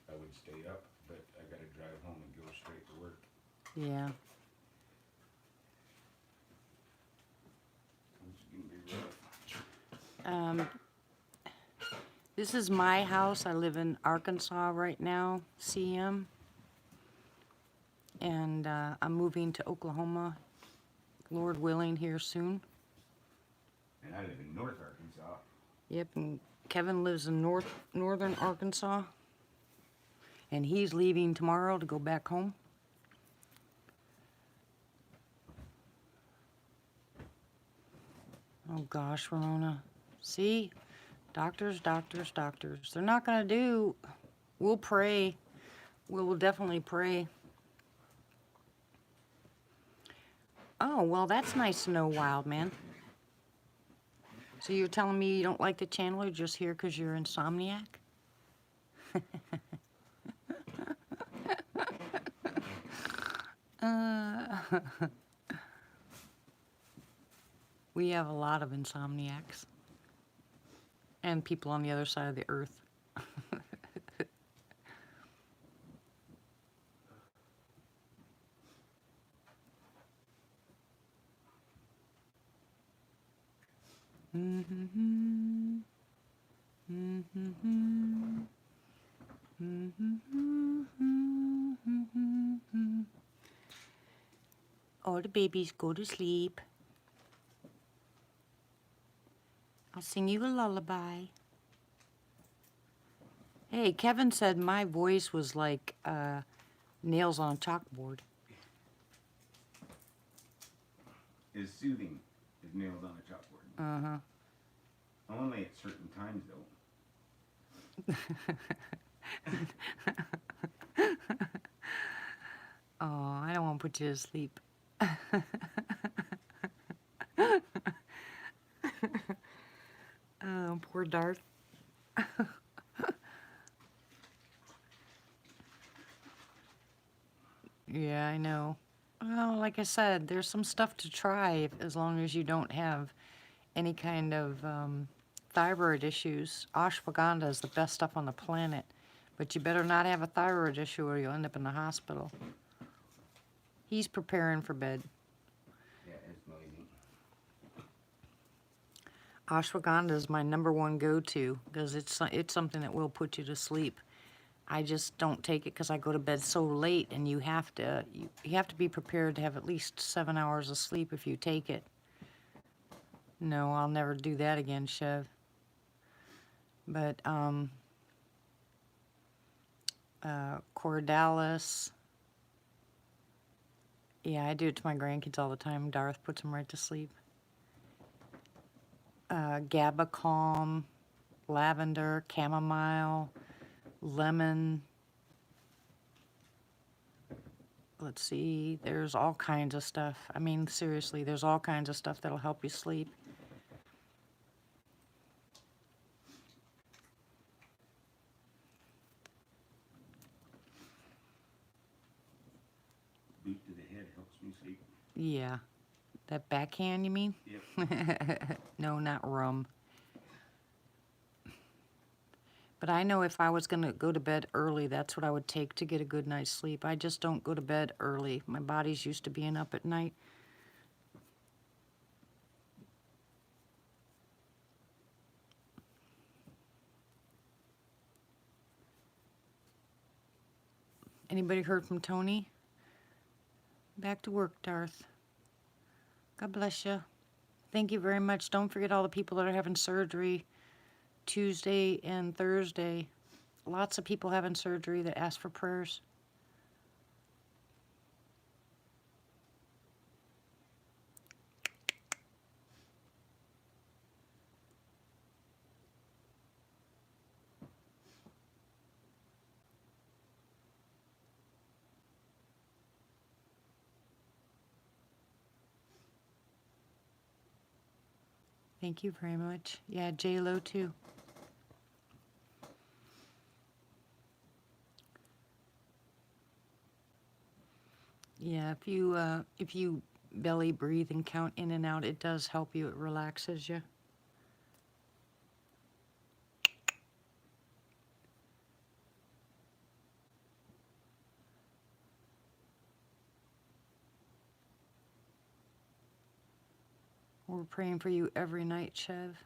I would stay up, but I gotta drive home and go straight to work. Yeah. It's gonna be rough. This is my house. I live in Arkansas right now, CM. And I'm moving to Oklahoma, Lord willing, here soon. And I live in North Arkansas. Yep, and Kevin lives in northern Arkansas. And he's leaving tomorrow to go back home. Oh gosh, Ramona. See? Doctors, doctors, doctors. They're not going to do... We'll pray. We'll definitely pray. Oh, well, that's nice to know, Wild Man. So you're telling me you don't like the channel, you're just here because you're insomniac? We have a lot of insomniacs. And people on the other side of the earth. All the babies go to sleep. I'll sing you a lullaby. Hey, Kevin said my voice was like nails on a chalkboard. Is soothing is nails on a chalkboard. Uh-huh. Only at certain times, though. Oh, I don't want to put you to sleep. Oh, poor Darth. Yeah, I know. Well, like I said, there's some stuff to try as long as you don't have any kind of thyroid issues. Ashwagandha is the best stuff on the planet, but you better not have a thyroid issue or you'll end up in the hospital. He's preparing for bed. Yeah, it's noisy. Ashwagandha is my #1 go-to because it's something that will put you to sleep. I just don't take it because I go to bed so late, and you have to be prepared to have at least 7 hours of sleep if you take it. No, I'll never do that again, Chev. But Cordalis. Yeah, I do it to my grandkids all the time. Darth puts them right to sleep. GABA Calm, lavender, chamomile, lemon. Let's see, there's all kinds of stuff. I mean, seriously, there's all kinds of stuff that'll help you sleep. Boot to the head helps me sleep. Yeah. That backhand, you mean? Yep. No, not rum. But I know if I was going to go to bed early, that's what I would take to get a good night's sleep. I just don't go to bed early. My body's used to being up at night. Anybody heard from Tony? Back to work, Darth. God bless you. Thank you very much. Don't forget all the people that are having surgery Tuesday and Thursday. Lots of people having surgery that ask for prayers. Thank you very much. Yeah, J-Lo too. Yeah, if you belly breathe and count in and out, it does help you. It relaxes you. We're praying for you every night, Chev.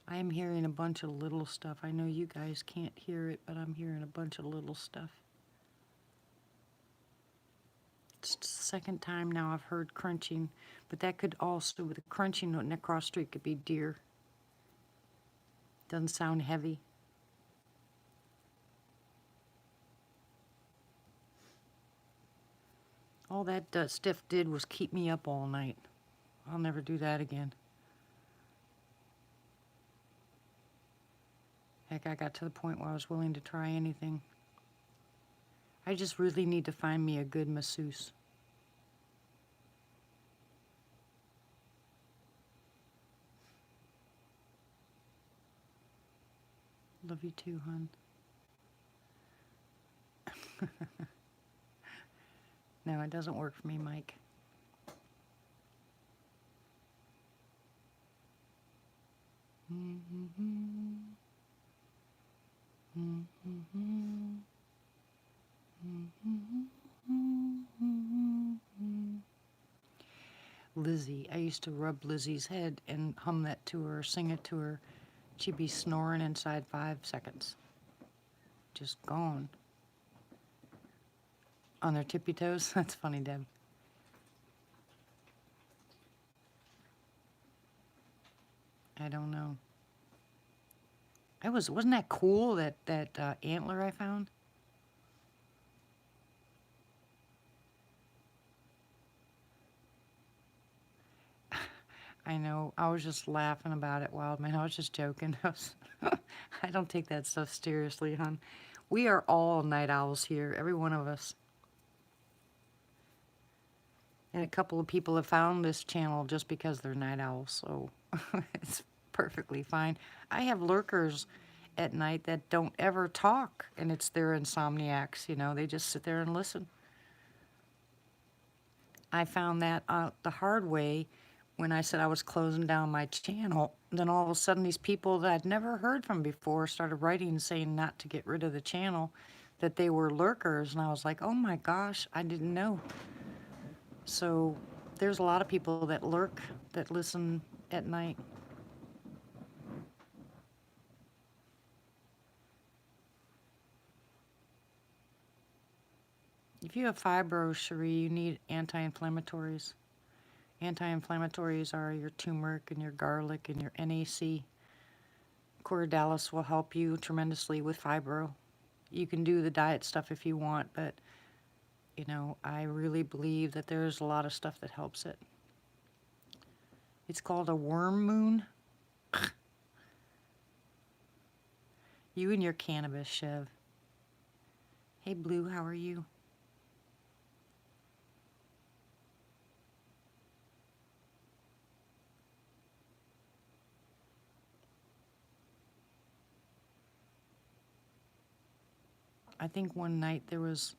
I am hearing a bunch of little stuff. I know you guys can't hear it, but I'm hearing a bunch of little stuff. It's the second time now I've heard crunching, but that could also, with the crunching across the street, could be deer. Doesn't sound heavy. All that stiff did was keep me up all night. I'll never do that again. Heck, I got to the point where I was willing to try anything. I just really need to find me a good masseuse. Love you too, hon. No, it doesn't work for me, Mike. Lizzie, I used to rub Lizzie's head and hum that to her, sing it to her. She'd be snoring inside 5 seconds. Just gone. On their tippy toes? That's funny, Deb. I don't know. Wasn't that cool, that antler I found? I know. I was just laughing about it, Wildman. I was just joking. I don't take that stuff seriously, hon. We are all night owls here, every one of us. And a couple of people have found this channel just because they're night owls, so it's perfectly fine. I have lurkers at night that don't ever talk, and it's their insomniacs, you know. They just sit there and listen. I found that out the hard way when I said I was closing down my channel. Then all of a sudden these people that I'd never heard from before started writing saying not to get rid of the channel, that they were lurkers. And I was like, oh my gosh, I didn't know. So there's a lot of people that lurk, that listen at night. If you have fibro, Cherie, you need anti-inflammatories. Anti-inflammatories are your turmeric and your garlic and your NAC. Cordalis will help you tremendously with fibro. You can do the diet stuff if you want, but you know, I really believe that there's a lot of stuff that helps it. It's called a worm moon. You and your cannabis, Chev. Hey, Blue, how are you? I think one night there was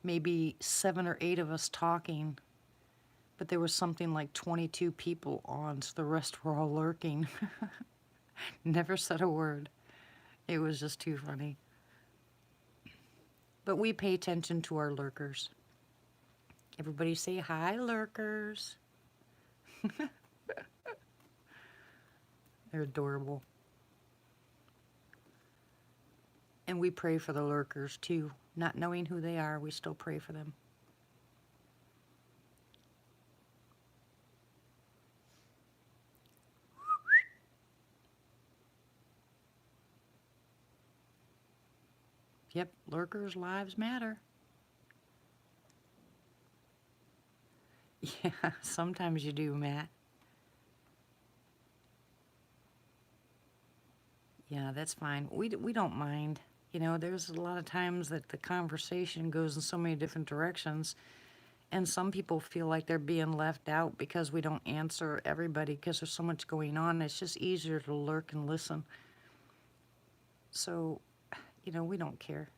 maybe 7 or 8 of us talking, but there was something like 22 people on, so the rest were all lurking. Never said a word. It was just too funny. But we pay attention to our lurkers. Everybody say hi, lurkers. They're adorable. And we pray for the lurkers too. Not knowing who they are, we still pray for them. Yep, lurkers' lives matter. Yeah, sometimes you do, Matt. Yeah, that's fine. We don't mind. You know, there's a lot of times that the conversation goes in so many different directions, and some people feel like they're being left out because we don't answer everybody because there's so much going on. It's just easier to lurk and listen. So, you know, we don't care.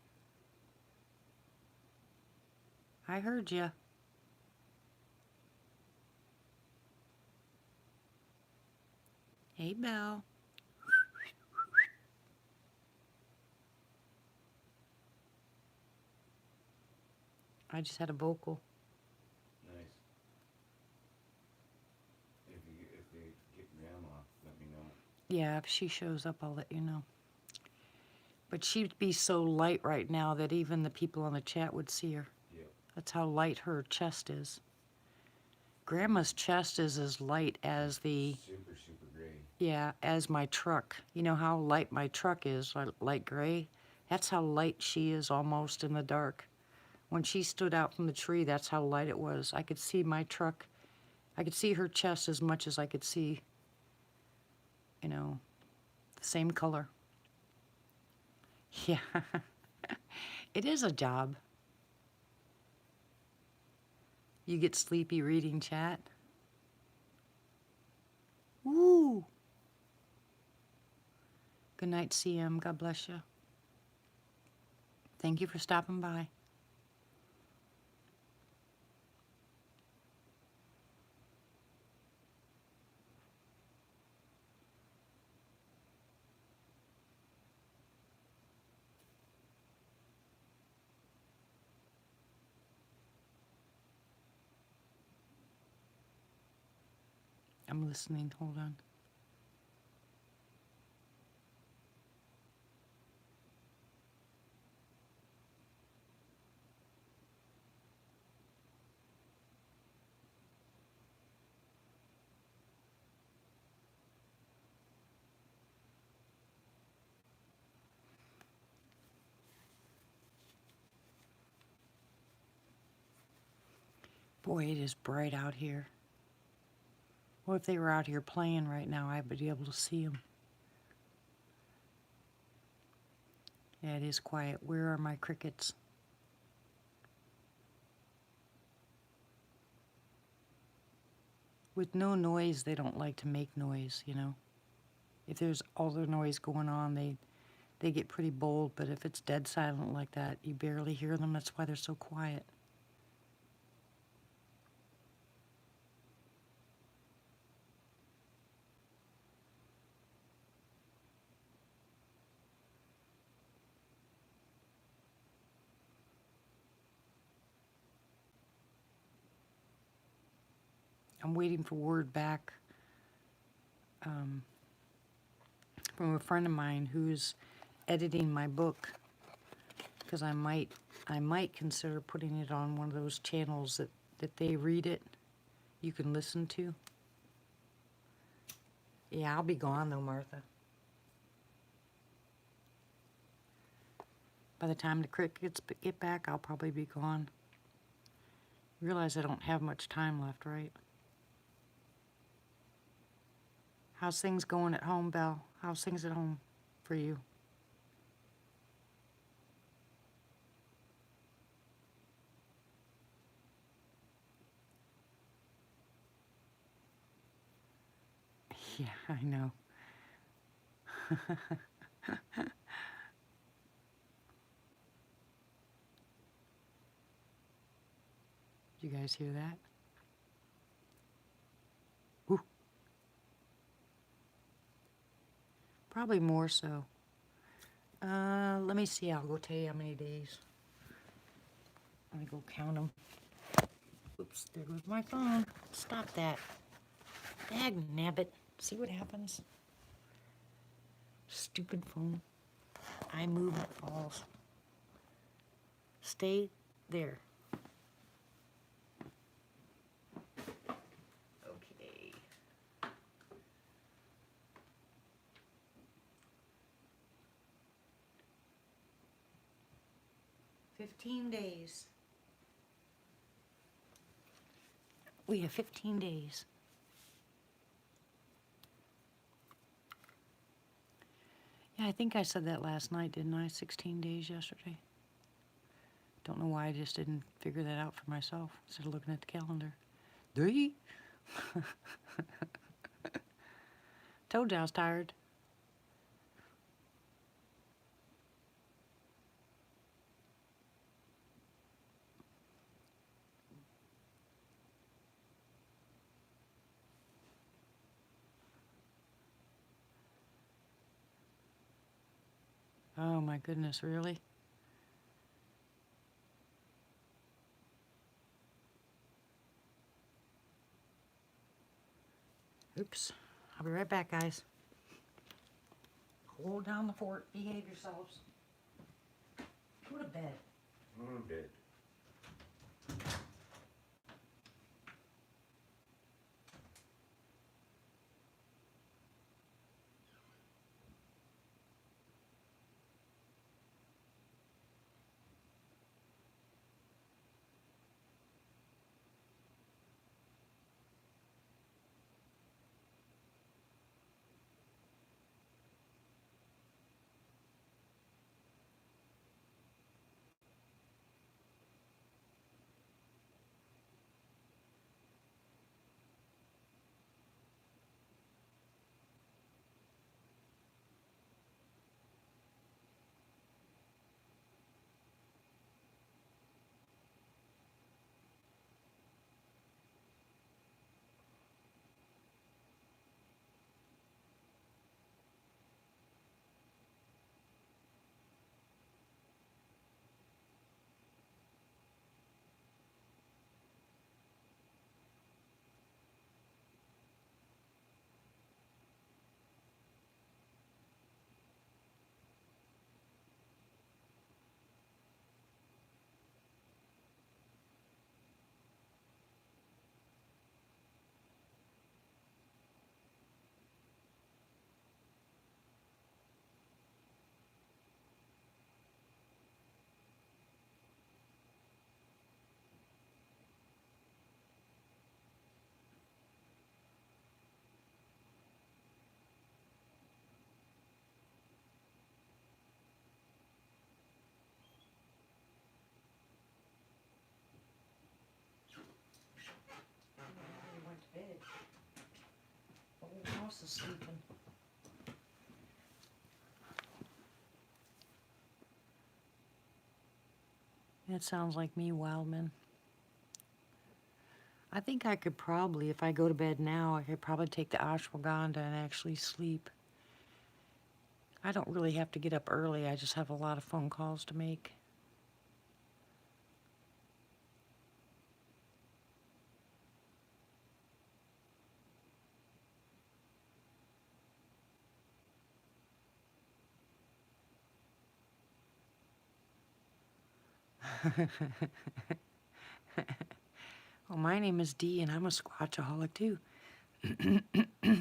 I heard ya. Hey, Belle. I just had a vocal. Nice. If they get Grandma, let me know. Yeah, if she shows up, I'll let you know. But she'd be so light right now that even the people on the chat would see her. Yep. That's how light her chest is. Grandma's chest is as light as the, Super, super gray. yeah, as my truck. You know how light my truck is, light gray? That's how light she is almost in the dark. When she stood out from the tree, that's how light it was. I could see my truck. I could see her chest as much as I could see, you know, the same color. Yeah. It is a job. You get sleepy reading chat. Woo! Good night, CM. God bless you. Thank you for stopping by. I'm listening. Hold on. Boy, it is bright out here. Well, if they were out here playing right now, I would be able to see them. Yeah, it is quiet. Where are my crickets? With no noise, they don't like to make noise, you know. If there's all the noise going on, they get pretty bold, but if it's dead silent like that, you barely hear them. That's why they're so quiet. I'm waiting for word back from a friend of mine who's editing my book, because I might consider putting it on one of those channels that they read it, you can listen to. Yeah, I'll be gone though, Martha. By the time the crickets get back, I'll probably be gone. You realize I don't have much time left, right? How's things going at home, Belle? How's things at home for you? Yeah, I know. You guys hear that? Ooh. Probably more so. Let me see. I'll go tell you how many days. Let me go count them. Oops, there goes my phone. Stop that. Dag nabbit. See what happens? Stupid phone. I move, it falls. Stay there. Okay. 15 days. We have 15 days. Yeah, I think I said that last night, didn't I? 16 days yesterday. Don't know why I just didn't figure that out for myself instead of looking at the calendar. Three? Told you I was tired. Oh my goodness, really? Oops. I'll be right back, guys. Hold down the fort. Behave yourselves. Go to bed. I'm dead. else is sleeping. That sounds like me, Wildman. I think I could probably, if I go to bed now, I could probably take the ashwagandha and actually sleep. I don't really have to get up early. I just have a lot of phone calls to make. Well, my name is Dee, and I'm a Squatchaholic too. I need to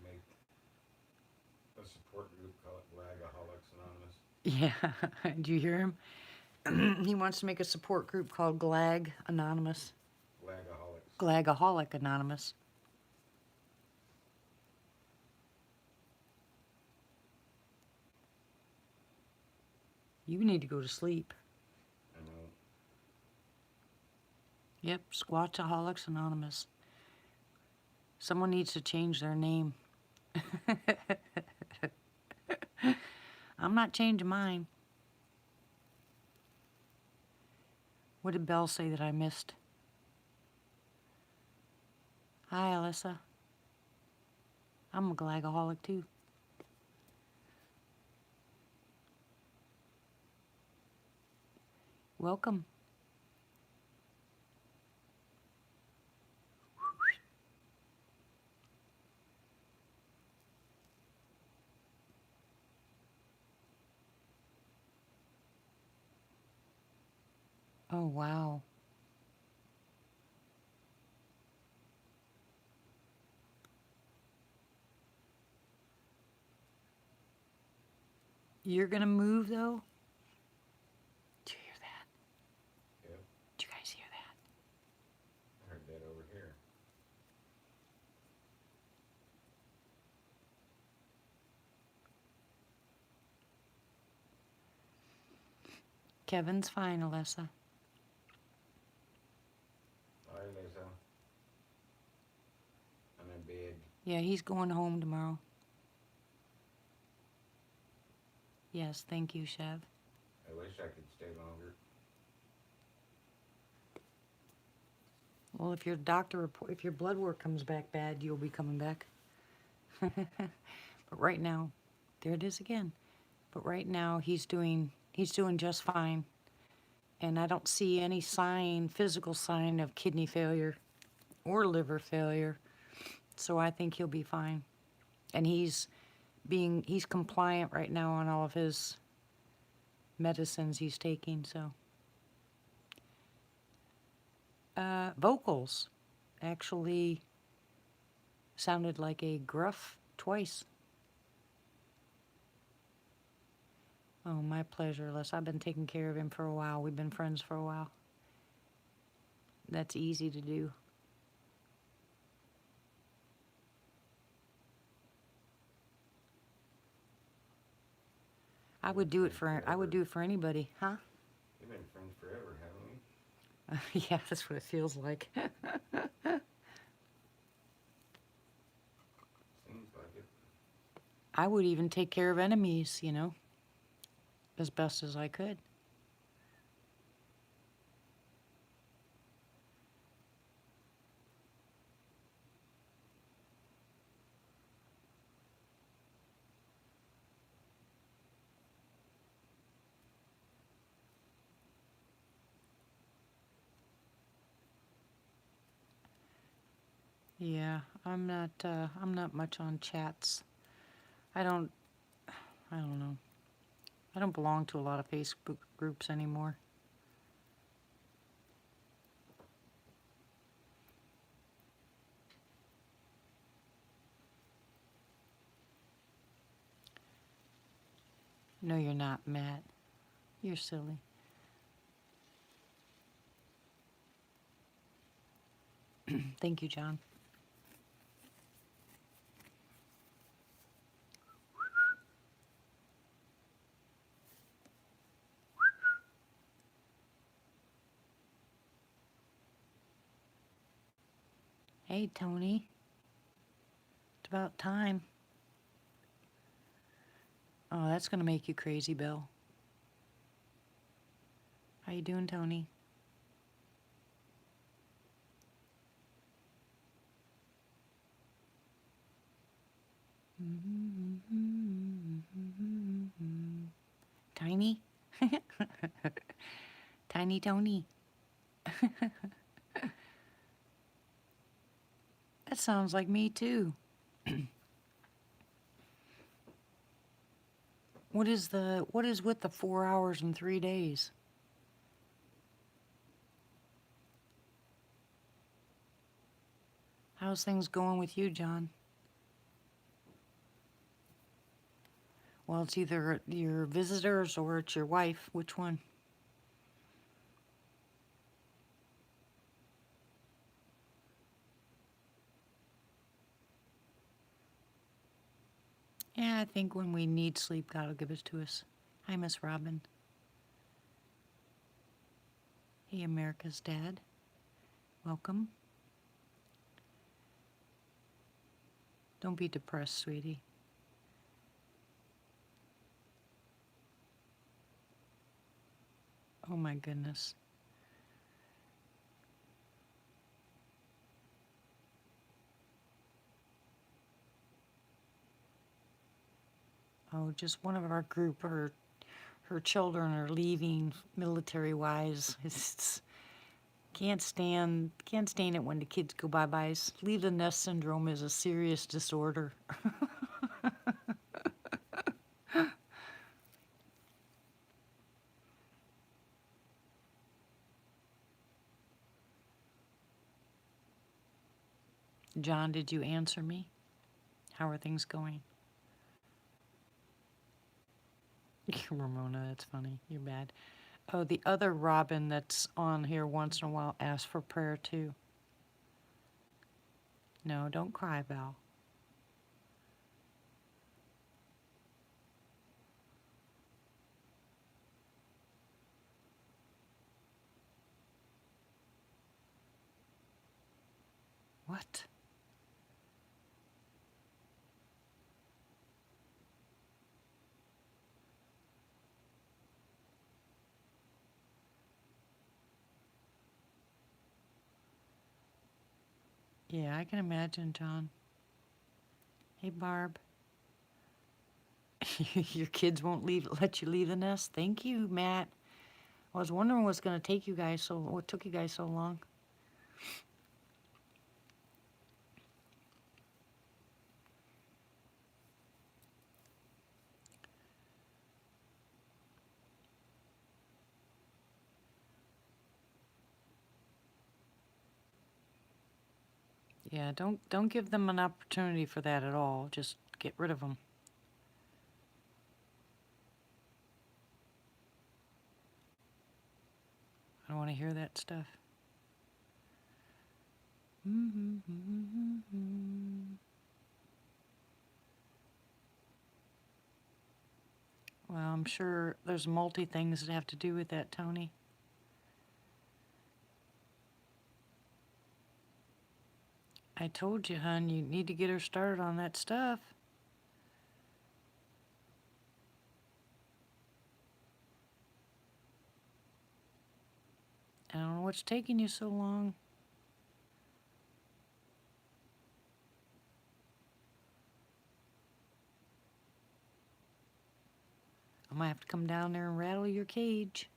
make a support group called Glagaholics Anonymous. Yeah, did you hear him? He wants to make a support group called Glag Anonymous. Glagaholics. Glagaholic Anonymous. You need to go to sleep. I know. Yep, Squatchaholics Anonymous. Someone needs to change their name. I'm not changing mine. What did Belle say that I missed? Hi, Alyssa. I'm a glagaholic too. Welcome. Oh, wow. You're gonna move though? Did you hear that? Yep. Did you guys hear that? I heard that over here. Kevin's fine, Alyssa. Hi, Lisa. I'm in bed. Yeah, he's going home tomorrow. Yes, thank you, Chev. I wish I could stay longer. Well, if your doctor report, if your blood work comes back bad, you'll be coming back. But right now, there it is again. But right now, he's doing just fine. And I don't see any sign, physical sign of kidney failure or liver failure. So I think he'll be fine. And he's compliant right now on all of his medicines he's taking, so. Vocals actually sounded like a gruff twice. Oh, my pleasure, Les. I've been taking care of him for a while. We've been friends for a while. That's easy to do. I would do it for anybody, huh? We've been friends forever, haven't we? Yeah, that's what it feels like. Seems like it. I would even take care of enemies, as best as I could. Yeah, I'm not much on chats. I don't know. I don't belong to a lot of Facebook groups anymore. No, you're not, Matt. You're silly. Thank you, John. Hey, Tony. It's about time. Oh, that's going to make you crazy, Bill. How you doing, Tony? Tiny? Tiny Tony. That sounds like me, too. What is with the 4 hours and 3 days? How's things going with you, John? Well, it's either your visitors or it's your wife. Which one? Yeah, I think when we need sleep, God will give it to us. Hi, Miss Robin. Hey, America's Dad. Welcome. Don't be depressed, sweetie. Oh my goodness. Oh, just one of our group, her children are leaving military-wise. It's can't stand it when the kids go bye-byes. Leave the nest syndrome is a serious disorder. John, did you answer me? How are things going? Ramona, that's funny. You're bad. Oh, the other Robin that's on here once in a while asks for prayer too. No, don't cry, Val. What? Yeah, I can imagine, John. Hey, Barb. Your kids won't let you leave the nest? Thank you, Matt. I was wondering what's going to take you guys what took you guys so long. Yeah, don't give them an opportunity for that at all. Just get rid of them. I don't want to hear that stuff. Well, I'm sure there's multi things that have to do with that, Tony. I told you, hon, you need to get her started on that stuff. I don't know what's taking you so long. I might have to come down there and rattle your cage.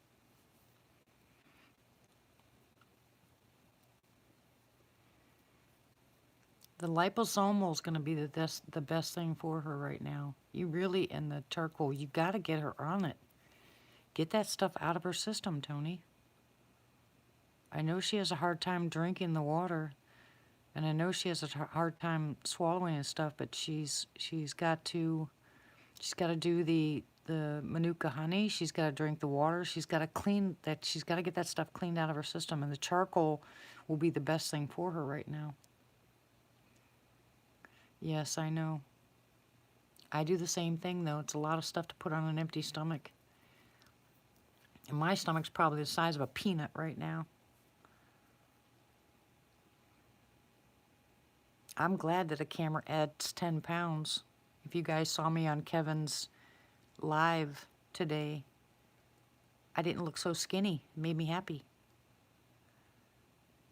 The liposomal is going to be the best thing for her right now. You really, and the charcoal, you got to get her on it. Get that stuff out of her system, Tony. I know she has a hard time drinking the water, and I know she has a hard time swallowing and stuff, but she's got to do the manuka honey. She's got to drink the water. She's got to get that stuff cleaned out of her system, and the charcoal will be the best thing for her right now. Yes, I know. I do the same thing, though. It's a lot of stuff to put on an empty stomach. And my stomach's probably the size of a peanut right now. I'm glad that a camera adds 10 pounds. If you guys saw me on Kevin's live today, I didn't look so skinny. It made me happy.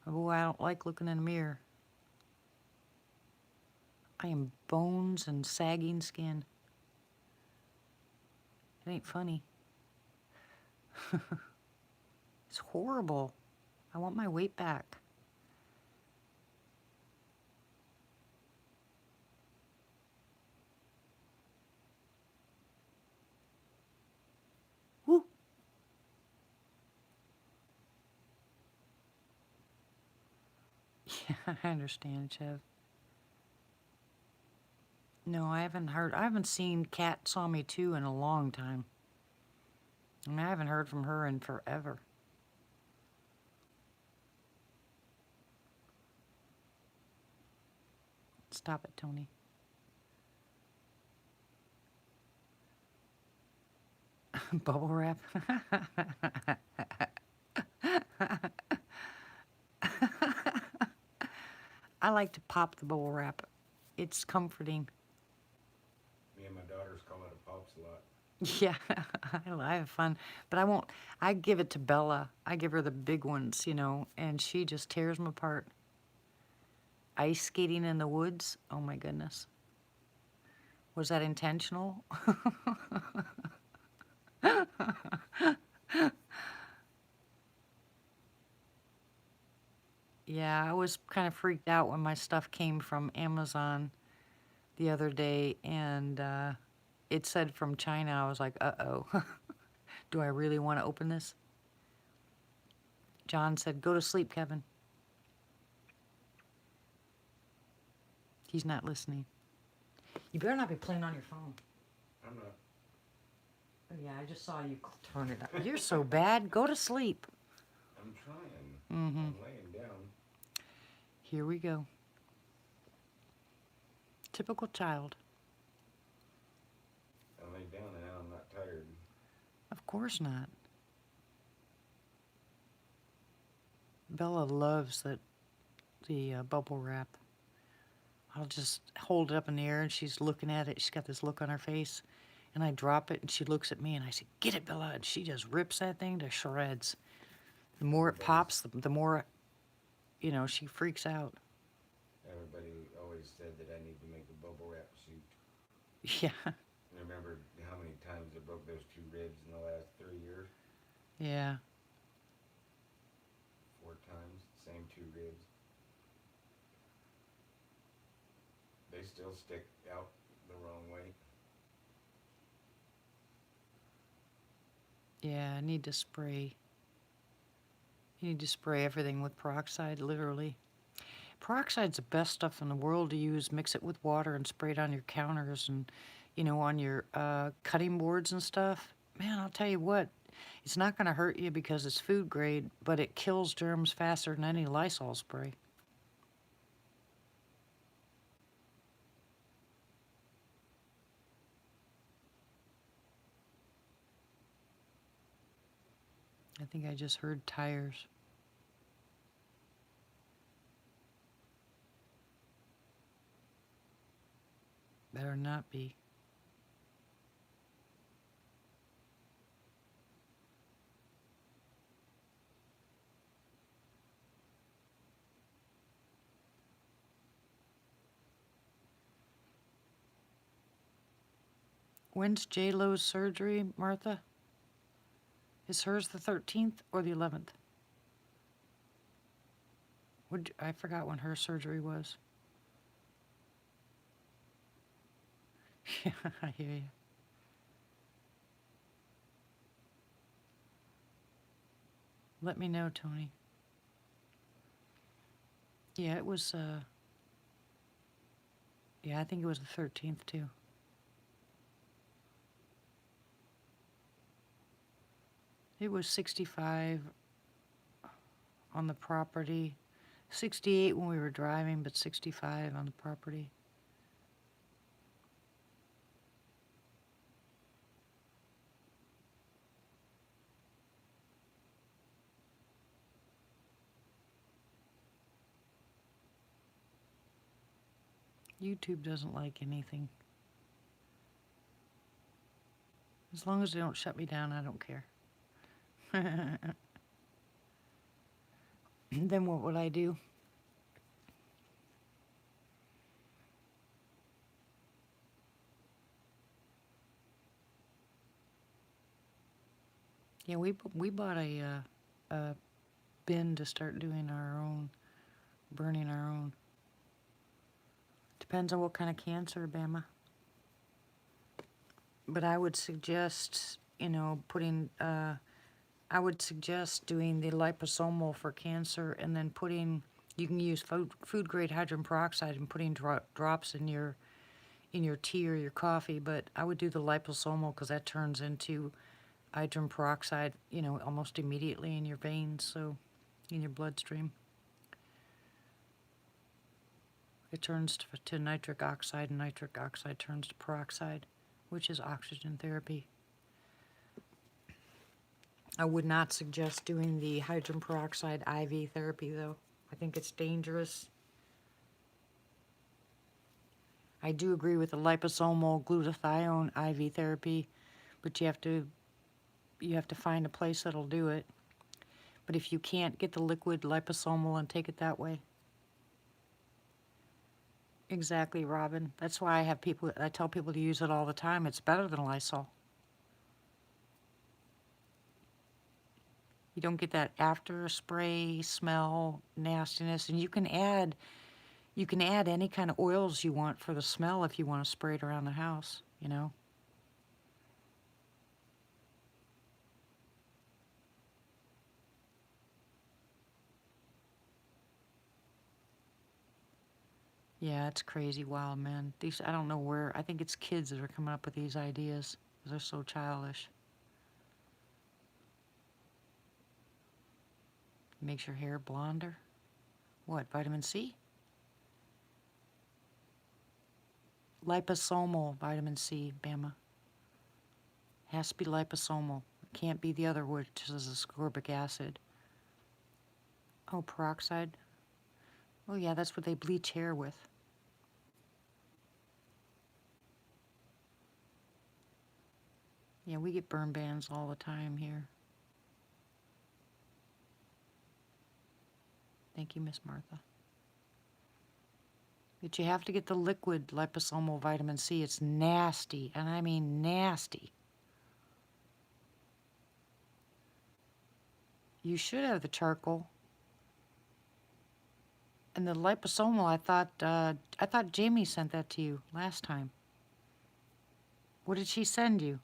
Oh, I don't like looking in the mirror. I am bones and sagging skin. It ain't funny. It's horrible. I want my weight back. Woo! Yeah, I understand, Chev. No, I haven't seen Kat Saw Me Too in a long time. I mean, I haven't heard from her in forever. Stop it, Tony. Bubble wrap. I like to pop the bubble wrap. It's comforting. Me and my daughters call it a pops a lot. Yeah, I have fun. But I won't, I give it to Bella. I give her the big ones, you know, and she just tears them apart. Ice skating in the woods. Oh my goodness. Was that intentional? Yeah, I was kind of freaked out when my stuff came from Amazon the other day and it said from China. I was like, uh-oh. Do I really want to open this? John said, go to sleep, Kevin. He's not listening. You better not be playing on your phone. I'm not. Oh, yeah, I just saw you turn it up. You're so bad. Go to sleep. I'm trying. Mm-hmm. I'm laying down. Here we go. Typical child. I lay down and now I'm not tired. Of course not. Bella loves the bubble wrap. I'll just hold it up in the air and she's looking at it. She's got this look on her face. And I drop it and she looks at me and I say, get it, Bella. And she just rips that thing to shreds. The more it pops, the more, you know, she freaks out. Everybody always said that I need to make a bubble wrap suit. Yeah. I remember how many times I broke those 2 ribs in the last 3 years. Yeah. 4 times, same 2 ribs. They still stick out the wrong way. Yeah, I need to spray. You need to spray everything with peroxide, literally. Peroxide's the best stuff in the world to use. Mix it with water and spray it on your counters and, you know, on your cutting boards and stuff. Man, I'll tell you what, it's not going to hurt you because it's food grade, but it kills germs faster than any Lysol spray. I think I just heard tires. Better not be. When's J-Lo's surgery, Martha? Is hers the 13th or the 11th? I forgot when her surgery was. Yeah, I hear you. Let me know, Tony. Yeah, it was, yeah, I think it was the 13th, too. It was 65 on the property. 68 when we were driving, but 65 on the property. YouTube doesn't like anything. As long as they don't shut me down, I don't care. Then what would I do? Yeah, we bought a bin to start doing our own, burning our own. Depends on what kind of cancer, Bama. But I would suggest, you know, I would suggest doing the liposomal for cancer, and then you can use food grade hydrogen peroxide and putting drops in your tea or your coffee, but I would do the liposomal because that turns into hydrogen peroxide, you know, almost immediately in your veins, so in your bloodstream. It turns to nitric oxide, and nitric oxide turns to peroxide, which is oxygen therapy. I would not suggest doing the hydrogen peroxide IV therapy, though. I think it's dangerous. I do agree with the liposomal glutathione IV therapy, but you have to find a place that'll do it. But if you can't get the liquid liposomal and take it that way. Exactly, Robin. That's why I tell people to use it all the time. It's better than Lysol. You don't get that after spray smell nastiness, and you can add any kind of oils you want for the smell if you want to spray it around the house, you know. Yeah, it's crazy, wild, man. I don't know where. I think it's kids that are coming up with these ideas. They're so childish. Makes your hair blonder. What, vitamin C? Liposomal vitamin C, Bama. Has to be liposomal. It can't be the other, which is ascorbic acid. Oh, peroxide. Oh yeah, that's what they bleach hair with. Yeah, we get burn bans all the time here. Thank you, Miss Martha. But you have to get the liquid liposomal vitamin C. It's nasty, and I mean nasty. You should have the charcoal. And the liposomal, I thought Jamie sent that to you last time. What did she send you?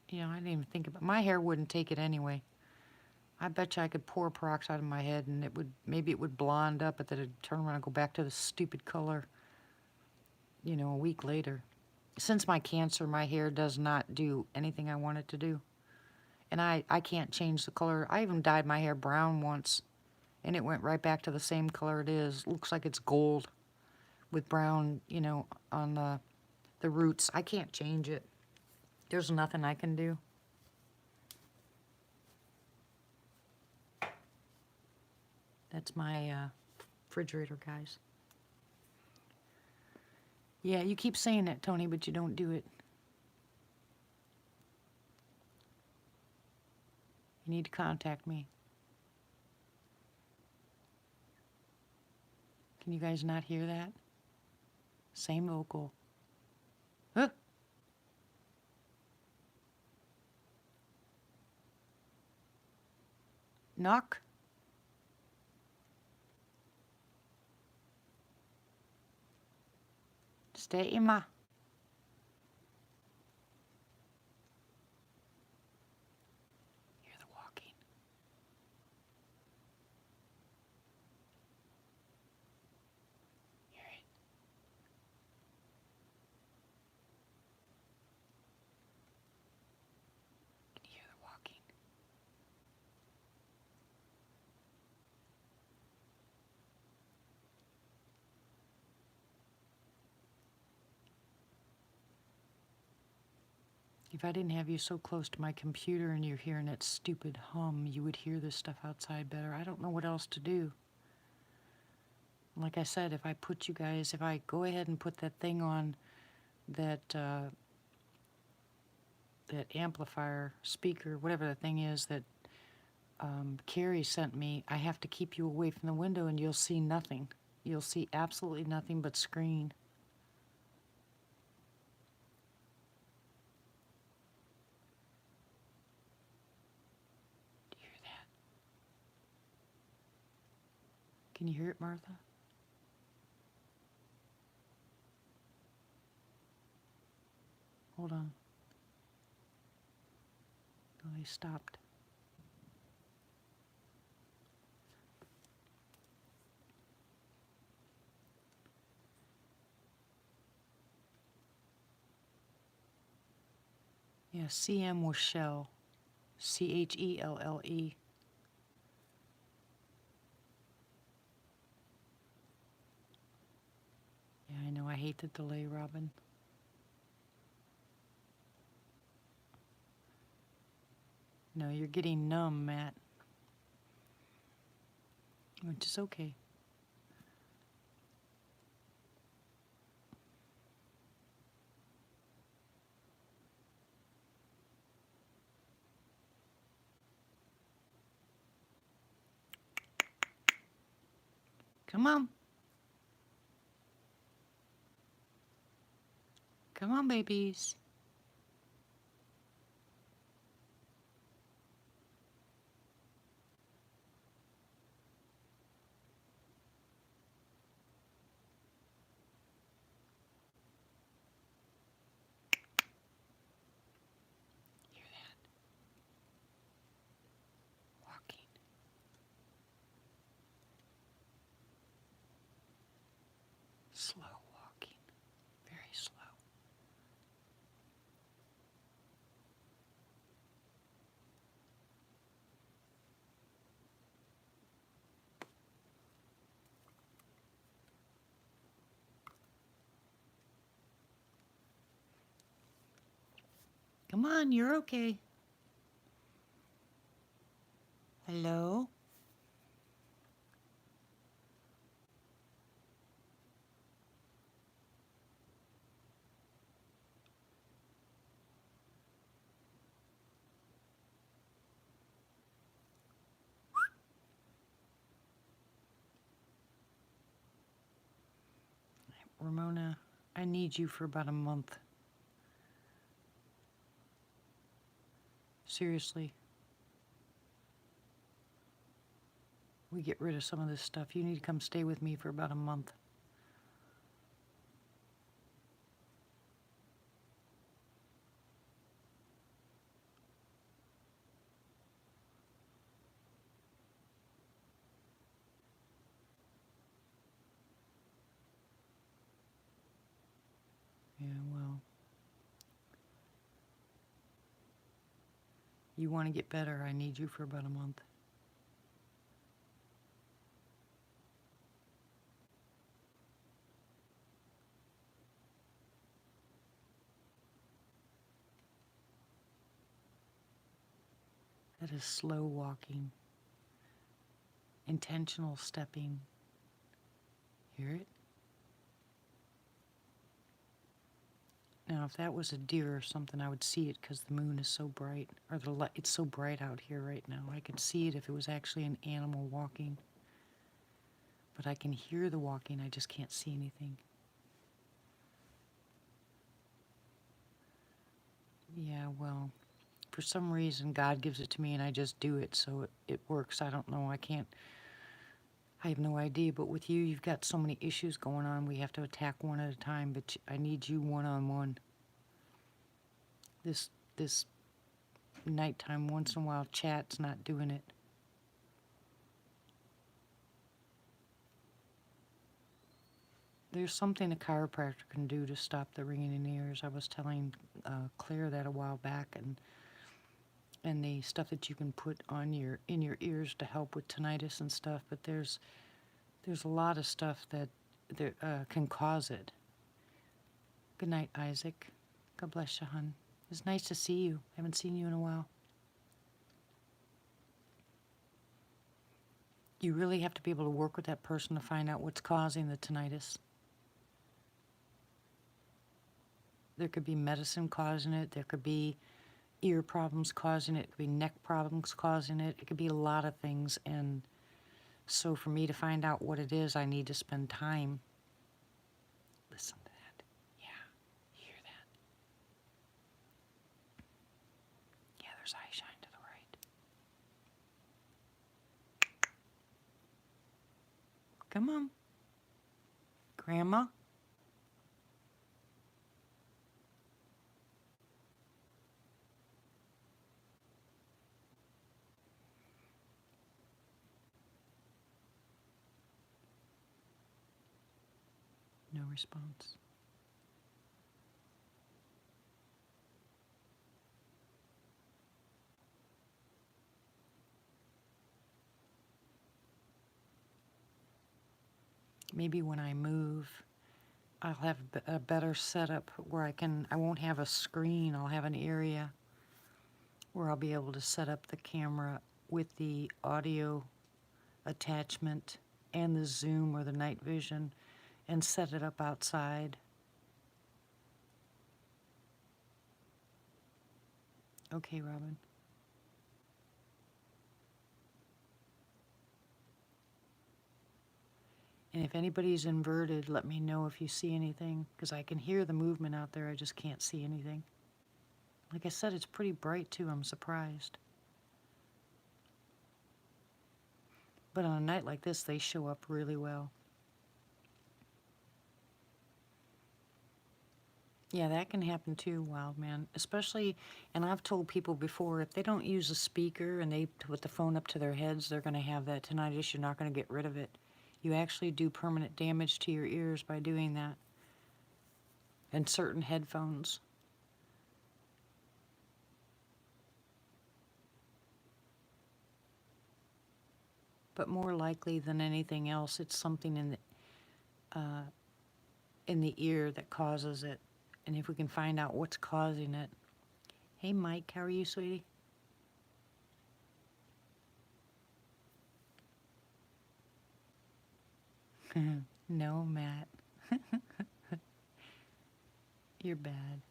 You know, I didn't even think about it. My hair wouldn't take it anyway. I bet you I could pour peroxide in my head and maybe it would blonde up, but then it'd turn around and go back to the stupid color, you know, a week later. Since my cancer, my hair does not do anything I want it to do. And I can't change the color. I even dyed my hair brown once, and it went right back to the same color it is. Looks like it's gold with brown, you know, on the roots. I can't change it. There's nothing I can do. That's my refrigerator, guys. Yeah, you keep saying that, Tony, but you don't do it. You need to contact me. Can you guys not hear that? Same vocal. Huh? Knock. Stay in my. Hear the walking. Hear it. Can you hear the walking? If I didn't have you so close to my computer and you're hearing that stupid hum, you would hear this stuff outside better. I don't know what else to do. Like I said, if I go ahead and put that thing on, that that amplifier, speaker, whatever the thing is that Carrie sent me, I have to keep you away from the window and you'll see nothing. You'll see absolutely nothing but screen. Do you hear that? Can you hear it, Martha? Hold on. Oh, they stopped. Yeah, CM was shell. CHELLE. Yeah, I know. I hate the delay, Robin. No, you're getting numb, Matt. Which is okay. Come on. Come on, babies. Hear that? Walking. Slow walking. Very slow. Come on, you're okay. Hello? Ramona, I need you for about a month. Seriously. We get rid of some of this stuff. You need to come stay with me for about a month. Yeah, well. You want to get better, I need you for about a month. That is slow walking. Intentional stepping. Hear it? Now, if that was a deer or something, I would see it because the moon is so bright, or the light. It's so bright out here right now. I could see it if it was actually an animal walking. But I can hear the walking, I just can't see anything. Yeah, well, for some reason, God gives it to me and I just do it, so it works. I don't know. I have no idea, but with you, you've got so many issues going on. We have to attack one at a time, but I need you one-on-one. This nighttime, once in a while, chat's not doing it. There's something a chiropractor can do to stop the ringing in the ears. I was telling Claire that a while back, and the stuff that you can put on in your ears to help with tinnitus and stuff. But there's a lot of stuff that can cause it. Good night, Isaac. God bless you, hon. It's nice to see you. I haven't seen you in a while. You really have to be able to work with that person to find out what's causing the tinnitus. There could be medicine causing it. There could be ear problems causing it. It could be neck problems causing it. It could be a lot of things. And so for me to find out what it is, I need to spend time. Listen to that. Yeah, you hear that? Yeah, there's eye shine to the right. Come on. Grandma? No response. Maybe when I move, I'll have a better setup where I won't have a screen. I'll have an area where I'll be able to set up the camera with the audio attachment and the zoom or the night vision and set it up outside. Okay, Robin. And if anybody's inverted, let me know if you see anything, because I can hear the movement out there, I just can't see anything. Like I said, it's pretty bright too, I'm surprised. But on a night like this, they show up really well. Yeah, that can happen too, wild man. Especially, and I've told people before, if they don't use a speaker and they put the phone up to their heads, they're going to have that tinnitus. You're not going to get rid of it. You actually do permanent damage to your ears by doing that. And certain headphones. But more likely than anything else, it's something in the ear that causes it. And if we can find out what's causing it. Hey, Mike, how are you, sweetie? No, Matt. You're bad.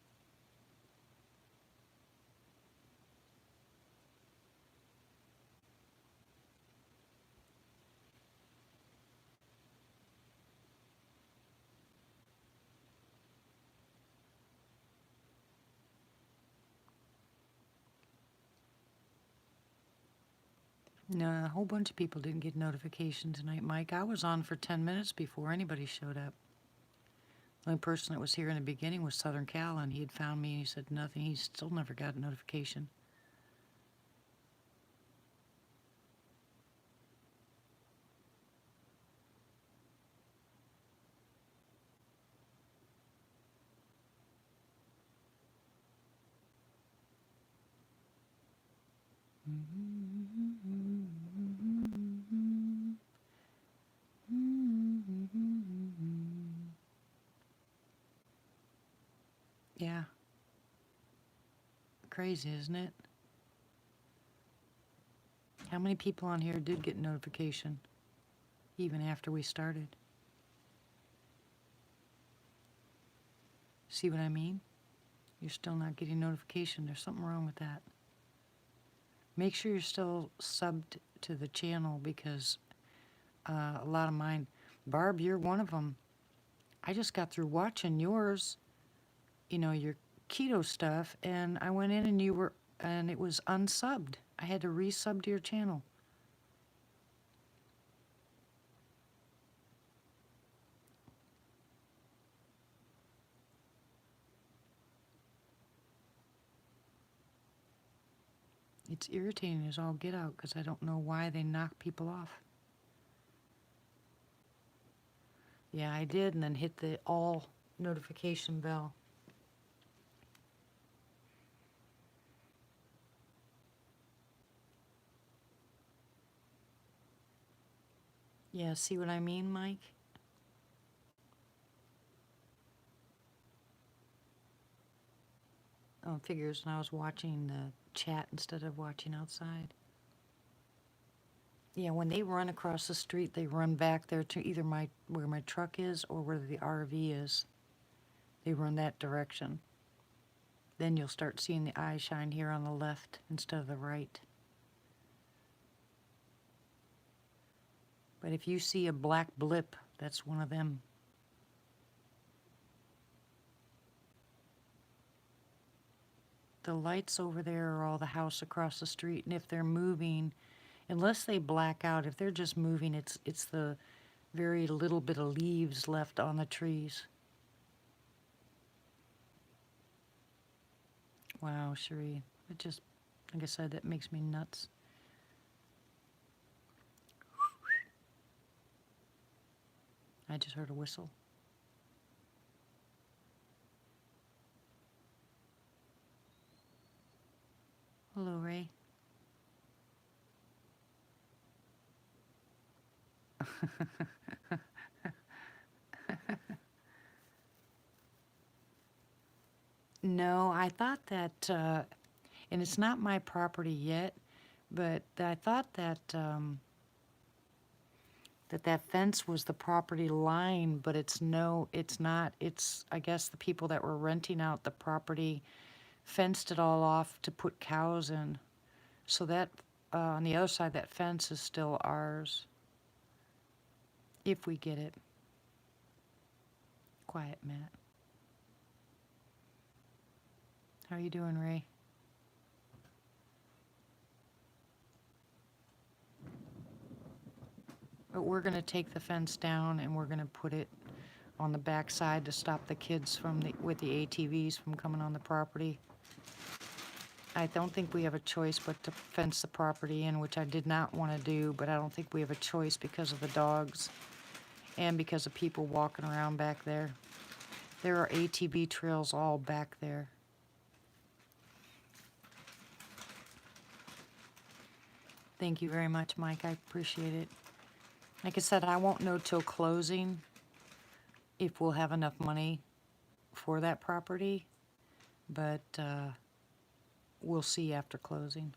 No, a whole bunch of people didn't get notification tonight, Mike. I was on for 10 minutes before anybody showed up. The only person that was here in the beginning was Southern Cal, and he had found me and he said nothing. He still never got a notification. Yeah. Crazy, isn't it? How many people on here did get notification, even after we started? See what I mean? You're still not getting notification. There's something wrong with that. Make sure you're still subbed to the channel, because a lot of mine, Barb, you're one of them. I just got through watching yours, your keto stuff, and I went in and it was unsubbed. I had to resub to your channel. It's irritating as all get out, because I don't know why they knock people off. Yeah, I did, and then hit the all notification bell. Yeah, see what I mean, Mike? figures, and I was watching the chat instead of watching outside. Yeah, when they run across the street, they run back there to either where my truck is or where the RV is. They run that direction. Then you'll start seeing the eye shine here on the left instead of the right. But if you see a black blip, that's one of them. The lights over there are all the house across the street, and if they're moving, unless they black out, if they're just moving, it's the very little bit of leaves left on the trees. Wow, Cherie, it just, like I said, that makes me nuts. I just heard a whistle. Hello, Ray. No, I thought that, and it's not my property yet, but I thought that that fence was the property line, but it's not. It's, I guess, the people that were renting out the property fenced it all off to put cows in. So that, on the other side, that fence is still ours. If we get it. Quiet, Matt. How are you doing, Ray? But we're going to take the fence down and we're going to put it on the back side to stop the kids with the ATVs from coming on the property. I don't think we have a choice but to fence the property in, which I did not want to do, but I don't think we have a choice because of the dogs and because of people walking around back there. There are ATV trails all back there. Thank you very much, Mike. I appreciate it. Like I said, I won't know till closing if we'll have enough money for that property, but we'll see after closing.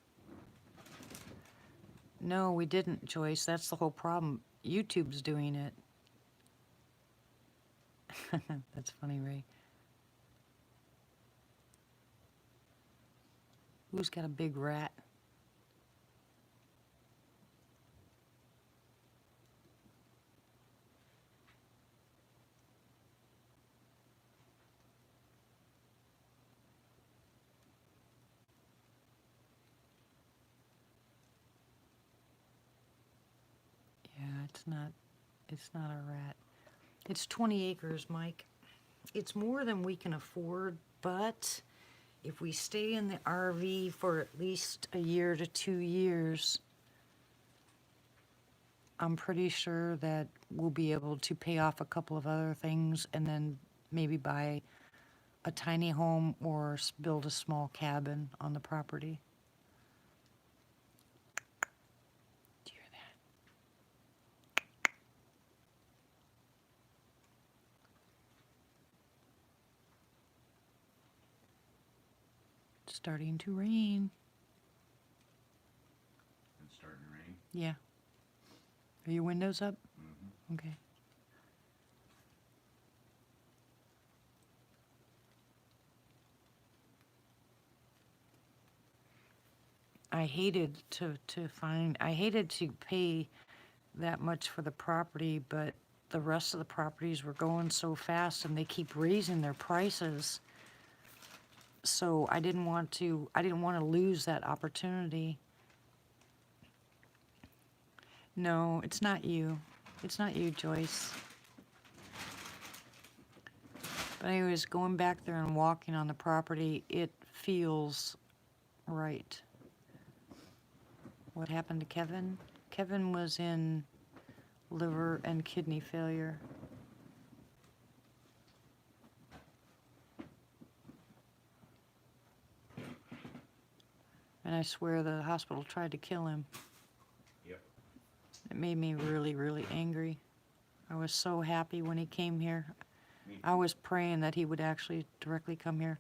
No, we didn't, Joyce. That's the whole problem. YouTube's doing it. That's funny, Ray. Who's got a big rat? It's not a rat. It's 20 acres, Mike. It's more than we can afford, but if we stay in the RV for at least a year to 2 years, I'm pretty sure that we'll be able to pay off a couple of other things and then maybe buy a tiny home or build a small cabin on the property. Starting to rain. It's starting to rain? Yeah. Are your windows up? Mm-hmm. Okay. I hated to pay that much for the property, but the rest of the properties were going so fast and they keep raising their prices. So I didn't want to lose that opportunity. No, it's not you. It's not you, Joyce. But anyways, going back there and walking on the property, it feels right. What happened to Kevin? Kevin was in liver and kidney failure. And I swear the hospital tried to kill him. Yep. It made me really, really angry. I was so happy when he came here. I was praying that he would actually directly come here.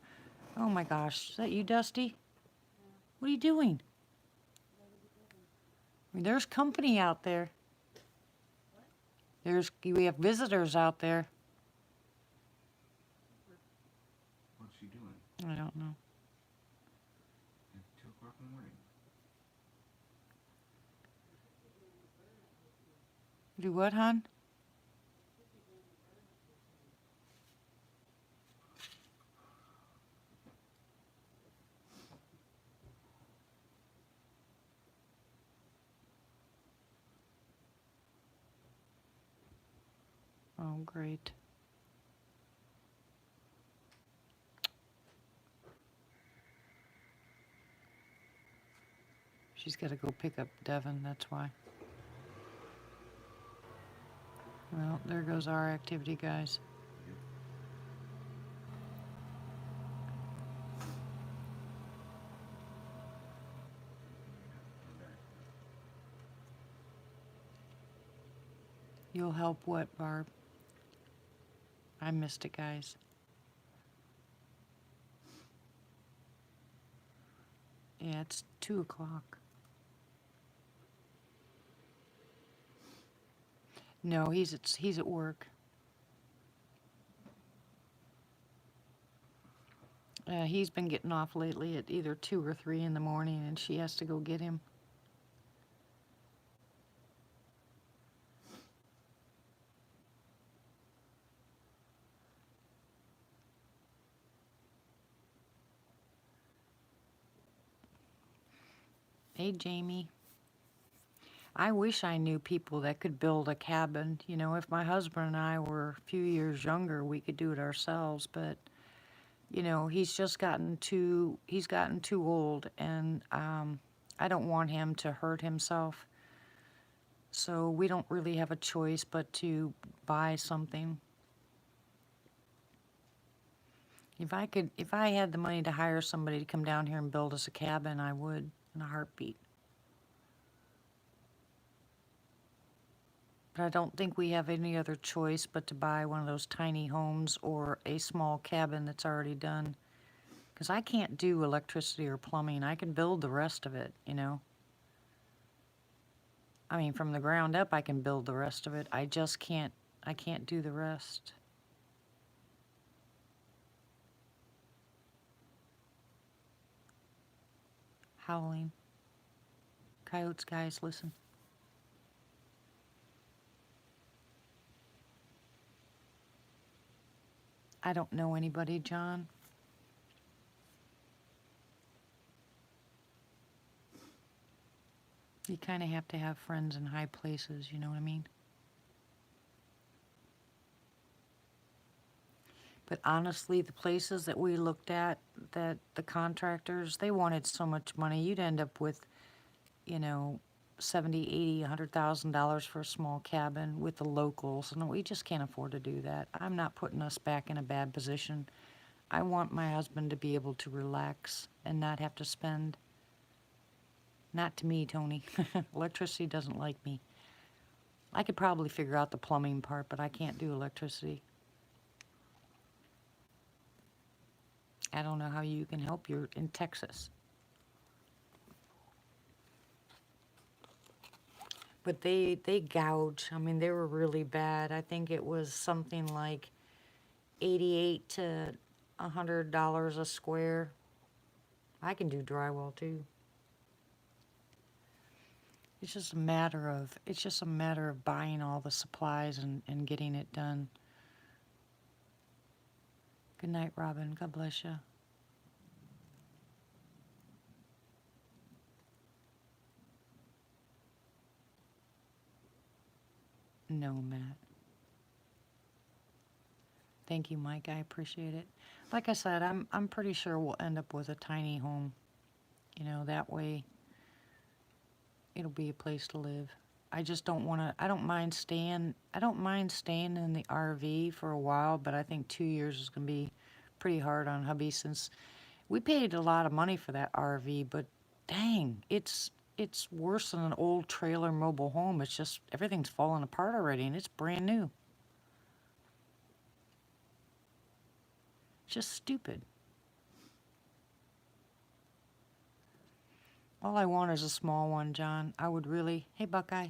Oh my gosh, is that you, Dusty? What are you doing? I mean, there's company out there. We have visitors out there. What's she doing I don't know. at 2 o'clock in the morning? Do what, hon? Oh, great. She's got to go pick up Devin, that's why. Well, there goes our activity, guys. You'll help what, Barb? I missed it, guys. Yeah, it's 2 o'clock. No, he's at work. He's been getting off lately at either 2 or 3 in the morning, and she has to go get him. Hey, Jamie. I wish I knew people that could build a cabin. You know, if my husband and I were a few years younger, we could do it ourselves, but you know, he's gotten too old, and I don't want him to hurt himself. So we don't really have a choice but to buy something. If I had the money to hire somebody to come down here and build us a cabin, I would in a heartbeat. But I don't think we have any other choice but to buy one of those tiny homes or a small cabin that's already done. Because I can't do electricity or plumbing. I can build the rest of it, you know. I mean, from the ground up, I can build the rest of it. I can't do the rest. Howling. Coyotes, guys, listen. I don't know anybody, John. You kind of have to have friends in high places, you know what I mean? But honestly, the places that we looked at, that the contractors, they wanted so much money. You'd end up with, you know, 70, 80, $100,000 for a small cabin with the locals. And we just can't afford to do that. I'm not putting us back in a bad position. I want my husband to be able to relax and not have to spend. Not to me, Tony. Electricity doesn't like me. I could probably figure out the plumbing part, but I can't do electricity. I don't know how you can help. You're in Texas. But they gouge. I mean, they were really bad. I think it was something like $88 to $100 a square. I can do drywall too. It's just a matter of buying all the supplies and getting it done. Good night, Robin. God bless you. No, Matt. Thank you, Mike. I appreciate it. Like I said, I'm pretty sure we'll end up with a tiny home. You know, that way it'll be a place to live. I just don't want to. I don't mind staying in the RV for a while, but I think 2 years is going to be pretty hard on hubby since we paid a lot of money for that RV, but dang, it's worse than an old trailer mobile home. It's just everything's falling apart already and it's brand new. Just stupid. All I want is a small one, John. I would really, hey Buckeye,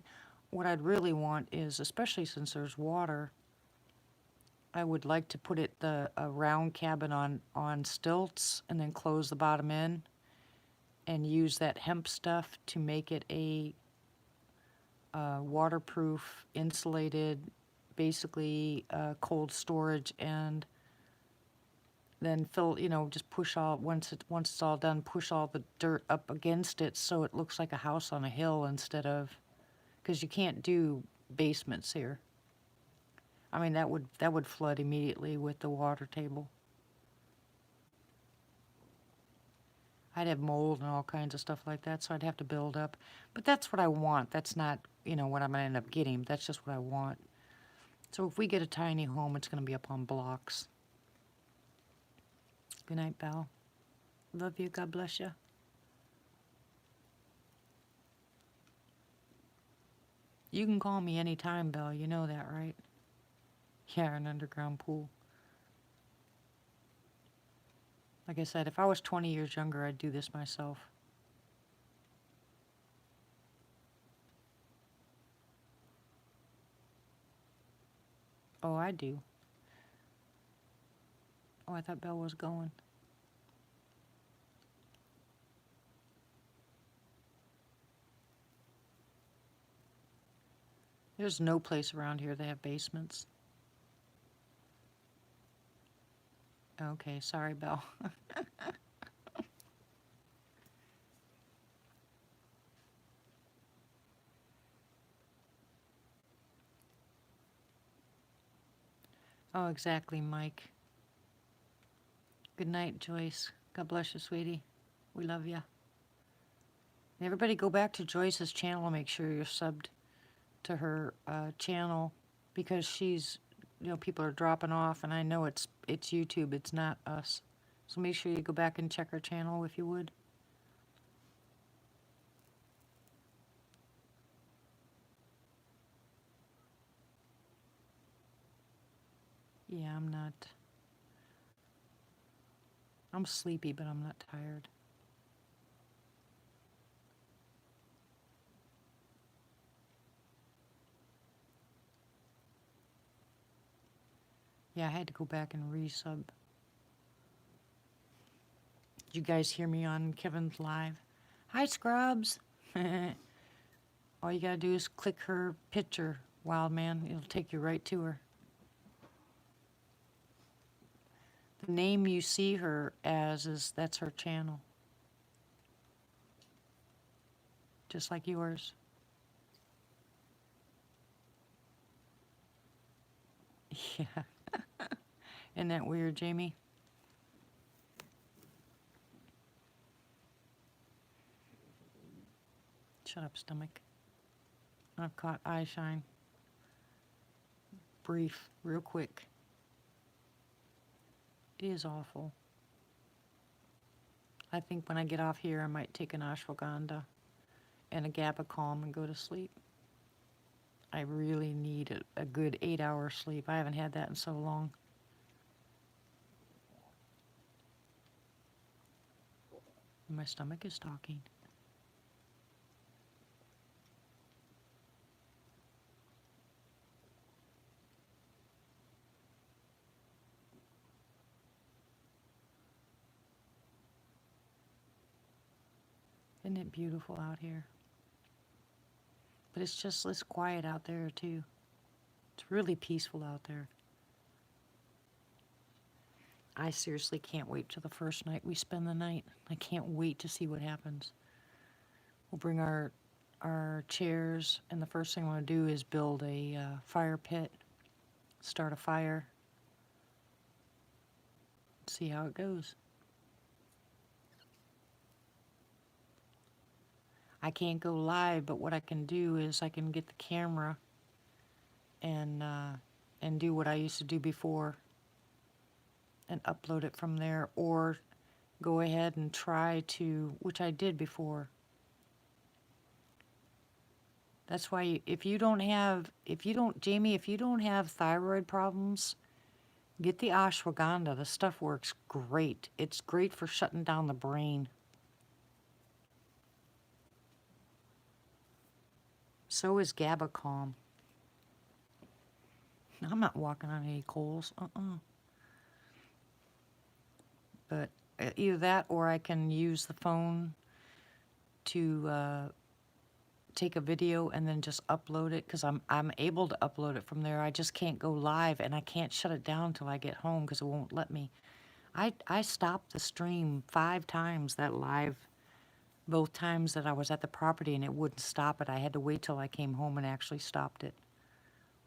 what I'd really want is, especially since there's water, I would like to put a round cabin on stilts and then close the bottom in and use that hemp stuff to make it a waterproof, insulated, basically cold storage, and then fill, just push all, once it's all done, push all the dirt up against it so it looks like a house on a hill instead of, because you can't do basements here. I mean, that would flood immediately with the water table. I'd have mold and all kinds of stuff like that, so I'd have to build up. But that's what I want. That's not, what I'm going to end up getting. That's just what I want. So if we get a tiny home, it's going to be up on blocks. Good night, Belle. Love you. God bless you. You can call me anytime, Belle. You know that, right? Yeah, an underground pool. Like I said, if I was 20 years younger, I'd do this myself. Oh, I do. Oh, I thought Belle was going. There's no place around here that have basements. Okay, sorry, Belle. Oh, exactly, Mike. Good night, Joyce. God bless you, sweetie. We love you. Everybody go back to Joyce's channel and make sure you're subbed to her channel, because she's, people are dropping off, and I know it's YouTube, it's not us. So make sure you go back and check her channel if you would. Yeah, I'm sleepy, but I'm not tired. Yeah, I had to go back and resub. Did you guys hear me on Kevin's live? Hi, Scrubs. All you gotta do is click her picture, Wild Man. It'll take you right to her. The name you see her as that's her channel. Just like yours. Yeah. Isn't that weird, Jamie? Shut up, stomach. I've caught eye shine. Brief, real quick. It is awful. I think when I get off here, I might take an ashwagandha and a GABA calm and go to sleep. I really need a good 8-hour sleep. I haven't had that in so long. My stomach is talking. Isn't it beautiful out here? But it's quiet out there too. It's really peaceful out there. I seriously can't wait till the first night we spend the night. I can't wait to see what happens. We'll bring our chairs, and the first thing I want to do is build a fire pit, start a fire, see how it goes. I can't go live, but what I can do is I can get the camera and do what I used to do before and upload it from there, or go ahead and try to, which I did before. That's why Jamie, if you don't have thyroid problems, get the ashwagandha. The stuff works great. It's great for shutting down the brain. So is GABA Calm. I'm not walking on any coals. But either that or I can use the phone to take a video and then just upload it, because I'm able to upload it from there. I just can't go live, and I can't shut it down till I get home because it won't let me. I stopped the stream 5 times, that live, both times that I was at the property, and it wouldn't stop it. I had to wait till I came home and actually stopped it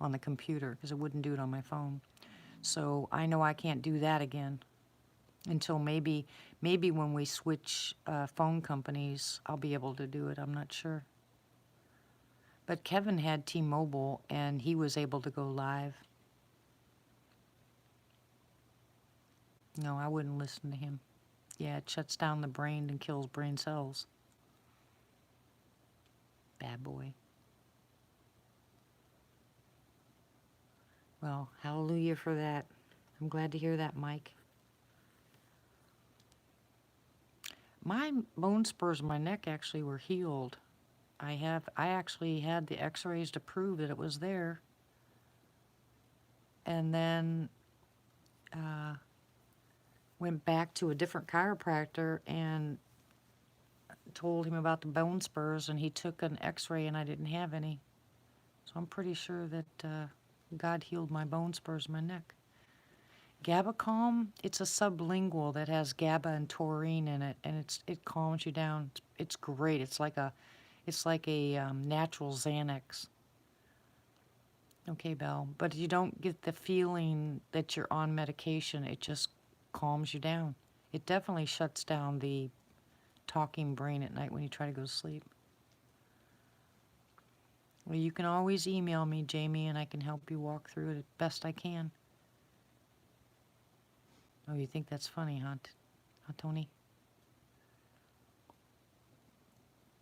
on the computer because it wouldn't do it on my phone. So I know I can't do that again until maybe when we switch phone companies, I'll be able to do it. I'm not sure. But Kevin had T-Mobile, and he was able to go live. No, I wouldn't listen to him. Yeah, it shuts down the brain and kills brain cells. Bad boy. Well, hallelujah for that. I'm glad to hear that, Mike. My bone spurs in my neck actually were healed. I actually had the x-rays to prove that it was there. And then went back to a different chiropractor and told him about the bone spurs, and he took an x-ray and I didn't have any. So I'm pretty sure that God healed my bone spurs in my neck. GABA Calm, it's a sublingual that has GABA and taurine in it, and it calms you down. It's great. It's like a natural Xanax. Okay, Belle, but you don't get the feeling that you're on medication. It just calms you down. It definitely shuts down the talking brain at night when you try to go to sleep. Well, you can always email me, Jamie, and I can help you walk through it as best I can. Oh, you think that's funny, huh, Tony?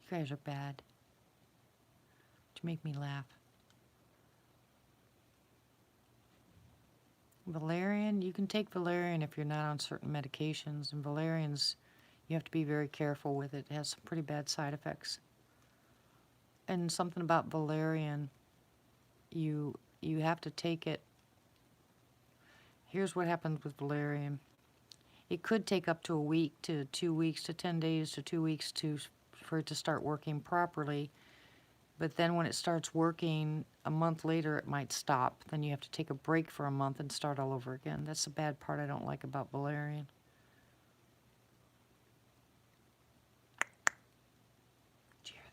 You guys are bad. To make me laugh. Valerian, you can take valerian if you're not on certain medications, and valerian's, you have to be very careful with it. It has some pretty bad side effects. And something about valerian, you have to take it. Here's what happens with valerian. It could take up to a week to 2 weeks to 10 days to 2 weeks for it to start working properly. But then when it starts working, a month later it might stop. Then you have to take a break for a month and start all over again. That's the bad part I don't like about valerian. Did you hear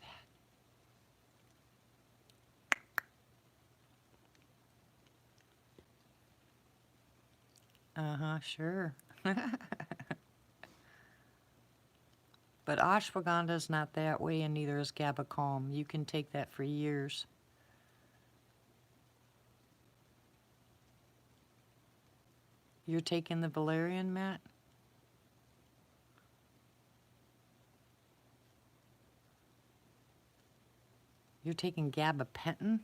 that? Uh-huh, sure. But ashwagandha's not that way, and neither is GABA Calm. You can take that for years. You're taking the valerian, Matt? You're taking gabapentin?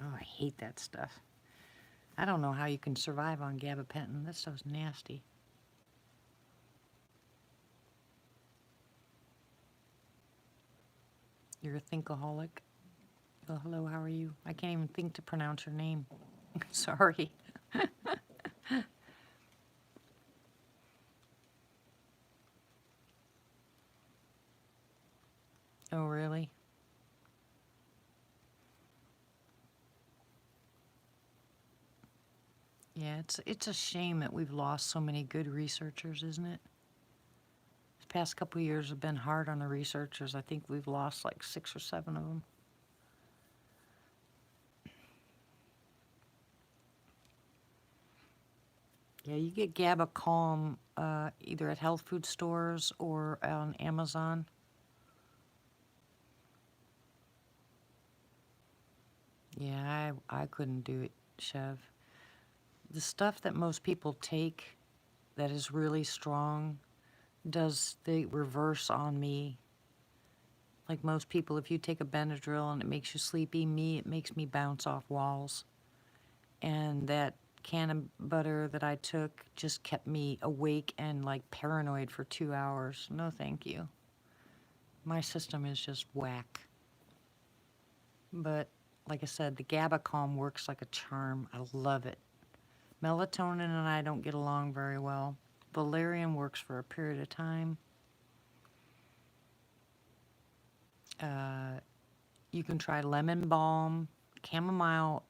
Oh, I hate that stuff. I don't know how you can survive on gabapentin. That stuff's nasty. You're a thinkaholic. Oh, hello, how are you? I can't even think to pronounce your name. Sorry. Oh, really? Yeah, it's a shame that we've lost so many good researchers, isn't it? The past couple of years have been hard on the researchers. I think we've lost like 6 or 7 of them. Yeah, you get GABA Calm either at health food stores or on Amazon. Yeah, I couldn't do it, Chev. The stuff that most people take that is really strong does the reverse on me. Like most people, if you take a Benadryl and it makes you sleepy, it makes me bounce off walls. And that can of butter that I took just kept me awake and like paranoid for 2 hours. No, thank you. My system is just whack. But like I said, the GABA calm works like a charm. I love it. Melatonin and I don't get along very well. Valerian works for a period of time. You can try lemon balm, chamomile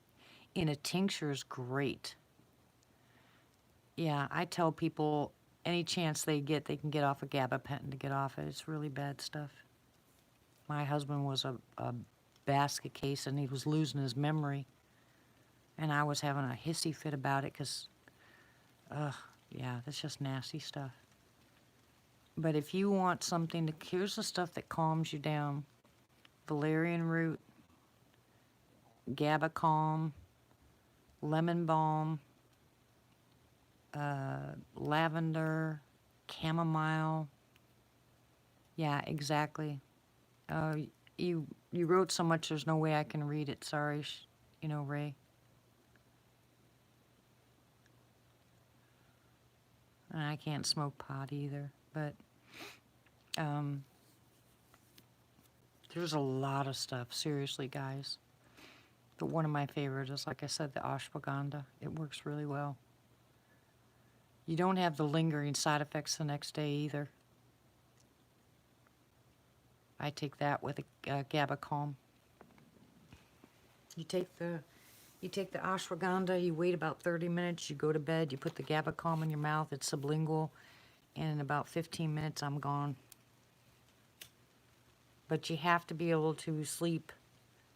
in a tincture is great. Yeah, I tell people any chance they get, they can get off a gabapentin to get off it. It's really bad stuff. My husband was a basket case and he was losing his memory. And I was having a hissy fit about it because, yeah, that's just nasty stuff. But if you want something to, here's the stuff that calms you down. Valerian root, GABA calm, lemon balm, lavender, chamomile. Yeah, exactly. You wrote so much, there's no way I can read it. Sorry, Ray. And I can't smoke pot either, but there's a lot of stuff, seriously, guys. But one of my favorites is, like I said, the ashwagandha. It works really well. You don't have the lingering side effects the next day either. I take that with a GABA calm. You take the ashwagandha, you wait about 30 minutes, you go to bed, you put the GABA calm in your mouth, it's sublingual, and in about 15 minutes I'm gone. But you have to be able to sleep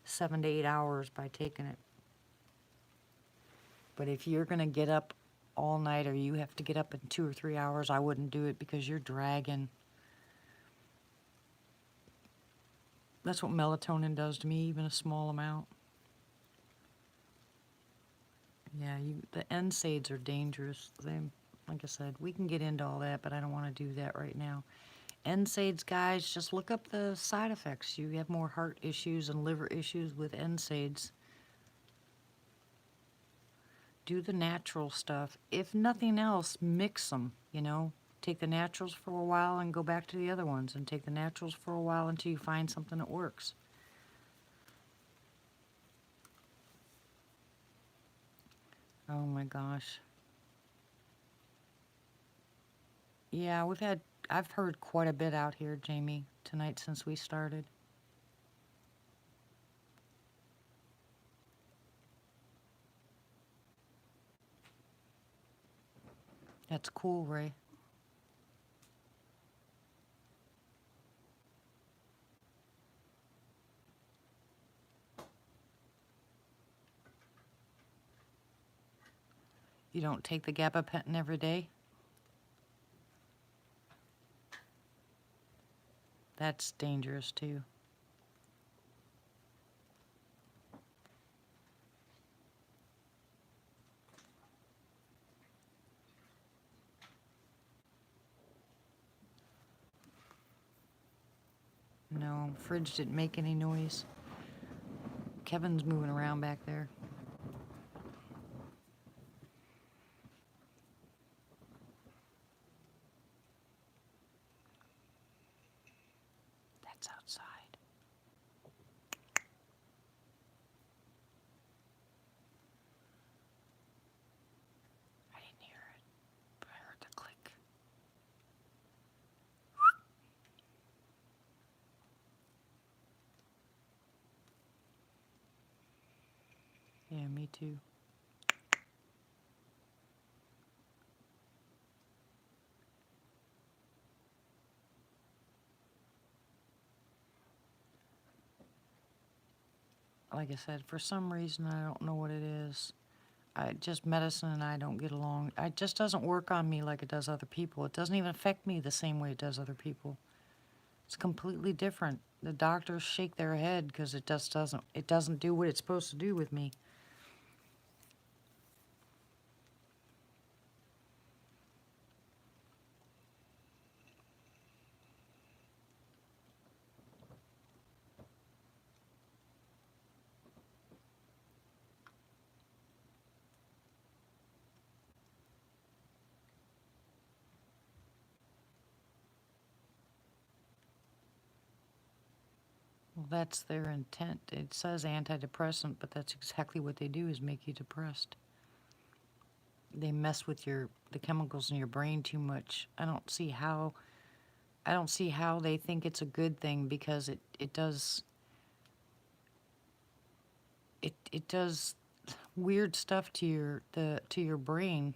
7 to 8 hours by taking it. But if you're going to get up all night or you have to get up in 2 or 3 hours, I wouldn't do it because you're dragging. That's what melatonin does to me, even a small amount. Yeah, the NSAIDs are dangerous. Like I said, we can get into all that, but I don't want to do that right now. NSAIDs, guys, just look up the side effects. You have more heart issues and liver issues with NSAIDs. Do the natural stuff. If nothing else, mix them, Take the naturals for a while and go back to the other ones, and take the naturals for a while until you find something that works. Oh my gosh. Yeah, I've heard quite a bit out here, Jamie, tonight since we started. That's cool, Ray. You don't take the gabapentin every day? That's dangerous too. No, fridge didn't make any noise. Kevin's moving around back there. That's outside. I didn't hear it, but I heard the click. Yeah, me too. Like I said, for some reason, I don't know what it is. Just medicine and I don't get along. It just doesn't work on me like it does other people. It doesn't even affect me the same way it does other people. It's completely different. The doctors shake their head because it doesn't do what it's supposed to do with me. Well, that's their intent. It says antidepressant, but that's exactly what they do, is make you depressed. They mess with the chemicals in your brain too much. I don't see how they think it's a good thing, because it does it does weird stuff to your brain,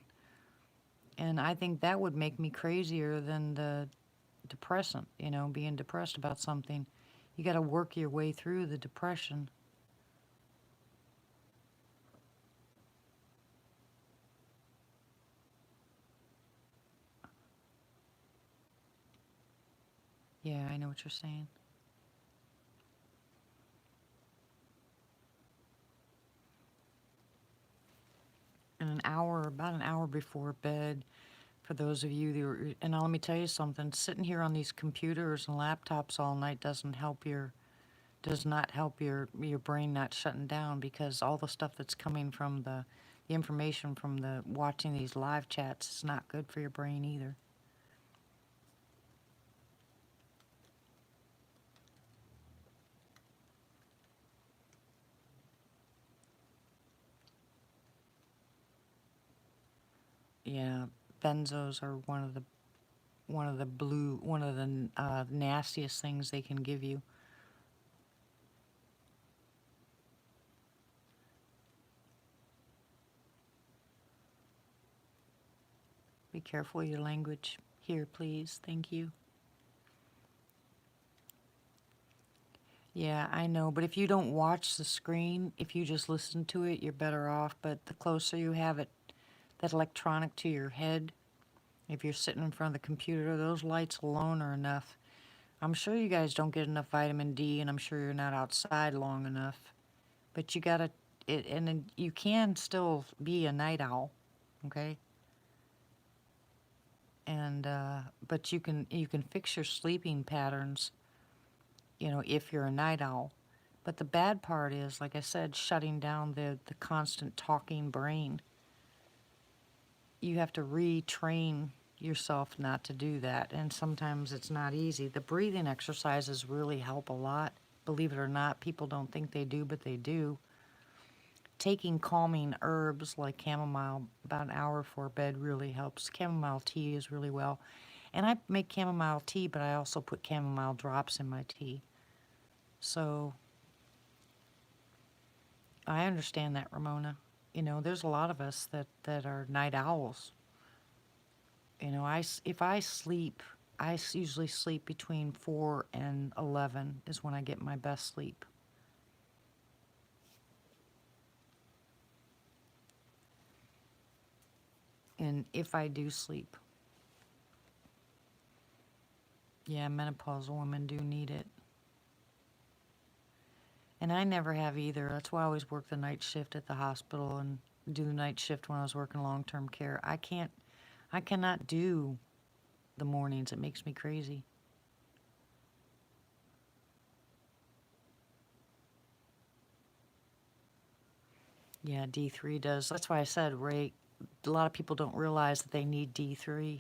and I think that would make me crazier than the depressant, being depressed about something. You got to work your way through the depression. Yeah, I know what you're saying. And about an hour before bed, for those of you that are, and now let me tell you something, sitting here on these computers and laptops all night does not help your brain not shutting down, because all the stuff that's coming from the information from the watching these live chats is not good for your brain either. Yeah, benzos are one of the nastiest things they can give you. Be careful of your language here, please. Thank you. Yeah, I know, but if you don't watch the screen, if you just listen to it, you're better off. But the closer you have it, that electronic to your head, if you're sitting in front of the computer, those lights alone are enough. I'm sure you guys don't get enough vitamin D, and I'm sure you're not outside long enough. But you gotta, and then you can still be a night owl, okay? And but you can fix your sleeping patterns, if you're a night owl. But the bad part is, like I said, shutting down the constant talking brain. You have to retrain yourself not to do that, and sometimes it's not easy. The breathing exercises really help a lot. Believe it or not, people don't think they do, but they do. Taking calming herbs like chamomile about an hour before bed really helps. Chamomile tea is really well. And I make chamomile tea, but I also put chamomile drops in my tea. So I understand that, Ramona. There's a lot of us that are night owls. If I sleep, usually sleep between 4 and 11 is when I get my best sleep. And if I do sleep, yeah, menopausal women do need it. And I never have either. That's why I always work the night shift at the hospital and do the night shift when I was working long-term care. I cannot do the mornings. It makes me crazy. Yeah, D3 does. That's why I said, Ray, a lot of people don't realize that they need D3.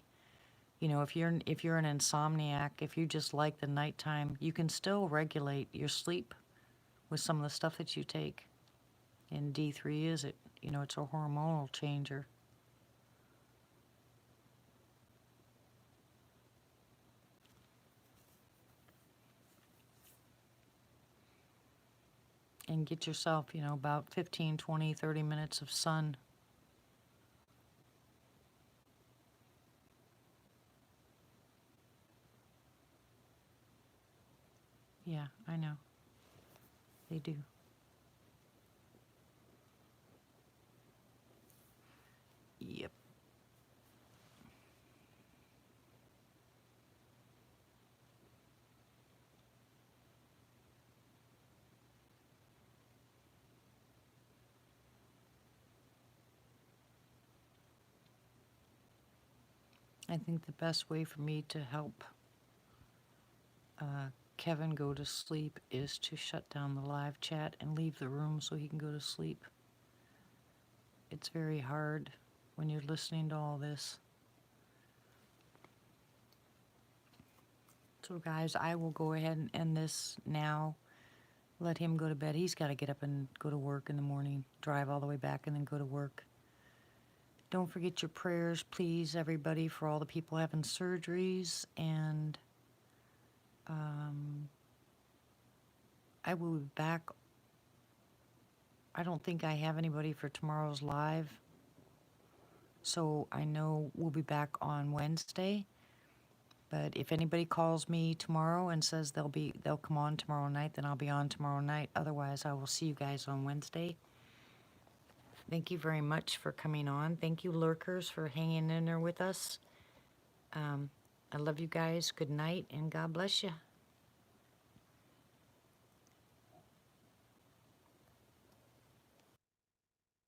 If you're an insomniac, if you just like the nighttime, you can still regulate your sleep with some of the stuff that you take. And D3 is it. It's a hormonal changer. And get yourself, about 15, 20, 30 minutes of sun. Yeah, I know. They do. Yep. I think the best way for me to help Kevin go to sleep is to shut down the live chat and leave the room so he can go to sleep. It's very hard when you're listening to all this. So guys, I will go ahead and end this now. let him go to bed. He's got to get up and go to work in the morning, drive all the way back, and then go to work. Don't forget your prayers, please, everybody, for all the people having surgeries. And I will be back. I don't think I have anybody for tomorrow's live. So I know we'll be back on Wednesday. But if anybody calls me tomorrow and says they'll come on tomorrow night, then I'll be on tomorrow night. Otherwise, I will see you guys on Wednesday. Thank you very much for coming on. Thank you, Lurkers, for hanging in there with us. I love you guys. Good night, and God bless you.